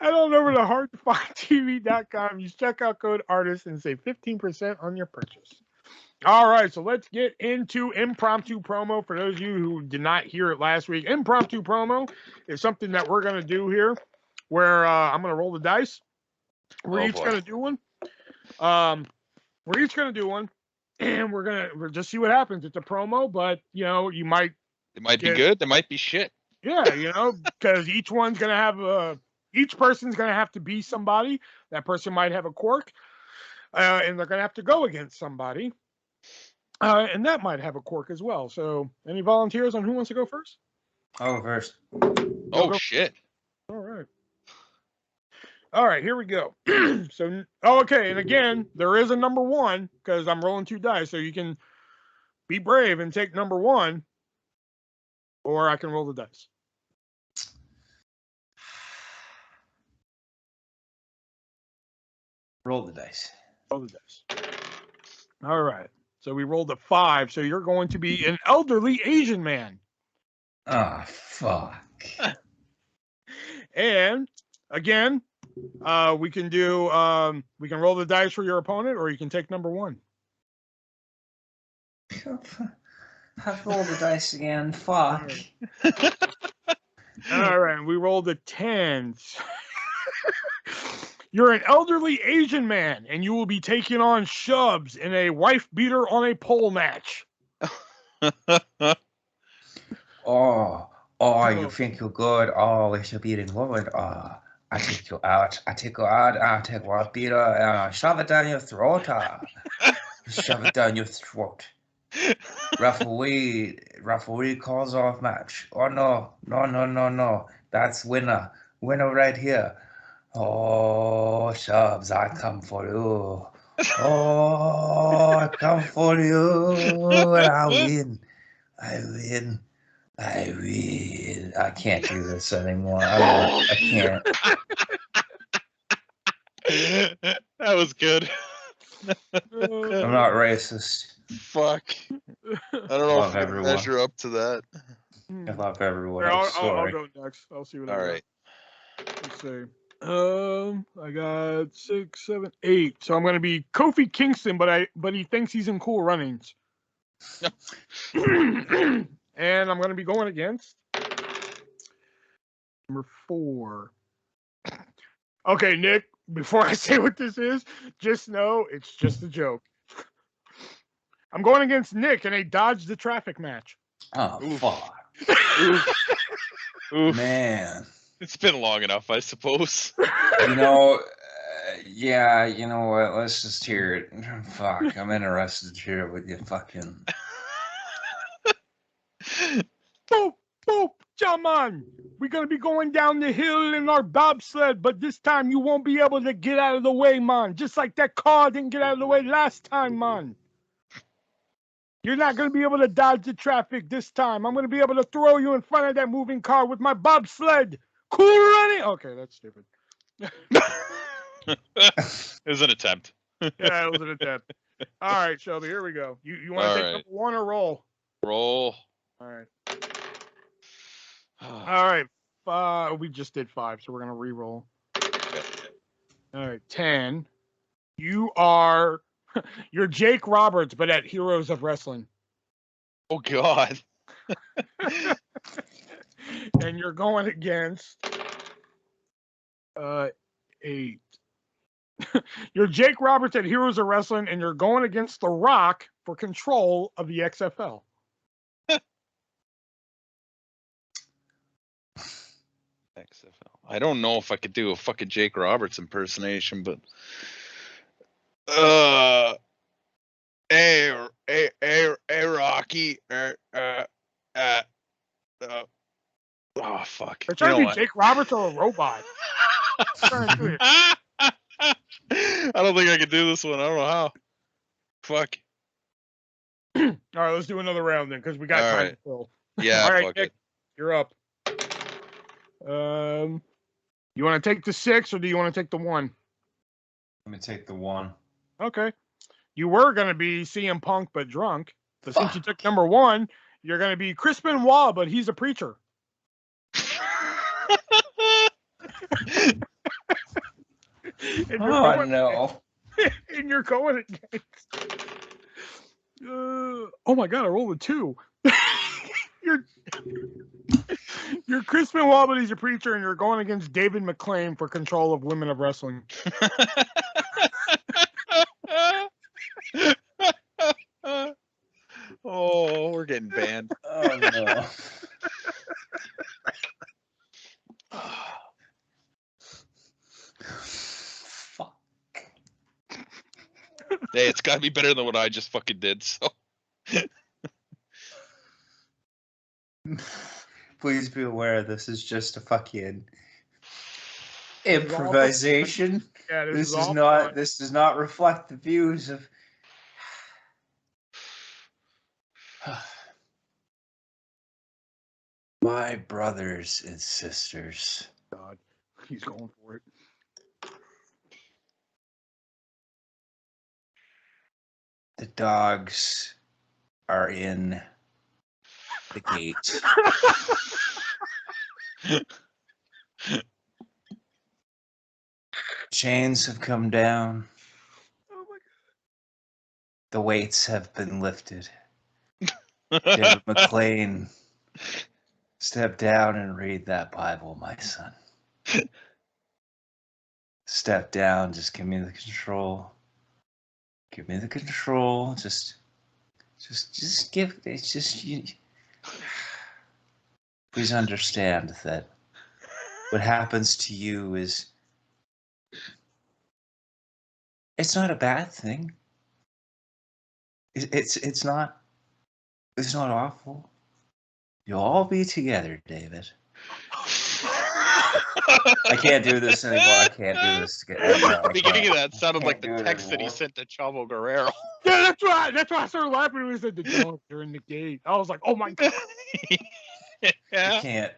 [SPEAKER 1] Head on over to hardtofindtv.com. Use checkout code ARTIST and save 15% on your purchase. All right, so let's get into Impromptu Promo. For those of you who did not hear it last week, Impromptu Promo is something that we're going to do here, where I'm going to roll the dice. We're each going to do one. and we'll just see what happens. It's a promo, but you know, it might
[SPEAKER 2] be good. They might be shit.
[SPEAKER 1] Yeah, you know, because each person's gonna have to be somebody. That person might have a quirk, and they're gonna have to go against somebody, and that might have a quirk as well. So, any volunteers on who wants to go first?
[SPEAKER 3] I'll go first.
[SPEAKER 2] Shit!
[SPEAKER 1] All right, here we go. So, okay, and again, there is a number one because I'm rolling 2 dice, so you can be brave and take number one, or I can roll the dice.
[SPEAKER 3] Roll the dice.
[SPEAKER 1] Roll the dice. All right. So we rolled a 5. So you're going to be an elderly Asian man.
[SPEAKER 3] Oh, fuck.
[SPEAKER 1] And again, we can roll the dice for your opponent, or you can take number one.
[SPEAKER 3] I've rolled the dice again. Fuck.
[SPEAKER 1] All right. We rolled a 10. You're an elderly Asian man, and you will be taking on Shubs in a wife beater on a pole match.
[SPEAKER 3] Oh, you think you're good? Oh, it's a beating woman. Oh, I take you out. I take wife beater and I shove it down your throat. Shove it down your throat. Referee calls off match. Oh no. That's winner right here. Oh, Shubs, I come for you. Oh, I come for you, and I win. I can't do this anymore. I can't.
[SPEAKER 2] That was good.
[SPEAKER 3] I'm not racist.
[SPEAKER 2] Fuck. I don't know if I can measure up to that.
[SPEAKER 3] I love everyone.
[SPEAKER 1] I'll go next. I'll see what
[SPEAKER 2] All right.
[SPEAKER 1] Let's see. I got 6, 7, 8. So I'm going to be Kofi Kingston, but he thinks he's in Cool Runnings. And I'm going to be going against number 4. Okay, Nick, before I say what this is, just know it's just a joke. I'm going against Nick in a dodge the traffic match.
[SPEAKER 3] Oh, fuck.
[SPEAKER 2] Oof.
[SPEAKER 3] Man.
[SPEAKER 2] It's been long enough, I suppose.
[SPEAKER 3] You know what? Let's just hear it. Fuck, I'm interested to hear it with you fucking.
[SPEAKER 1] Boop, boop, Jaman. We're going to be going down the hill in our bobsled, but this time you won't be able to get out of the way, man. Just like that car didn't get out of the way last time, man. You're not going to be able to dodge the traffic this time. I'm going to be able to throw you in front of that moving car with my bobsled. Cool running. Okay, that's stupid.
[SPEAKER 2] It was an attempt.
[SPEAKER 1] Yeah, it was an attempt. All right, Shelby, here we go. You want to take number one or roll?
[SPEAKER 2] Roll.
[SPEAKER 1] All right. All right. We just did 5, so we're going to re-roll. All right, 10. You're Jake Roberts, but at Heroes of Wrestling.
[SPEAKER 2] Oh, God.
[SPEAKER 1] And you're going against 8. You're Jake Roberts at Heroes of Wrestling, and you're going against The Rock for control of the XFL.
[SPEAKER 2] XFL. I don't know if I could do a fucking Jake Roberts impersonation, but hey Rocky, oh fuck.
[SPEAKER 1] They're trying to be Jake Roberts or a robot.
[SPEAKER 2] I don't think I can do this one. I don't know how. Fuck.
[SPEAKER 1] All right, let's do another round then, because we got time to fill.
[SPEAKER 2] Yeah.
[SPEAKER 1] All right,
[SPEAKER 2] fuck
[SPEAKER 1] Nick,
[SPEAKER 2] it.
[SPEAKER 1] you're up. You want to take the 6 or do you want to take the 1?
[SPEAKER 3] I'm gonna take the 1.
[SPEAKER 1] Okay. You were gonna be CM Punk but drunk, but since you took number 1, you're gonna be Chris Benoit, but he's a preacher.
[SPEAKER 3] Oh no!
[SPEAKER 1] And you're going against. Oh my God! I rolled a 2. You're Chris Benoit, but he's a preacher, and you're going against David McClain for control of Women of Wrestling.
[SPEAKER 2] getting banned.
[SPEAKER 3] Oh no.
[SPEAKER 4] Fuck.
[SPEAKER 2] Hey, it's gotta be better than what I just fucking did, so.
[SPEAKER 4] Please be aware this is just a fucking improvisation.
[SPEAKER 1] Yeah,
[SPEAKER 4] this does not reflect the views of my brothers and sisters.
[SPEAKER 1] God, he's going for it.
[SPEAKER 3] The dogs are in the gate. Chains have come down.
[SPEAKER 1] Oh my God.
[SPEAKER 3] The weights have been lifted. David McLean, step down and read that Bible, my son. Step down, just give me the control. Give me the control. Just give. It's just you. Please understand that what happens to you is. It's not a bad thing. It's not awful. You'll all be together, David. I can't do this anymore. I can't do this.
[SPEAKER 2] The beginning of that sounded like the text that he sent to Chavo Guerrero.
[SPEAKER 1] Yeah, that's why I started laughing when he said the dogs are in the gate. I was like, oh my God.
[SPEAKER 3] I can't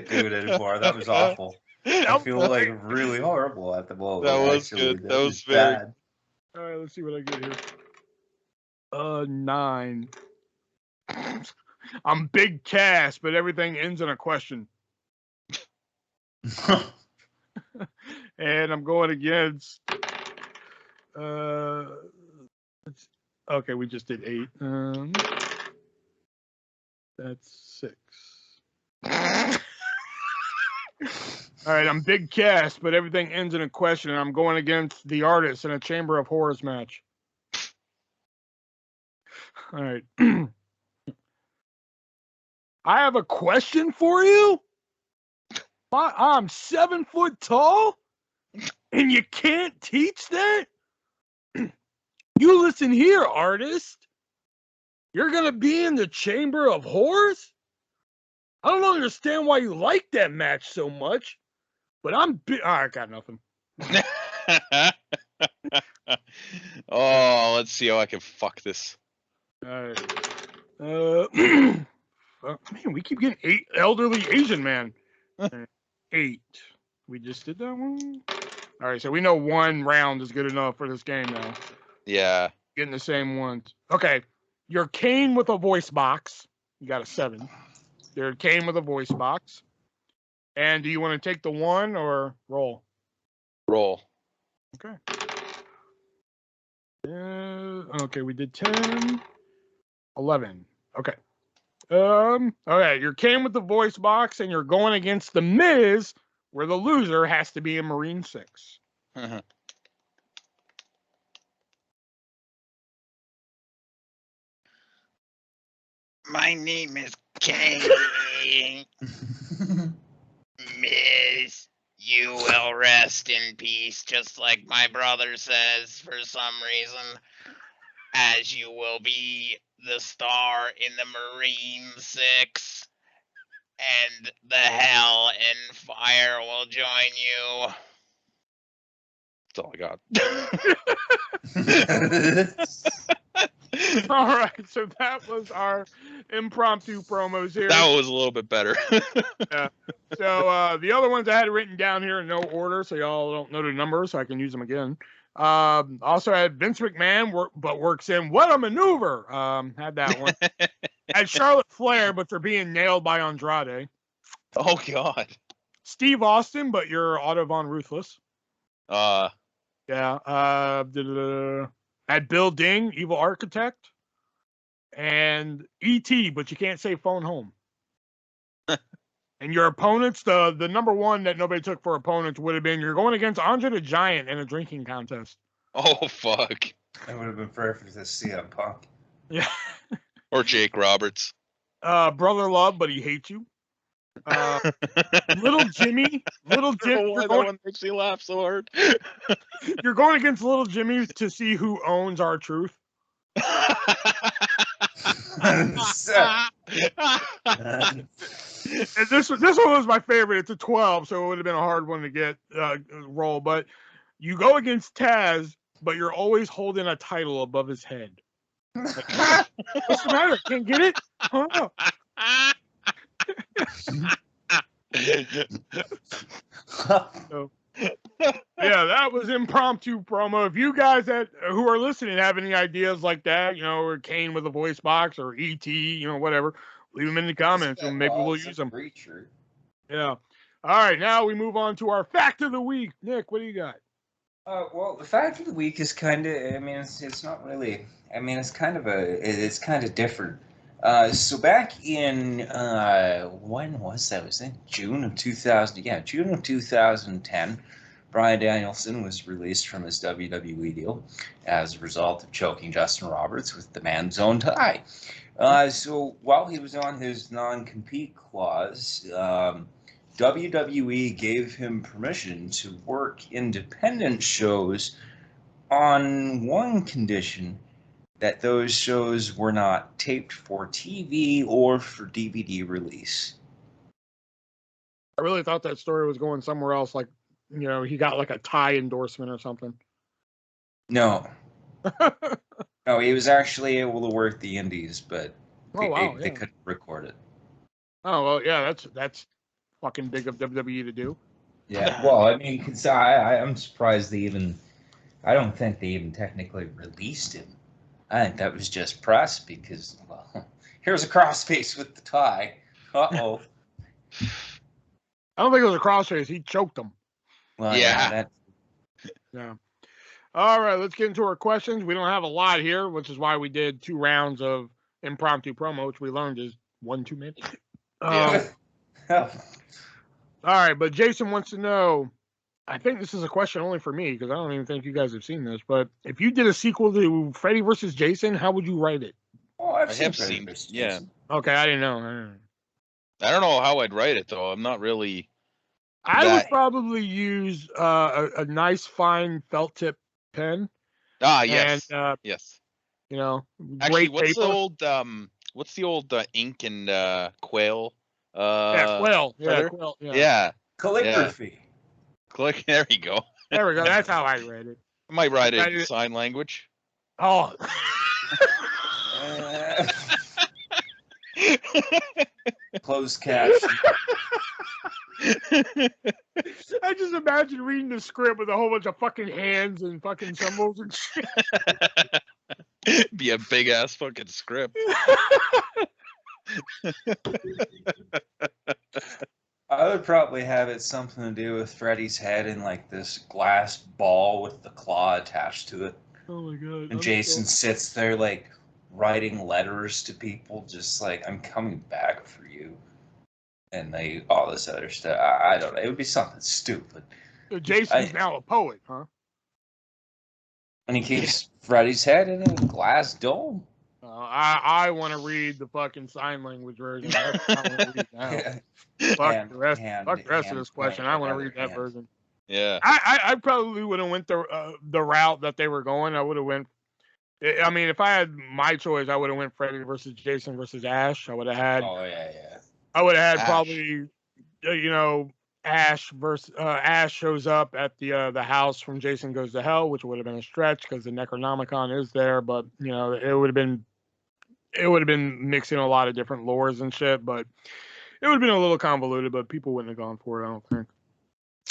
[SPEAKER 3] do it anymore. That was awful. I feel like really horrible at the moment.
[SPEAKER 2] That was good. That was very bad.
[SPEAKER 1] All right, let's see what I get here. 9. I'm big cast, but everything ends in a question. And I'm going against. Okay, we just did 8. That's 6. All right, I'm big cast, but everything ends in a question, and I'm going against the artist in a Chamber of Horrors match. All right. I have a question for you. I'm 7 foot tall, and you can't teach that? You listen here, artist. You're going to be in the Chamber of Horrors? I don't understand why you like that match so much, but I got nothing.
[SPEAKER 2] Oh, let's see how I can fuck this.
[SPEAKER 1] All right. Man, we keep getting 8 elderly Asian man. 8. We just did that one. All right, so we know 1 round is good enough for this game now.
[SPEAKER 2] Yeah.
[SPEAKER 1] Getting the same ones. Okay, you're Kane with a voice box. You got a 7. You're Kane with a voice box. And do you want to take the 1 or roll?
[SPEAKER 2] Roll.
[SPEAKER 1] Okay. Okay, we did 10. 11. Okay. Okay, you're Kane with the voice box, and you're going against the Miz, where the loser has to be a Marine 6.
[SPEAKER 2] My name is Kane. Miz, you will rest in peace, just like my brother says for some reason, as you will be the star in the Marine 6, and the hell and fire will join you. That's all I got.
[SPEAKER 1] All right, so that was our impromptu promos here.
[SPEAKER 2] That was a little bit better.
[SPEAKER 1] Yeah. So the other ones I had written down here in no order, so y'all don't know the numbers, so I can use them again. Also had Vince McMahon, works in What a Maneuver. Had that one. Had Charlotte Flair, but they're being nailed by Andrade.
[SPEAKER 2] Oh God.
[SPEAKER 1] Steve Austin, but you're Otto Von Ruthless.
[SPEAKER 2] Yeah.
[SPEAKER 1] Had Bill Ding, Evil Architect, and E.T., but you can't say Phone Home. And your opponents, the number 1 that nobody took for opponents would have been, you're going against Andre the Giant in a drinking contest.
[SPEAKER 2] Oh, fuck.
[SPEAKER 3] That would have been perfect to CM Punk.
[SPEAKER 1] Yeah.
[SPEAKER 2] Or Jake Roberts.
[SPEAKER 1] Brother Love, but he hates you. Little Jimmy. Little Jimmy.
[SPEAKER 2] Why that one makes me laugh so hard?
[SPEAKER 1] You're going against Little Jimmy to see who owns our truth.
[SPEAKER 3] And
[SPEAKER 1] this one was my favorite. It's a 12, so it would have been a hard one to get roll. But you go against Taz, but you're always holding a title above his head. Like, what's the matter? Can't get it? Huh? So, yeah, that was Impromptu Promo. If you guys who are listening have any ideas like that, or Kane with a voice box or ET, whatever, leave them in the comments and maybe we'll use them. Yeah. All right, now we move on to our fact of the week. Nick, what do you got?
[SPEAKER 3] Well, the fact of the week is kind of, it's not really, it's kind of different. So back in, when was that? Was it June of 2000? Yeah, June of 2010. Bryan Danielson was released from his WWE deal as a result of choking Justin Roberts with the man's own tie. So while he was on his non-compete clause, WWE gave him permission to work independent shows on one condition: that those shows were not taped for TV or for DVD release.
[SPEAKER 1] I really thought that story was going somewhere else, like, he got like a tie endorsement or something.
[SPEAKER 3] No. No, he was actually able to work the indies, but they couldn't record it.
[SPEAKER 1] Oh, well, yeah, that's fucking big of WWE to do.
[SPEAKER 5] Yeah, well, I'm surprised I don't think they even technically released him.
[SPEAKER 3] I think that was just press because, well, here's a crossface with the tie. Uh-oh.
[SPEAKER 1] I don't think it was a crossface. He choked him.
[SPEAKER 3] Well,
[SPEAKER 2] yeah.
[SPEAKER 1] Yeah. All right, let's get into our questions. We don't have a lot here, which is why we did 2 rounds of Impromptu Promo, which we learned is 1 too many.
[SPEAKER 2] Yeah.
[SPEAKER 1] All right, but Jason wants to know, I think this is a question only for me because I don't even think you guys have seen this, but if you did a sequel to Freddy vs. Jason, how would you write it?
[SPEAKER 3] Oh,
[SPEAKER 2] I have seen. Yeah.
[SPEAKER 1] Okay, I didn't know.
[SPEAKER 2] I don't know how I'd write it though. I'm not really.
[SPEAKER 1] I would probably use a nice fine felt tip pen.
[SPEAKER 2] Yes.
[SPEAKER 1] And,
[SPEAKER 2] yes.
[SPEAKER 1] great
[SPEAKER 2] Actually, what's
[SPEAKER 1] paper.
[SPEAKER 2] What's the old ink and quail?
[SPEAKER 1] Quail. Yeah, quail. Yeah.
[SPEAKER 3] Calligraphy.
[SPEAKER 2] Yeah. There you go.
[SPEAKER 1] There we go. That's how I read it.
[SPEAKER 2] I might write it in sign language.
[SPEAKER 1] Oh.
[SPEAKER 3] Closed caption.
[SPEAKER 1] I just imagine reading the script with a whole bunch of fucking hands and fucking symbols and shit.
[SPEAKER 2] Be a big ass fucking script.
[SPEAKER 3] I would probably have it something to do with Freddy's head in like this glass ball with the claw attached to it.
[SPEAKER 1] Oh my god.
[SPEAKER 3] And Jason sits there like writing letters to people, just like, I'm coming back for you. And all this other stuff. I don't know. It would be something stupid.
[SPEAKER 1] So Jason's now a poet, huh?
[SPEAKER 3] And he keeps Freddy's head in a glass dome.
[SPEAKER 1] I want to read the fucking sign language version. That's what I want to read now. Fuck the rest of this question. I want to read that version.
[SPEAKER 2] Yeah.
[SPEAKER 1] I probably would have went the route that they were going. I would have went. I mean, if I had my choice, I would have went Freddy versus Jason versus Ash. I would have had.
[SPEAKER 3] Oh yeah.
[SPEAKER 1] I would have had probably, Ash shows up at the house from Jason Goes to Hell, which would have been a stretch because the Necronomicon is there, but it would have been mixing a lot of different lores and shit, but it would have been a little convoluted, but people wouldn't have gone for it, I don't think.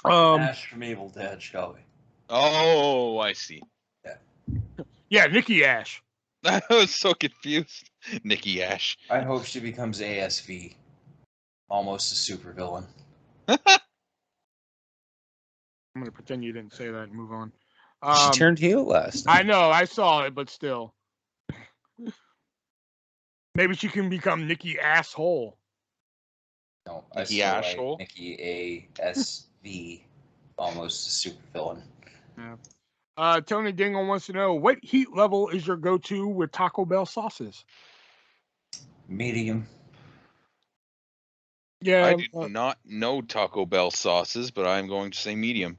[SPEAKER 3] Ash from Evil Dead, shall we?
[SPEAKER 2] Oh, I see.
[SPEAKER 1] Yeah, Nikki Ash.
[SPEAKER 2] I was so confused. Nikki Ash.
[SPEAKER 3] I hope she becomes ASV. Almost a supervillain.
[SPEAKER 1] I'm going to pretend you didn't say that and move on.
[SPEAKER 5] She turned heel last night.
[SPEAKER 1] I know, I saw it, but still. Maybe she can become Nikki Asshole.
[SPEAKER 3] No,
[SPEAKER 2] Nikki Asshole?
[SPEAKER 3] Nikki ASV. Almost a supervillain.
[SPEAKER 1] Yeah. Tony Dingle wants to know, what heat level is your go-to with Taco Bell sauces?
[SPEAKER 3] Medium.
[SPEAKER 1] Yeah.
[SPEAKER 2] I do not know Taco Bell sauces, but I'm going to say medium.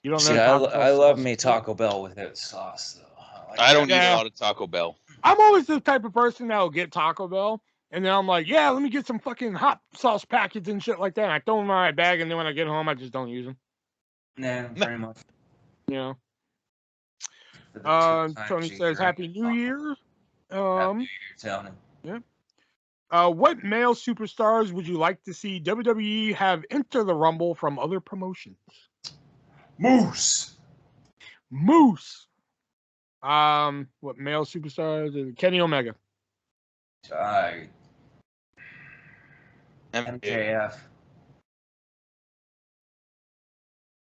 [SPEAKER 3] You don't know? I love me Taco Bell without sauce, though.
[SPEAKER 2] I don't eat a lot of Taco Bell.
[SPEAKER 1] I'm always the type of person that will get Taco Bell, and then I'm like, yeah, let me get some fucking hot sauce packets and shit like that. And I throw them in my bag, and then when I get home, I just don't use them.
[SPEAKER 3] Nah, pretty much.
[SPEAKER 1] You know. Tony says, Happy New Year.
[SPEAKER 3] Happy New Year, Tony.
[SPEAKER 1] Yeah. What male superstars would you like to see WWE have enter the Rumble from other promotions?
[SPEAKER 3] Moose.
[SPEAKER 1] What male superstars? Kenny Omega.
[SPEAKER 3] MJF.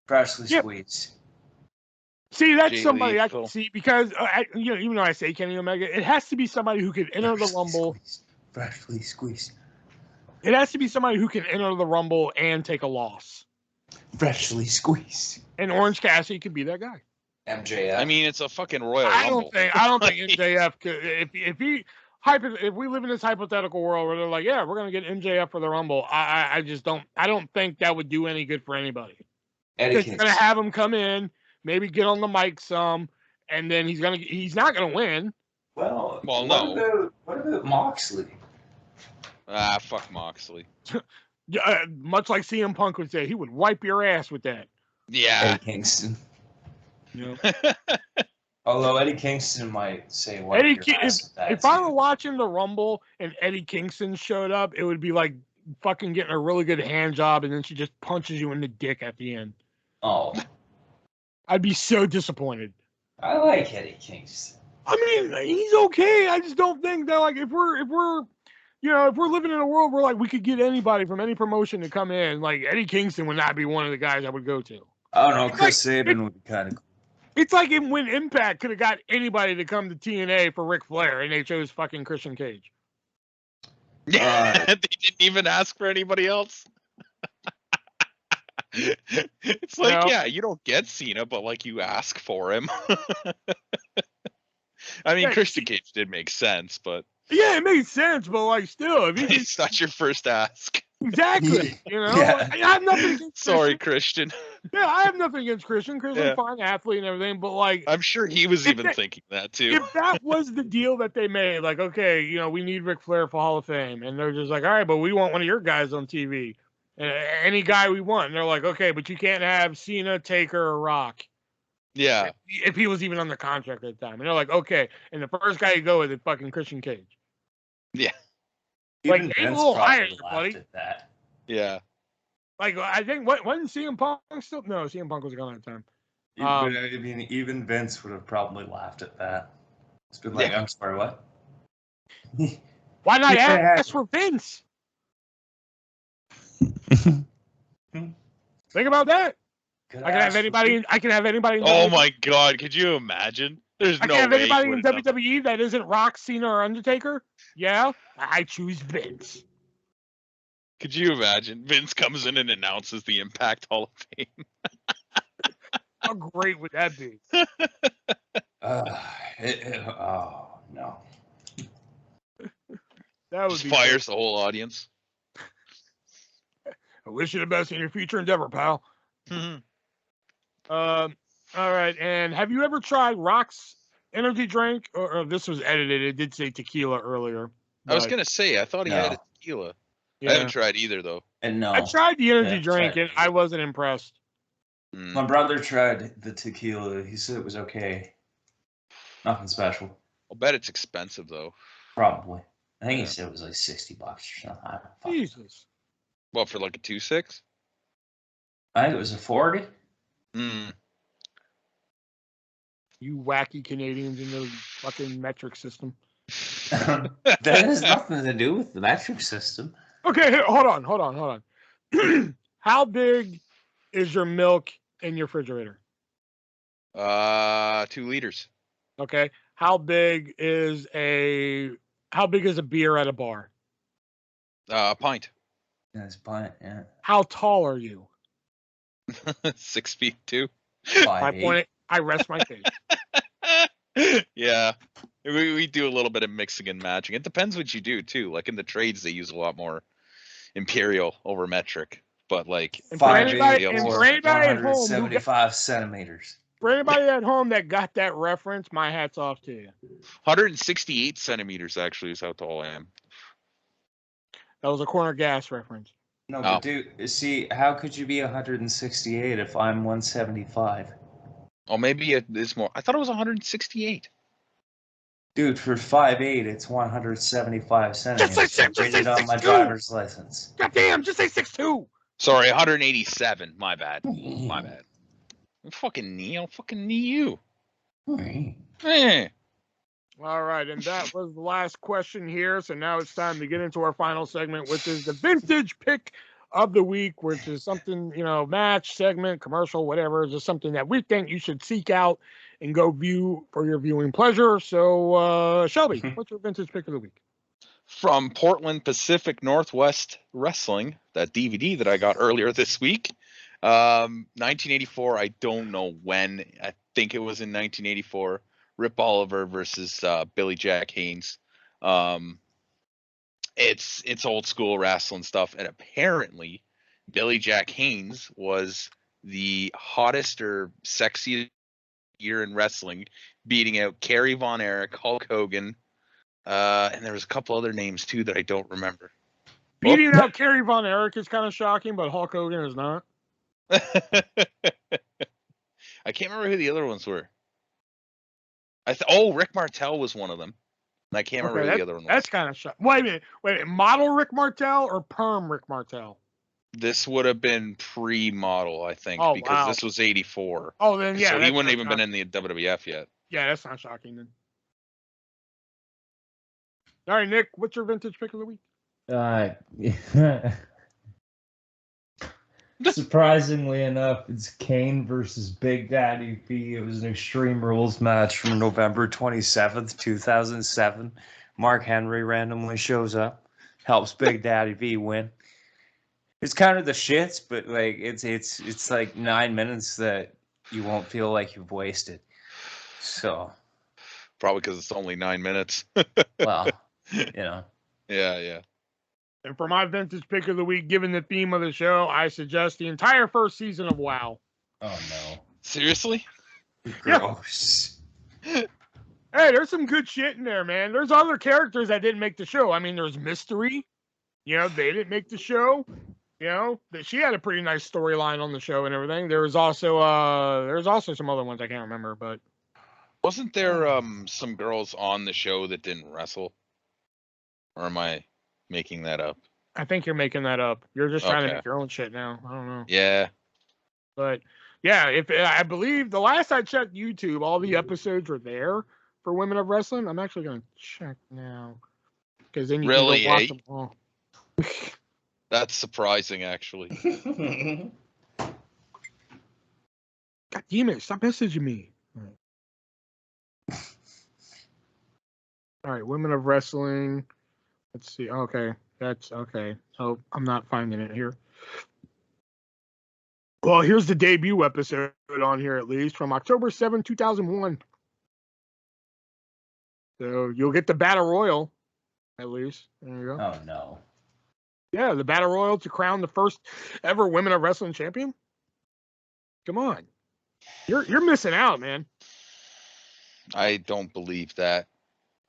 [SPEAKER 3] Freshly squeezed.
[SPEAKER 1] See, that's somebody I can see because even though I say Kenny Omega, it has to be somebody who can enter the Rumble.
[SPEAKER 3] Freshly squeezed.
[SPEAKER 1] It has to be somebody who can enter the Rumble and take a loss.
[SPEAKER 3] Freshly squeezed.
[SPEAKER 1] And Orange Cassidy could be that guy.
[SPEAKER 3] MJF.
[SPEAKER 2] I mean, it's a fucking Royal Rumble.
[SPEAKER 1] I don't think MJF could. If we live in this hypothetical world where they're like, yeah, we're gonna get MJF for the Rumble, I just don't. I don't think that would do any good for anybody. Because you're gonna have him come in, maybe get on the mic some, and then he's not gonna win.
[SPEAKER 3] Well,
[SPEAKER 2] no.
[SPEAKER 3] What about Moxley?
[SPEAKER 2] Fuck Moxley.
[SPEAKER 1] Much like CM Punk would say, he would wipe your ass with that.
[SPEAKER 2] Yeah.
[SPEAKER 3] Eddie Kingston. Although Eddie Kingston might say,
[SPEAKER 1] if I were watching the Rumble and Eddie Kingston showed up, it would be like fucking getting a really good hand job, and then she just punches you in the dick at the end.
[SPEAKER 3] Oh.
[SPEAKER 1] I'd be so disappointed.
[SPEAKER 3] I like Eddie Kingston.
[SPEAKER 1] I mean, he's okay. I just don't think that, like, if we're living in a world where, like, we could get anybody from any promotion to come in, like, Eddie Kingston would not be one of the guys I would go to.
[SPEAKER 3] I don't know. Chris Sabin would be kind of cool.
[SPEAKER 1] It's like when Impact could have got anybody to come to TNA for Ric Flair, and they chose fucking Christian Cage.
[SPEAKER 2] Yeah, they didn't even ask for anybody else. It's like, yeah, you don't get Cena, but like you ask for him. I mean, Christian Cage did make sense, but
[SPEAKER 1] yeah, it made sense, but like still, if
[SPEAKER 2] it's not your first ask.
[SPEAKER 1] Exactly.
[SPEAKER 3] Yeah.
[SPEAKER 1] I have nothing against
[SPEAKER 2] Sorry, Christian.
[SPEAKER 1] Yeah, I have nothing against Christian. Christian's a fine athlete and everything, but like
[SPEAKER 2] I'm sure he was even thinking that too.
[SPEAKER 1] If that was the deal that they made, like, okay, we need Ric Flair for Hall of Fame, and they're just like, all right, but we want one of your guys on TV. Any guy we want. And they're like, okay, but you can't have Cena, Taker, or Rock.
[SPEAKER 2] Yeah.
[SPEAKER 1] If he was even on the contract at the time. And they're like, okay. And the first guy you go with is fucking Christian Cage.
[SPEAKER 2] Yeah.
[SPEAKER 1] Like, aim a little higher, buddy.
[SPEAKER 3] At that.
[SPEAKER 2] Yeah.
[SPEAKER 1] Like, I think, wasn't CM Punk still? No, CM Punk was gone at the time.
[SPEAKER 3] I mean, even Vince would have probably laughed at that. It's been like, I'm sorry, what?
[SPEAKER 1] Why not ask for Vince? Think about that. I can have anybody.
[SPEAKER 2] Oh my God! Could you imagine? There's no way. I can have
[SPEAKER 1] anybody in WWE that isn't Rock, Cena, or Undertaker. Yeah, I choose Vince.
[SPEAKER 2] Could you imagine? Vince comes in and announces the Impact Hall of Fame.
[SPEAKER 1] How great would that be?
[SPEAKER 3] Oh no.
[SPEAKER 1] That would
[SPEAKER 2] just
[SPEAKER 1] be
[SPEAKER 2] fires the whole audience.
[SPEAKER 1] I wish you the best in your future endeavor, pal.
[SPEAKER 2] Mm-hmm.
[SPEAKER 1] All right. And have you ever tried Rock's energy drink? Or this was edited. It did say tequila earlier.
[SPEAKER 2] I was gonna say I thought he had a tequila. Yeah. I haven't tried either though.
[SPEAKER 3] And no,
[SPEAKER 1] I tried the energy drink and I wasn't impressed.
[SPEAKER 3] My brother tried the tequila. He said it was okay. Nothing special.
[SPEAKER 2] I'll bet it's expensive though.
[SPEAKER 3] Probably. I think he said it was like $60 or something.
[SPEAKER 1] Jesus.
[SPEAKER 2] Well, for like a 2.6?
[SPEAKER 3] I think it was a 40.
[SPEAKER 1] You wacky Canadians in the fucking metric system.
[SPEAKER 3] That has nothing to do with the metric system.
[SPEAKER 1] Okay, here, hold on. How big is your milk in your refrigerator?
[SPEAKER 2] 2 liters.
[SPEAKER 1] Okay. How big is a beer at a bar?
[SPEAKER 2] A pint.
[SPEAKER 3] Yeah, it's a pint, yeah.
[SPEAKER 1] How tall are you?
[SPEAKER 2] 6 feet 2.
[SPEAKER 3] 5'8".
[SPEAKER 1] I rest my case.
[SPEAKER 2] Yeah. We do a little bit of mixing and matching. It depends what you do too. Like in the trades, they use a lot more imperial over metric. But like
[SPEAKER 1] for anybody at home,
[SPEAKER 3] 175 centimeters.
[SPEAKER 1] For anybody at home that got that reference, my hat's off to you.
[SPEAKER 2] 168 centimeters actually is how tall I am.
[SPEAKER 1] That was a corner gas reference.
[SPEAKER 3] No, but dude, see, how could you be 168 if I'm 175?
[SPEAKER 2] Oh, maybe it is more. I thought it was 168.
[SPEAKER 3] Dude, for 5'8", it's 175 centimeters.
[SPEAKER 1] Just say
[SPEAKER 3] read it on my driver's license.
[SPEAKER 1] Goddamn, just say 6'2".
[SPEAKER 2] Sorry, 187. My bad. My bad. Fucking knee. I'll fucking knee you.
[SPEAKER 1] Hey. All right, and that was the last question here. So now it's time to get into our final segment, which is the vintage pick of the week, which is something, match, segment, commercial, whatever. It's just something that we think you should seek out and go view for your viewing pleasure. So, Shelby, what's your vintage pick of the week?
[SPEAKER 2] From Portland Pacific Northwest Wrestling, that DVD that I got earlier this week. 1984, I don't know when. I think it was in 1984. Rip Oliver versus Billy Jack Haynes. It's old school wrestling stuff, and apparently Billy Jack Haynes was the hottest or sexiest year in wrestling, beating out Kerry Von Erich, Hulk Hogan, and there was a couple other names too that I don't remember.
[SPEAKER 1] Beating out Kerry Von Erich is kind of shocking, but Hulk Hogan is not.
[SPEAKER 2] I can't remember who the other ones were. Rick Martel was one of them. I can't remember who the other one was.
[SPEAKER 1] That's kind of shocking. Wait a minute. Model Rick Martel or perm Rick Martel?
[SPEAKER 2] This would have been pre-model, I think, because this was 84.
[SPEAKER 1] Oh, then yeah.
[SPEAKER 2] So he wouldn't even been in the WWF yet.
[SPEAKER 1] Yeah, that's not shocking then. All right, Nick, what's your vintage pick of the week?
[SPEAKER 5] Surprisingly enough, it's Kane versus Big Daddy V. It was an Extreme Rules match from November 27th, 2007. Mark Henry randomly shows up, helps Big Daddy V win. It's kind of the shits, but like it's like 9 minutes that you won't feel like you've wasted. So
[SPEAKER 2] probably because it's only 9 minutes.
[SPEAKER 5] Well,
[SPEAKER 2] Yeah.
[SPEAKER 1] And for my vintage pick of the week, given the theme of the show, I suggest the entire first season of WoW.
[SPEAKER 5] Oh, no.
[SPEAKER 2] Seriously?
[SPEAKER 3] Gross.
[SPEAKER 1] Hey, there's some good shit in there, man. There's other characters that didn't make the show. I mean, there's Mystery. They didn't make the show. That she had a pretty nice storyline on the show and everything. There's also some other ones I can't remember, but
[SPEAKER 2] wasn't there some girls on the show that didn't wrestle? Or am I making that up?
[SPEAKER 1] I think you're making that up. You're just trying to make your own shit now. I don't know.
[SPEAKER 2] Yeah.
[SPEAKER 1] But yeah, if I believe the last I checked YouTube, all the episodes were there for Women of Wrestling. I'm actually gonna check now because then you can go watch them all.
[SPEAKER 2] That's surprising, actually.
[SPEAKER 1] God damn it! Stop messaging me. All right, Women of Wrestling. Let's see. Okay, that's okay. So I'm not finding it here. Well, here's the debut episode on here, at least, from October 7, 2001. So you'll get the Battle Royal, at least. There you go.
[SPEAKER 3] Oh, no.
[SPEAKER 1] Yeah, the Battle Royal to crown the first ever Women of Wrestling champion. Come on. You're missing out, man.
[SPEAKER 2] I don't believe that.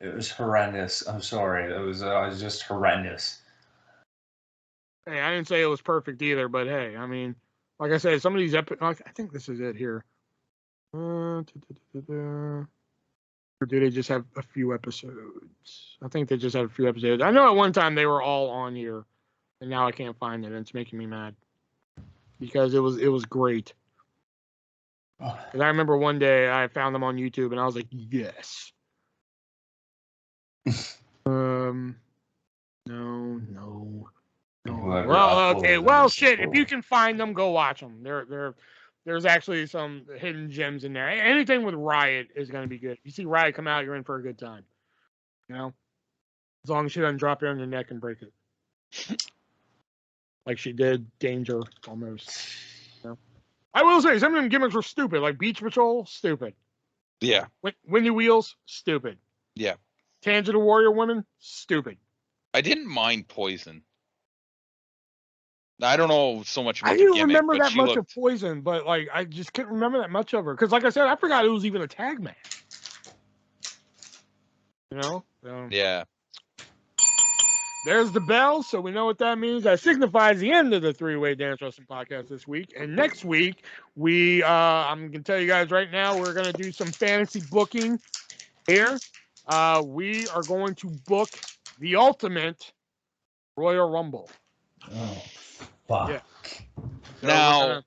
[SPEAKER 3] It was horrendous. I'm sorry. It was just horrendous.
[SPEAKER 1] Hey, I didn't say it was perfect either, but hey, I mean, like I said, some of these I think this is it here. Or do they just have a few episodes? I think they just have a few episodes. I know at one time they were all on here, and now I can't find it, and it's making me mad because it was great. And I remember one day I found them on YouTube, and I was like, yes. No. Well, okay. Well, shit. If you can find them, go watch them. There's actually some hidden gems in there. Anything with Riot is going to be good. If you see Riot come out, you're in for a good time. As long as she doesn't drop it on your neck and break it, like she did Danger almost. I will say some of them gimmicks were stupid, like Beach Patrol, stupid.
[SPEAKER 2] Yeah.
[SPEAKER 1] Windy Wheels, stupid.
[SPEAKER 2] Yeah.
[SPEAKER 1] Tangent Warrior women, stupid.
[SPEAKER 2] I didn't mind Poison. I don't know so much about
[SPEAKER 1] I didn't
[SPEAKER 2] the gimmick,
[SPEAKER 1] remember
[SPEAKER 2] but
[SPEAKER 1] that
[SPEAKER 2] she
[SPEAKER 1] much
[SPEAKER 2] looked...
[SPEAKER 1] of Poison, but like I just couldn't remember that much of her because, like I said, I forgot it was even a tag match. You know?
[SPEAKER 2] Yeah.
[SPEAKER 1] There's the bell, so we know what that means. That signifies the end of the three-way dance wrestling podcast this week. And next week, I'm gonna tell you guys right now, we're gonna do some fantasy booking here. We are going to book the ultimate Royal Rumble.
[SPEAKER 5] Oh, fuck.
[SPEAKER 1] Yeah. So
[SPEAKER 2] now,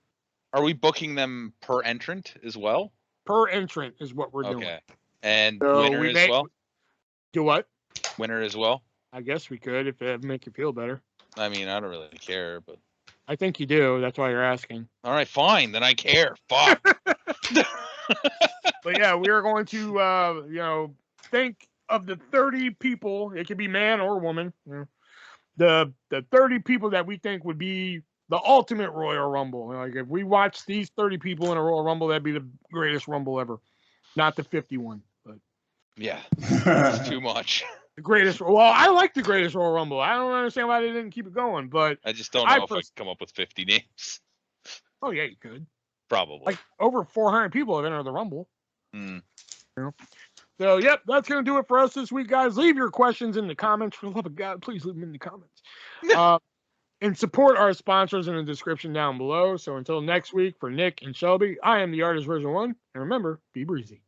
[SPEAKER 2] are we booking them per entrant as well?
[SPEAKER 1] Per entrant is what we're doing.
[SPEAKER 2] Okay. And
[SPEAKER 1] so
[SPEAKER 2] winner as well?
[SPEAKER 1] Do what?
[SPEAKER 2] Winner as well?
[SPEAKER 1] I guess we could if it make you feel better.
[SPEAKER 2] I mean, I don't really care, but...
[SPEAKER 1] I think you do. That's why you're asking.
[SPEAKER 2] All right, fine. Then I care. Fuck.
[SPEAKER 1] But yeah, we are going to, think of the 30 people. It could be man or woman. The 30 people that we think would be the ultimate Royal Rumble. Like if we watch these 30 people in a Royal Rumble, that'd be the greatest Rumble ever. Not the 51, but
[SPEAKER 2] yeah, it's too much.
[SPEAKER 1] The greatest. Well, I like the greatest Royal Rumble. I don't understand why they didn't keep it going, but
[SPEAKER 2] I just don't know if I could come up with 50 names.
[SPEAKER 1] Oh yeah, you could.
[SPEAKER 2] Probably.
[SPEAKER 1] Like over 400 people have entered the Rumble.
[SPEAKER 2] Mm.
[SPEAKER 1] So, yep, that's going to do it for us this week, guys. Leave your questions in the comments. For the love of God, please leave them in the comments. And support our sponsors in the description down below. So until next week, for Nick and Shelby, I am the Artist Version 1. And remember, be breezy.